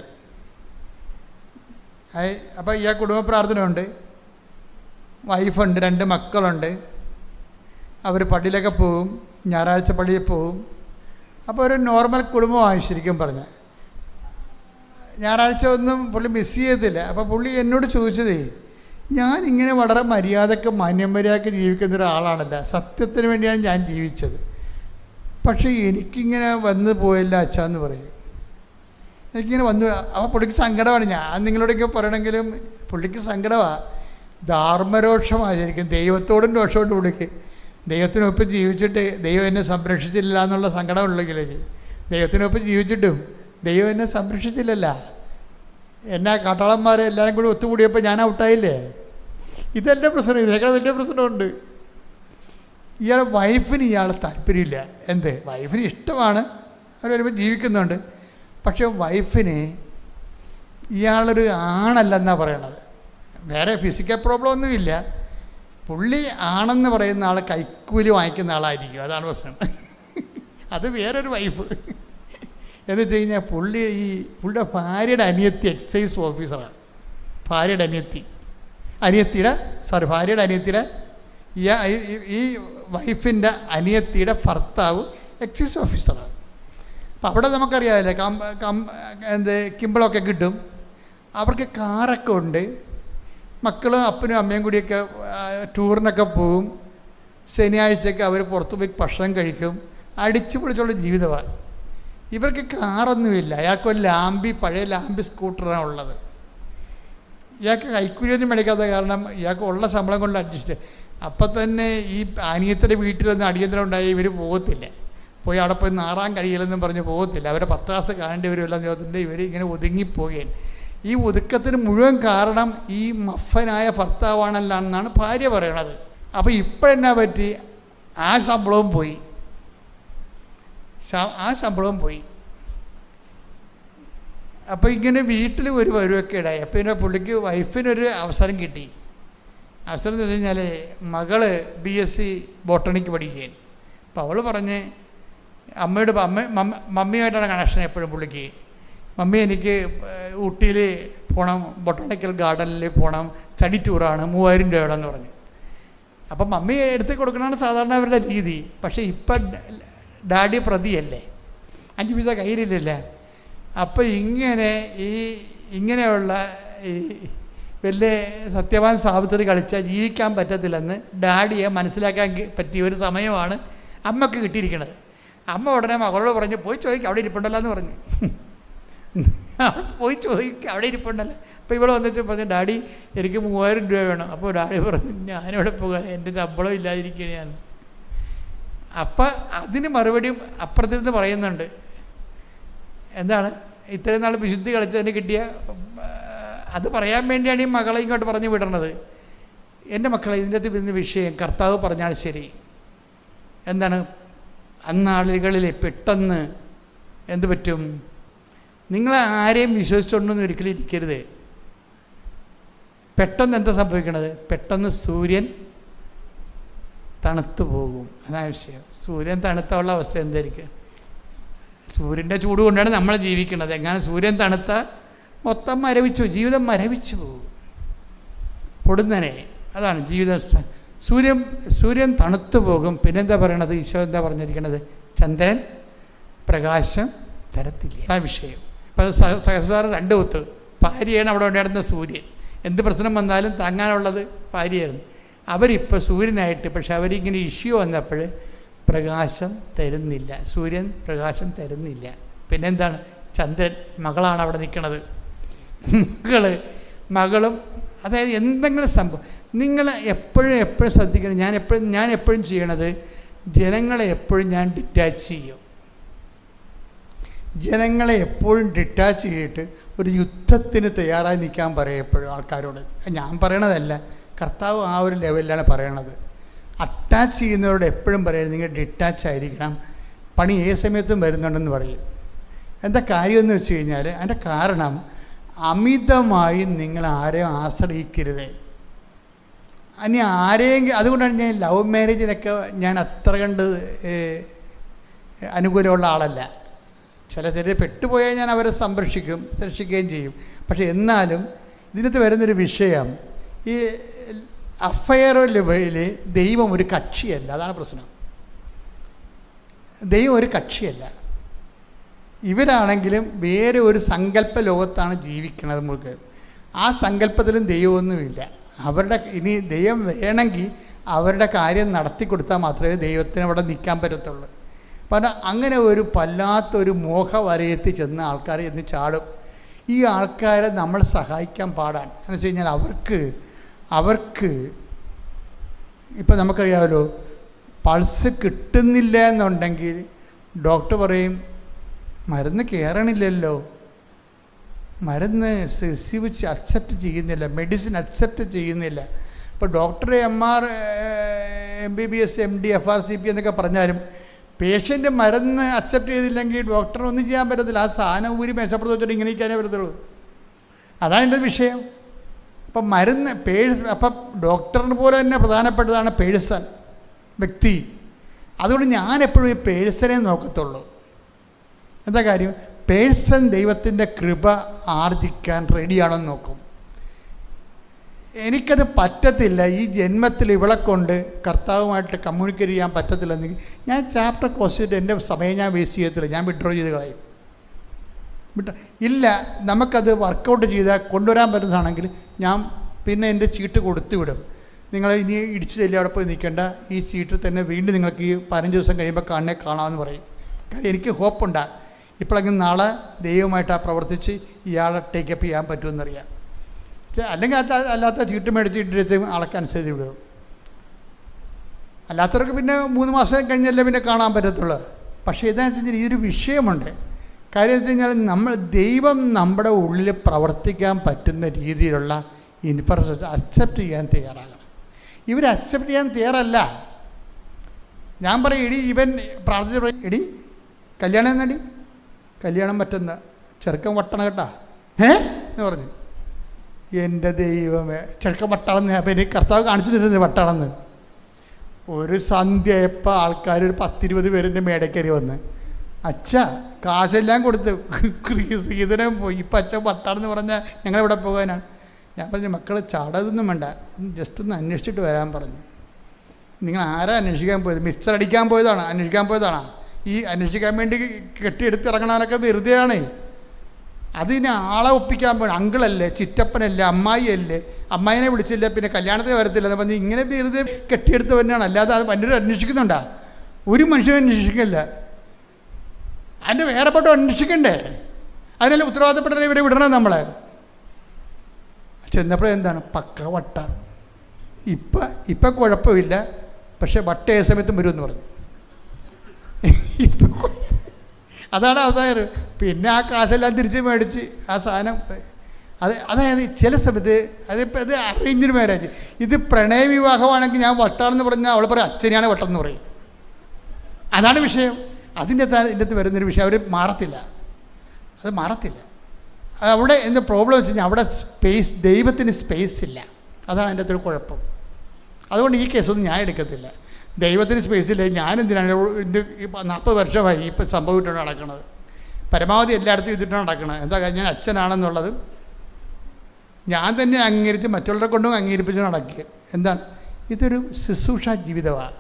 അപ്പോൾ ഇയാൾ കുടുംബ പ്രാർത്ഥനയുണ്ട്, വൈഫുണ്ട്, 2 മക്കളുണ്ട്. അവർ പള്ളിയിലൊക്കെ പോവും, ഞായറാഴ്ച പള്ളിയിൽ പോവും. അപ്പോൾ ഒരു നോർമൽ കുടുംബമായി ശരിക്കും പറഞ്ഞാൽ. ഞായറാഴ്ച ഒന്നും പുള്ളി മിസ് ചെയ്യത്തില്ല. അപ്പോൾ പുള്ളി എന്നോട് ചോദിച്ചതേ, ഞാനിങ്ങനെ വളരെ മര്യാദക്ക് മാന്യമര്യാദക്ക് ജീവിക്കുന്ന ഒരാളാണല്ലോ, സത്യത്തിന് വേണ്ടിയാണ് ഞാൻ ജീവിച്ചത്, പക്ഷേ എനിക്കിങ്ങനെ വന്നു പോയില്ല അച്ഛാന്ന് പറയും. എനിക്കിങ്ങനെ വന്നു. അപ്പോൾ പുള്ളിക്ക് സങ്കടമാണ്. ഞാൻ നിങ്ങളോടൊക്കെ പറയണമെങ്കിലും പുള്ളിക്ക് സങ്കടമാണ്, ധാർമ്മരോക്ഷമായിരിക്കും. ദൈവത്തോടും രോഷമുണ്ട് പുള്ളിക്ക്. ദൈവത്തിനൊപ്പം ജീവിച്ചിട്ട് ദൈവം എന്നെ സംരക്ഷിച്ചില്ല എന്നുള്ള സങ്കടമുള്ളെങ്കിൽ, ദൈവത്തിനൊപ്പം ജീവിച്ചിട്ടും ദൈവം എന്നെ സംരക്ഷിച്ചില്ലല്ല. എന്നാ കാട്ടാളന്മാർ എല്ലാവരും കൂടി ഒത്തുകൂടിയപ്പോൾ ഞാൻ ഔട്ടായില്ലേ. ഇതെൻ്റെ പ്രശ്നം. ഇതിനേക്കാൾ വലിയ പ്രശ്നമുണ്ട്. ഇയാളെ വൈഫിന് ഇയാളെ താല്പര്യമില്ല. എന്ത്? വൈഫിന് ഇഷ്ടമാണ്, അവർ വരുമ്പോൾ ജീവിക്കുന്നുണ്ട്. പക്ഷെ വൈഫിന് ഇയാളൊരു ആണല്ലെന്നാണ് പറയണത്. വേറെ ഫിസിക്കൽ പ്രോബ്ലം ഒന്നുമില്ല. പുള്ളി ആണെന്ന് പറയുന്ന ആൾ കൈക്കൂലി വാങ്ങിക്കുന്ന ആളായിരിക്കും. അതാണ് പ്രശ്നം. അത് വേറൊരു വൈഫ്. എന്ന് വെച്ച് കഴിഞ്ഞാൽ പുള്ളിയുടെ ഭാര്യയുടെ അനിയത്തി എക്സൈസ് ഓഫീസറാണ്. ഭാര്യയുടെ അനിയത്തിയുടെ ഈ വൈഫിൻ്റെ അനിയത്തിയുടെ ഭർത്താവ് എക്സൈസ് ഓഫീസറാണ്. അപ്പം അവിടെ നമുക്കറിയാമല്ലേ, കിമ്പിളൊക്കെ കിട്ടും. അവർക്ക് കാറൊക്കെ ഉണ്ട്. മക്കളും അപ്പനും അമ്മയും കൂടിയൊക്കെ ടൂറിനൊക്കെ പോവും. ശനിയാഴ്ചയൊക്കെ അവർ പുറത്ത് പോയി ഭക്ഷണം കഴിക്കും. അടിച്ചു പൊളിച്ചുള്ള ജീവിതമാണ്. ഇവർക്ക് കാറൊന്നുമില്ല. അയാൾക്കൊരു പഴയ ലാംബി സ്കൂട്ടറാണ് ഉള്ളത്. ഇയാൾക്ക് കൈക്കൂലിയൊന്നും മേടിക്കാത്ത കാരണം ഇയാൾക്ക് ഉള്ള ശമ്പളം കൊണ്ട് അഡ്ജസ്റ്റ്. അപ്പം തന്നെ ഈ അനിയത്തിൻ്റെ വീട്ടിലൊന്നും അടിയന്തരം ഉണ്ടായി ഇവർ പോകത്തില്ല. പോയി അവിടെ പോയി നാറാൻ കഴിയില്ലെന്നും പറഞ്ഞ് പോകത്തില്ല. അവരെ 10 ക്ലാസ് കാണേണ്ടി വരുമല്ലോ ചോദിച്ചിട്ട് ഇവർ ഇങ്ങനെ ഒതുങ്ങിപ്പോവുകയാണ്. ഈ ഒതുക്കത്തിന് മുഴുവൻ കാരണം ഈ മഫനായ ഭർത്താവാണല്ലോ എന്നാണ് ഭാര്യ പറയണത്. അപ്പോൾ ഇപ്പോഴെന്നാ പറ്റി? ആ ശമ്പളവും പോയി. അപ്പോൾ ഇങ്ങനെ വീട്ടിൽ ഒരു വരുവൊക്കെ ഇടായി. അപ്പോൾ പിന്നെ പുള്ളിക്ക് വൈഫിനൊരു അവസരം കിട്ടി. അവസരം എന്ന് വെച്ച് കഴിഞ്ഞാൽ മകള് BSc ബോട്ടണിക്ക് പഠിക്കുകയാണ്. അപ്പോൾ അവൾ പറഞ്ഞ് മമ്മിയുമായിട്ടാണ് കണക്ഷൻ എപ്പോഴും പുള്ളിക്ക്. മമ്മി എനിക്ക് ഊട്ടിയിൽ പോകണം, ബൊട്ടാണിക്കൽ ഗാർഡനിൽ പോകണം, സ്റ്റഡി ടൂറാണ്, 3000 രൂപയോടെന്ന് പറഞ്ഞു. അപ്പം മമ്മി എടുത്ത് കൊടുക്കണതാണ് സാധാരണ അവരുടെ രീതി. പക്ഷേ ഇപ്പം ഡാഡി പ്രതിയല്ലേ, 5 പൈസ കയ്യിലില്ല. അപ്പോൾ ഇങ്ങനെയുള്ള ഈ വലിയ സത്യവാൻ സാവിത്രി കളിച്ചാൽ ജീവിക്കാൻ പറ്റത്തില്ലെന്ന് ഡാഡിയെ മനസ്സിലാക്കാൻ പറ്റിയ ഒരു സമയമാണ് അമ്മക്ക് കിട്ടിയിരിക്കുന്നത്. അമ്മ ഉടനെ മകളോട് പറഞ്ഞു, പോയി ചോദിക്കുക അവിടെ ഇരിപ്പുണ്ടല്ലോ എന്ന് പറഞ്ഞു. പോയി ചോദിക്കുക അവിടെ ഇരിപ്പുണ്ടല്ലോ. അപ്പോൾ ഇവിടെ വന്നിട്ട് പറഞ്ഞു, ഡാഡി എനിക്ക് 3000 രൂപ വേണം. അപ്പോൾ ഡാഡി പറഞ്ഞു, ഞാനിവിടെ പോകാൻ എൻ്റെ ശമ്പളം ഇല്ലാതിരിക്കുകയാണ്. അപ്പം അതിന് മറുപടിയും അപ്പുറത്തിരുന്ന് പറയുന്നുണ്ട്. എന്താണ് ഇത്രയും നാൾ വിശുദ്ധി കളിച്ചതിന് കിട്ടിയ അത് പറയാൻ വേണ്ടിയാണ് ഈ മകളെ ഇങ്ങോട്ട് പറഞ്ഞു വിടണത്. എൻ്റെ മക്കളെ, ഇതിൻ്റെ അകത്ത് വരുന്ന വിഷയം കർത്താവ് പറഞ്ഞാൽ ശരി. എന്താണ്? അന്നാളുകളിൽ പെട്ടെന്ന് എന്ത് പറ്റും? നിങ്ങൾ ആരെയും വിശ്വസിച്ചുകൊണ്ടൊന്നും ഒരിക്കലും ഇരിക്കരുത്. പെട്ടെന്ന് എന്താ സംഭവിക്കണത്? പെട്ടെന്ന് സൂര്യൻ തണുത്തു പോകും. അതാണ് വിഷയം. സൂര്യൻ തണുത്തുള്ള അവസ്ഥ എന്തായിരിക്കും? സൂര്യൻ്റെ ചൂട് കൊണ്ടാണ് നമ്മൾ ജീവിക്കുന്നത്. എങ്ങനെ സൂര്യൻ തണുത്ത മൊത്തം ജീവിതം മരവിച്ചു പോകും പൊടുന്നനെ. അതാണ് ജീവിതം. സൂര്യൻ തണുത്തു പോകും. പിന്നെന്താ പറയണത്? ഈശോ എന്താ പറഞ്ഞിരിക്കണത്? ചന്ദ്രൻ പ്രകാശം തരത്തില്ല. ആ വിഷയം. ഇപ്പം സഹസാറ് 2 ഒത്ത്. ഭാര്യയാണ് അവിടെ ഉണ്ടായിരുന്ന സൂര്യൻ. എന്ത് പ്രശ്നം വന്നാലും താങ്ങാനുള്ളത് ഭാര്യയായിരുന്നു. അവരിപ്പോൾ സൂര്യനായിട്ട്, പക്ഷെ അവരിങ്ങനെ ഇഷ്യൂ വന്നപ്പോൾ പ്രകാശം തരുന്നില്ല. സൂര്യൻ പ്രകാശം തരുന്നില്ല. പിന്നെന്താണ്? ചന്ദ്രൻ, മകളാണ് അവിടെ നിൽക്കുന്നത്. മകളും അതായത് എന്തെങ്കിലും സംഭവം നിങ്ങൾ എപ്പോഴും ശ്രദ്ധിക്കണം. ഞാൻ എപ്പോഴും ചെയ്യണത്, ജനങ്ങളെ എപ്പോഴും ഞാൻ ഡിറ്റാച്ച് ചെയ്യും. ജനങ്ങളെ എപ്പോഴും ഡിറ്റാച്ച് ചെയ്തിട്ട് ഒരു യുദ്ധത്തിന് തയ്യാറായി നിൽക്കാൻ പറയും എപ്പോഴും ആൾക്കാരോട്. ഞാൻ പറയണതല്ല, കർത്താവ് ആ ഒരു ലെവലിലാണ് പറയണത്. അറ്റാച്ച് ചെയ്യുന്നവരോട് എപ്പോഴും പറയുന്നത് നിങ്ങൾ ഡിറ്റാച്ച് ആയിരിക്കണം, പണി ഏത് സമയത്തും വരുന്നുണ്ടെന്ന് പറയും. എന്താ കാര്യമെന്ന് വെച്ച് കഴിഞ്ഞാൽ അതിൻ്റെ കാരണം അമിതമായി നിങ്ങൾ ആരെയും ആശ്രയിക്കരുത്. ഇനി ആരെയെങ്കിലും, അതുകൊണ്ടാണ് ഞാൻ ലവ് മാരേജിനൊക്കെ ഞാൻ അത്ര കണ്ട് അനുകൂലമുള്ള ആളല്ല. ചില പെട്ടുപോയാൽ ഞാൻ അവരെ സംരക്ഷിക്കുകയും ചെയ്യും. പക്ഷെ എന്നാലും ഇതിനകത്ത് വരുന്നൊരു വിഷയം, ഈ അഫയർ ലെവലിൽ ദൈവം ഒരു കക്ഷിയല്ല. അതാണ് പ്രശ്നം. ദൈവം ഒരു കക്ഷിയല്ല. ഇവരാണെങ്കിലും വേറെ ഒരു സങ്കല്പ ലോകത്താണ് ജീവിക്കുന്നത്. നമുക്ക് ആ സങ്കല്പത്തിലും ദൈവമൊന്നുമില്ല. അവരുടെ ഇനി ദൈവം വേണമെങ്കിൽ അവരുടെ കാര്യം നടത്തി കൊടുത്താൽ മാത്രമേ ദൈവത്തിന് അവിടെ നിൽക്കാൻ പറ്റത്തുള്ളൂ. കാരണം അങ്ങനെ ഒരു വല്ലാത്തൊരു മോഹവരയത്തിൽ ചെന്ന ആൾക്കാർ എന്ന് ചാടും. ഈ ആൾക്കാരെ നമ്മൾ സഹായിക്കാൻ പാടാൻ എന്ന് വെച്ച് കഴിഞ്ഞാൽ അവർക്ക് ഇപ്പം നമുക്കറിയാമല്ലോ, പൾസ് കിട്ടുന്നില്ല എന്നുണ്ടെങ്കിൽ ഡോക്ടർ പറയും മരുന്ന് കയറണില്ലല്ലോ, മരുന്ന് റിസീവ് അക്സെപ്റ്റ് ചെയ്യുന്നില്ല, മെഡിസിൻ അക്സെപ്റ്റ് ചെയ്യുന്നില്ല. ഇപ്പോൾ ഡോക്ടർ MBBS MD FRCP എന്നൊക്കെ പറഞ്ഞാലും പേഷ്യൻ്റ് മരുന്ന് അക്സെപ്റ്റ് ചെയ്തില്ലെങ്കിൽ ഡോക്ടറിനൊന്നും ചെയ്യാൻ പറ്റത്തില്ല. ആ സാധനം ഊരി മേശപ്പുറത്ത് വെച്ചിട്ട് ഇങ്ങനെ ഇരിക്കാനേ പറ്റത്തുള്ളൂ. അതാണ് എൻ്റെ വിഷയം. അപ്പം മരുന്ന് അപ്പം ഡോക്ടറിന് പോലെ തന്നെ പ്രധാനപ്പെട്ടതാണ് പേഴ്സൺ, വ്യക്തി. അതുകൊണ്ട് ഞാൻ എപ്പോഴും ഈ പേഴ്സണെ നോക്കത്തുള്ളൂ. എന്താ കാര്യം? പേഴ്സൺ ദൈവത്തിൻ്റെ കൃപ ആർജിക്കാൻ റെഡിയാണെന്ന് നോക്കും. എനിക്കത് പറ്റത്തില്ല, ഈ ജന്മത്തിൽ ഇവളെ കൊണ്ട് കർത്താവുമായിട്ട് കമ്മ്യൂണിക്കേറ്റ് ചെയ്യാൻ പറ്റത്തില്ലെന്നെങ്കിൽ ഞാൻ ചാപ്റ്റർ ക്ലോസ് ചെയ്തിട്ട് എൻ്റെ സമയം ഞാൻ വേസ്റ്റ് ചെയ്യത്തില്ല, ഞാൻ വിഡ്രോ ചെയ്ത് കളയും. ഇല്ല, നമുക്കത് വർക്കൗട്ട് ചെയ്താൽ കൊണ്ടുവരാൻ പറ്റുന്നതാണെങ്കിൽ ഞാൻ പിന്നെ എൻ്റെ ചീട്ട് കൊടുത്തു വിടും. നിങ്ങൾ ഇനി ഇടിച്ചു തല്ലി അവിടെ പോയി നിൽക്കേണ്ട, ഈ ചീട്ടിൽ തന്നെ വീണ്ടും നിങ്ങൾക്ക് ഈ 15 ദിവസം കഴിയുമ്പോൾ കാണാമെന്ന് പറയും. കാര്യം എനിക്ക് ഹോപ്പുണ്ടാ, ഇപ്പോഴെങ്കിലും നാളെ ദൈവമായിട്ട് ആ പ്രവർത്തിച്ച് ഇയാളെ ടേക്കപ്പ് ചെയ്യാൻ പറ്റുമെന്നറിയാം. അല്ലെങ്കിൽ അല്ലാത്ത ചീട്ട് മേടിച്ചിട്ട് ആളൊക്കെ അനുസരിച്ച് വിടും. അല്ലാത്തവർക്ക് പിന്നെ 3 മാസം കഴിഞ്ഞല്ലേ പിന്നെ കാണാൻ പറ്റത്തുള്ളൂ. പക്ഷേ ഇതാണെന്ന് വെച്ചാൽ ഇതൊരു വിഷയമുണ്ട്. കാര്യം എന്ന് വെച്ച് കഴിഞ്ഞാൽ ദൈവം നമ്മുടെ ഉള്ളിൽ പ്രവർത്തിക്കാൻ പറ്റുന്ന രീതിയിലുള്ള ഇൻഫ്രാസ്ട്രക്ചർ അക്സെപ്റ്റ് ചെയ്യാൻ തയ്യാറാകണം. ഇവർ അക്സെപ്റ്റ് ചെയ്യാൻ തയ്യാറല്ല. ഞാൻ പറയും, ഇവൻ പ്രാർത്ഥിച്ച എടി കല്യാണം എന്നടി, കല്യാണം പറ്റുന്ന ചെറുക്കൻ വട്ടണ കേട്ടാ എന്ന് പറഞ്ഞു. എൻ്റെ ദൈവമേ, ചെറുക്കൻ വട്ടാണെന്ന്. അപ്പം എനിക്ക് കർത്താവ് കാണിച്ചു തരുന്നത് വട്ടാണെന്ന്. ഒരു സന്ധ്യ എപ്പോൾ ആൾക്കാർ ഒരു 10-20 പേരിൻ്റെ മേടക്കരി വന്ന്, അച്ഛാ കാശെല്ലാം കൊടുത്ത് ശ്രീധരം പോയി, ഇപ്പം അച്ഛൻ വട്ടാണെന്ന് പറഞ്ഞാൽ ഞങ്ങളിവിടെ പോകാനാണ്. ഞാൻ പറഞ്ഞു, മക്കൾ ചാടതൊന്നും വേണ്ട, ജസ്റ്റ് ഒന്ന് അന്വേഷിച്ചിട്ട് വരാൻ പറഞ്ഞു. നിങ്ങൾ ആരാ അന്വേഷിക്കാൻ പോയത്? മിക്സർ അടിക്കാൻ പോയതാണ്, അന്വേഷിക്കാൻ പോയതാണോ? ഈ അന്വേഷിക്കാൻ വേണ്ടി കെട്ടിയെടുത്തിറങ്ങണവനൊക്കെ വെറുതെയാണ്. അതിന് ആളെ ഒപ്പിക്കാൻ പോയി. അങ്കിളല്ലേ, ചിറ്റപ്പനല്ലേ, അമ്മായിയല്ലേ, അമ്മായിനെ വിളിച്ചില്ല, പിന്നെ കല്യാണത്തിന് വരത്തില്ല എന്ന് പറഞ്ഞ് ഇങ്ങനെ വെറുതെ കെട്ടിയെടുത്ത് തന്നെയാണ്. അല്ലാതെ അത് പലരും അന്വേഷിക്കുന്നുണ്ടാ? ഒരു മനുഷ്യനും അന്വേഷിക്കില്ല. അതിൻ്റെ വേറെപ്പെട്ട അന്വേഷിക്കണ്ടേ? അതിനല്ല ഉത്തരവാദിത്തപ്പെട്ട ഇവരെ വിടണം നമ്മളെ. ചെന്നപ്പോൾ എന്താണ്, പക്ക വട്ടാണ്. ഇപ്പം കുഴപ്പമില്ല, പക്ഷേ വട്ട ഏ സമയത്തും വരുമെന്ന് പറഞ്ഞു. അതാണ് അവതാരം. പിന്നെ ആ കാശെല്ലാം തിരിച്ച് മേടിച്ച് ആ സാധനം അതായത് ചില സമയത്ത് അതിപ്പോൾ ഇത് അറേഞ്ച്ഡ് മാരേജ്, ഇത് പ്രണയ വിവാഹമാണെങ്കിൽ ഞാൻ വട്ടാണെന്ന് പറഞ്ഞാൽ അവൾ പറയും അച്ഛനെയാണ് വട്ടെന്ന് പറയും. അതാണ് വിഷയം. ഇതിൻ്റെ അകത്ത് വരുന്നൊരു വിഷയം. അവർ മാറത്തില്ല, അത് മാറത്തില്ല. അവിടെ എന്താ പ്രോബ്ലം വെച്ച് കഴിഞ്ഞാൽ അവിടെ ദൈവത്തിന് സ്പേസ് ഇല്ല. അതാണ് അതിൻ്റെ അകത്തൊരു കുഴപ്പം. അതുകൊണ്ട് ഈ കേസൊന്നും ഞാൻ എടുക്കത്തില്ല. ദൈവത്തിന് സ്പേസ് ഇല്ല, ഞാനെന്തിനാണ് ഇത് 40 വർഷമായി ഇപ്പം സംഭവിച്ചിട്ടാണ് നടക്കുന്നത്. പരമാവധി എല്ലായിടത്തും ഇതിട്ടാണ് നടക്കുന്നത്. എന്താ കാര്യം, ഞാൻ അച്ഛനാണെന്നുള്ളത് ഞാൻ തന്നെ അംഗീകരിച്ച് മറ്റുള്ളവരെ കൊണ്ടും അംഗീകരിപ്പിച്ച് നടക്കുക. എന്താണ്, ഇതൊരു ശുശ്രൂഷ ജീവിതമാണ്.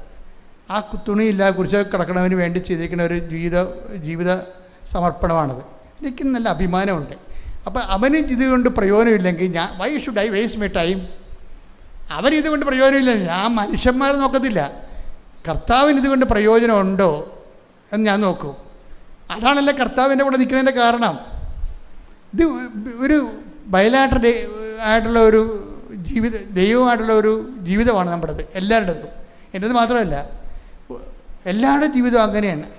ആ തുണിയില്ലാതെ കുറിച്ച് കിടക്കണവന് വേണ്ടി ചെയ്തിരിക്കുന്ന ഒരു ജീവിത സമർപ്പണമാണത്. എനിക്ക് നല്ല അഭിമാനമുണ്ട്. അപ്പോൾ അവന് ഇതുകൊണ്ട് പ്രയോജനമില്ലെങ്കിൽ why should I waste my time? അവനിതുകൊണ്ട് പ്രയോജനമില്ല, ഞാൻ മനുഷ്യന്മാരെ നോക്കത്തില്ല. കർത്താവിന് ഇതുകൊണ്ട് പ്രയോജനമുണ്ടോ എന്ന് ഞാൻ നോക്കൂ. അതാണല്ലേ കർത്താവിൻ്റെ കൂടെ നിൽക്കുന്നതിൻ്റെ കാരണം. ഇത് ഒരു ബയലാട്ടർ ആയിട്ടുള്ള ഒരു ദൈവമായിട്ടുള്ള ഒരു ജീവിതമാണ് നമ്മുടേത്, എല്ലാവരുടേതും. എൻ്റേത് മാത്രമല്ല, എല്ലാവരുടെ ജീവിതം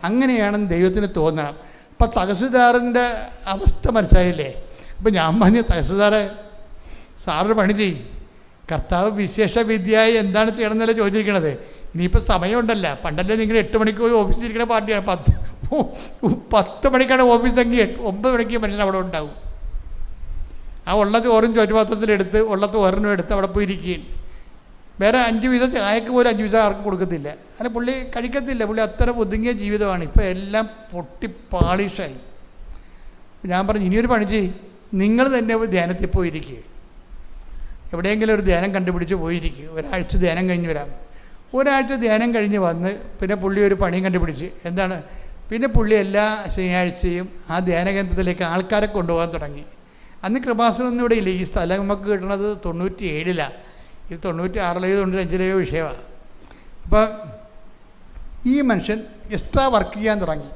അങ്ങനെയാണെന്ന് ദൈവത്തിന് തോന്നണം. അപ്പം തഹസിൽദാറിൻ്റെ അവസ്ഥ മനസ്സിലായില്ലേ? അപ്പം ഞാൻ പറഞ്ഞ തഹസിൽദാറെ സാറൊരു പണി ചെയ്യും, കർത്താവ് വിശേഷ വിദ്യയായി എന്താണ് ചെയ്യണമെന്നല്ലേ ചോദിച്ചിരിക്കണത്. ഇനിയിപ്പോൾ സമയമുണ്ടല്ല, പണ്ടല്ലേ നിങ്ങൾ 8 മണിക്ക് പോയി ഓഫീസിലിരിക്കുന്ന പാർട്ടിയാണ്. 10 മണിക്കാണ് ഓഫീസെങ്കിൽ 9 മണിക്ക് മനുഷ്യൻ അവിടെ ഉണ്ടാവും. ആ ഉള്ള ചോറും ചോറ്റുപാത്രത്തിലെടുത്ത് ഉള്ള തോരനും എടുത്ത് അവിടെ പോയി ഇരിക്കുകയും വേറെ 5 പൈസ ചായക്ക് പോലും 5 പൈസ ആർക്കും കൊടുക്കത്തില്ല. അല്ല, പുള്ളി കഴിക്കത്തില്ല. പുള്ളി അത്ര ഒതുങ്ങിയ ജീവിതമാണ്. ഇപ്പോൾ എല്ലാം പൊട്ടി പാളിഷായി. ഞാൻ പറഞ്ഞു, ഇനിയൊരു പണി ചെയ്യും, നിങ്ങൾ തന്നെ ധ്യാനത്തിൽ പോയിരിക്കുക, എവിടെയെങ്കിലും ഒരു ധ്യാനം കണ്ടുപിടിച്ച് പോയിരിക്കുക. ഒരാഴ്ച ധ്യാനം കഴിഞ്ഞ് വരാം. ഒരാഴ്ച ധ്യാനം കഴിഞ്ഞ് വന്ന് പിന്നെ പുള്ളി ഒരു പണിയും കണ്ടുപിടിച്ച് എന്താണ്, പിന്നെ പുള്ളി എല്ലാ ശനിയാഴ്ചയും ആ ധ്യാന കേന്ദ്രത്തിലേക്ക് ആൾക്കാരെ കൊണ്ടുപോകാൻ തുടങ്ങി. അന്ന് കൃപാസനമൊന്നും ഇവിടെ ഇല്ല. ഈ സ്ഥലം നമുക്ക് കിട്ടുന്നത് 97-ലാണ്. ഇത് 96-ലോ 95-ലോ വിഷയമാണ്. അപ്പം ഈ മനുഷ്യൻ എക്സ്ട്രാ വർക്ക് ചെയ്യാൻ തുടങ്ങി.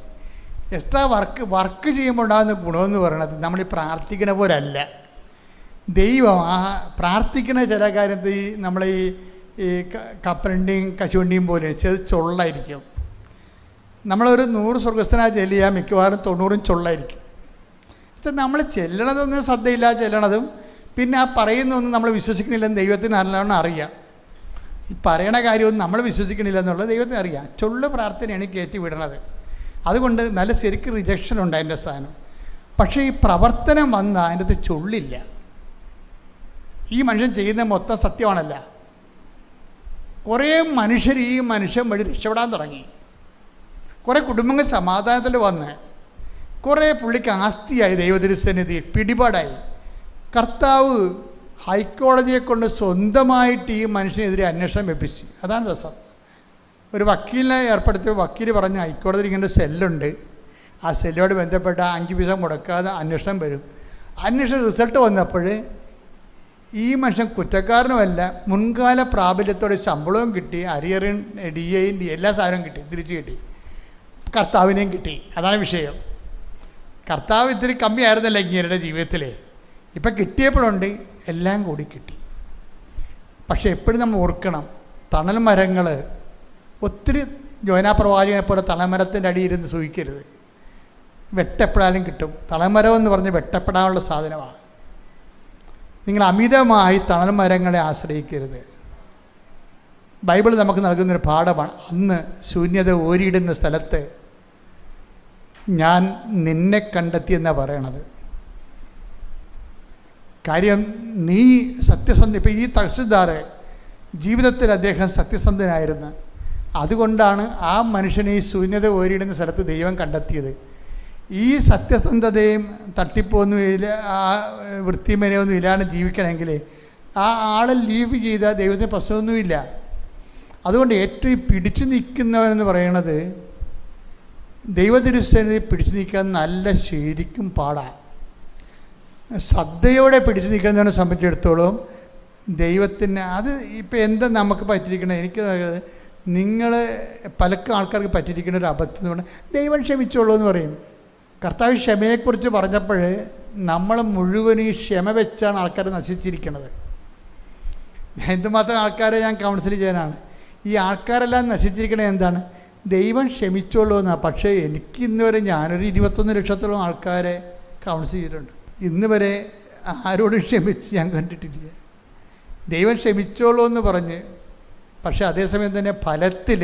എക്സ്ട്രാ വർക്ക് ചെയ്യുമ്പോൾ ഉണ്ടാകുന്ന ഗുണമെന്ന് പറയുന്നത് നമ്മൾ ഈ പ്രാർത്ഥിക്കണ പോലല്ല. ദൈവം ആ പ്രാർത്ഥിക്കുന്ന ചില കാര്യത്തിൽ നമ്മൾ ഈ കപ്പലണ്ടിയും കശുവണ്ടിയും പോലെ ചൊള്ളായിരിക്കും. നമ്മളൊരു 100 സ്വർഗസ്ഥനായി ചെല്ലുക, മിക്കവാറും 90 ചൊള്ളായിരിക്കും. നമ്മൾ ചെല്ലണതൊന്നും ശ്രദ്ധയില്ലാതെ ചെല്ലണതും പിന്നെ ആ പറയുന്നൊന്നും നമ്മൾ വിശ്വസിക്കണില്ലെന്ന് ദൈവത്തിന് നല്ലോണം അറിയാം. ഈ പറയണ കാര്യമൊന്നും നമ്മൾ വിശ്വസിക്കണില്ല എന്നുള്ളത് ദൈവത്തിന് അറിയാം. ചൊള്ള പ്രാർത്ഥനയാണ് കയറ്റി വിടണത്. അതുകൊണ്ട് നല്ല ശരിക്കും റിജക്ഷൻ ഉണ്ട് അതിൻ്റെ സ്ഥാനം. പക്ഷേ ഈ പ്രവർത്തനം വന്ന അതിൻ്റെ അകത്ത് ചൊള്ളില്ല. ഈ മനുഷ്യൻ ചെയ്യുന്ന മൊത്തം സത്യമാണല്ല. കുറേ മനുഷ്യർ ഈ മനുഷ്യൻ വഴി രക്ഷപ്പെടാൻ തുടങ്ങി. കുറേ കുടുംബങ്ങൾ സമാധാനത്തിൽ വന്ന്, കുറേ പുള്ളിക്ക് ആസ്തിയായി, ദൈവതിരുസന്നിധി പിടിപാടായി. കർത്താവ് ഹൈക്കോടതിയെ കൊണ്ട് സ്വന്തമായിട്ട് ഈ മനുഷ്യനെതിരെ അന്വേഷണം വെപ്പിച്ചു. അതാണ് രസം. ഒരു വക്കീലിനെ ഏർപ്പെടുത്തിയ വക്കീൽ പറഞ്ഞു, ഹൈക്കോടതിയിൽ ഇങ്ങനെ സെല്ലുണ്ട്, ആ സെല്ലോട് ബന്ധപ്പെട്ട 5 പൈസ മുടക്കാതെ അന്വേഷണം വരും. അന്വേഷണം റിസൾട്ട് വന്നപ്പോൾ ഈ മനുഷ്യൻ കുറ്റക്കാരനുമല്ല, മുൻകാല പ്രാബല്യത്തോടെ ശമ്പളവും കിട്ടി, അരിയറിൻ DAയും എല്ലാ സാധനവും കിട്ടി, തിരിച്ചു കിട്ടി, കർത്താവിനെയും കിട്ടി. അതാണ് വിഷയം. കർത്താവ് ഇത്തിരി കമ്മിയായിരുന്നല്ലോ ഇങ്ങേരുടെ ജീവിതത്തിൽ. ഇപ്പം കിട്ടിയപ്പോഴുണ്ട്, എല്ലാം കൂടി കിട്ടി. പക്ഷെ എപ്പോഴും നമ്മൾ ഓർക്കണം, തണൽ മരങ്ങൾ ഒത്തിരി യോനാ പ്രവാചകനെ പോലെ തണമരത്തിൻ്റെ അടിയിരുന്ന് സൂഹിക്കരുത്. വെട്ടപ്പെടാനും കിട്ടും. തണമരം എന്ന് പറഞ്ഞ് വെട്ടപ്പെടാനുള്ള സാധനമാണ്. നിങ്ങൾ അമിതമായി തണൽ മരങ്ങളെ ആശ്രയിക്കരുത്. ബൈബിൾ നമുക്ക് നൽകുന്നൊരു പാഠമാണ്. അന്ന് ശൂന്യത ഓരിയിടുന്ന സ്ഥലത്ത് ഞാൻ നിന്നെ കണ്ടെത്തിയെന്നാണ് പറയണത്. കാര്യം നീ സത്യസന്ധ. ഇപ്പം ഈ തഹസിൽദാർ ജീവിതത്തിൽ അദ്ദേഹം സത്യസന്ധനായിരുന്നു. അതുകൊണ്ടാണ് ആ മനുഷ്യനെ ഈ ശൂന്യത ഓരിയിടുന്ന സ്ഥലത്ത് ദൈവം കണ്ടെത്തിയത്. ഈ സത്യസന്ധതയും തട്ടിപ്പൊന്നുമില്ല, ആ വൃത്തിമനയൊന്നും ഇല്ലാണ്ട് ജീവിക്കണമെങ്കിൽ ആ ആളെ ലീവ് ചെയ്താൽ ദൈവത്തിന് പ്രശ്നമൊന്നുമില്ല. അതുകൊണ്ട് ഏറ്റവും പിടിച്ചു നിൽക്കുന്നവനെന്ന് പറയണത്, ദൈവതിരുസന്നിധി പിടിച്ചു നിൽക്കാൻ നല്ല ശരിക്കും പാടാണ്. ശ്രദ്ധയോടെ പിടിച്ചു നിൽക്കുന്നവനെ സംബന്ധിച്ചിടത്തോളം ദൈവത്തിന് അത് ഇപ്പം എന്താ നമുക്ക് പറ്റിയിരിക്കണത്, എനിക്ക് നിങ്ങൾ പലക്കും ആൾക്കാർക്ക് പറ്റിയിരിക്കുന്ന ഒരു അബദ്ധം എന്ന് പറഞ്ഞാൽ ദൈവം ക്ഷമിച്ചോളൂ എന്ന് പറയും. കർത്താവ് ക്ഷമയെക്കുറിച്ച് പറഞ്ഞപ്പോൾ നമ്മൾ മുഴുവനും ഈ ക്ഷമ വെച്ചാണ് ആൾക്കാർ നശിച്ചിരിക്കുന്നത്. എന്തുമാത്രം ആൾക്കാരെ ഞാൻ കൗൺസിൽ ചെയ്യാനാണ്. ഈ ആൾക്കാരെല്ലാം നശിച്ചിരിക്കണത് എന്താണ്? ദൈവം ക്ഷമിച്ചോളൂ എന്നാണ്. പക്ഷേ എനിക്ക് ഇന്ന് വരെ ഞാനൊരു 21 ലക്ഷത്തോളം ആൾക്കാരെ കൗൺസിൽ ചെയ്തിട്ടുണ്ട്. ഇന്ന് വരെ ആരോടും ക്ഷമിച്ച് ഞാൻ കണ്ടിട്ടില്ല. ദൈവം ക്ഷമിച്ചോളൂ എന്ന് പറഞ്ഞ്, പക്ഷെ അതേസമയം തന്നെ ഫലത്തിൽ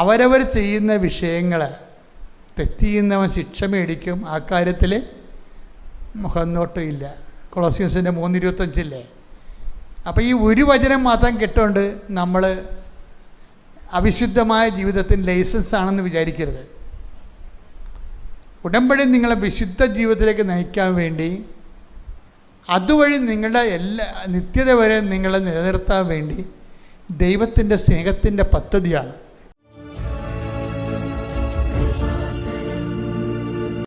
അവരവർ ചെയ്യുന്ന വിഷയങ്ങൾ തെറ്റ് ചെയ്യുന്നവൻ ശിക്ഷ മേടിക്കും. ആ കാര്യത്തിൽ മുഖന്നോട്ടമില്ല. കൊളോസ്യൻസിൻ്റെ 3:25 അപ്പോൾ ഈ ഒരു വചനം മാത്രം കേട്ടുകൊണ്ട് നമ്മൾ അവിശുദ്ധമായ ജീവിതത്തിന് ലൈസൻസ് ആണെന്ന് വിചാരിക്കരുത്. ഉടമ്പടി നിങ്ങളെ വിശുദ്ധ ജീവിതത്തിലേക്ക് നയിക്കാൻ വേണ്ടി, അതുവഴി നിങ്ങളുടെ നിത്യത വരെ നിങ്ങളെ നിലനിർത്താൻ വേണ്ടി ദൈവത്തിൻ്റെ സ്നേഹത്തിൻ്റെ പദ്ധതിയാണ്.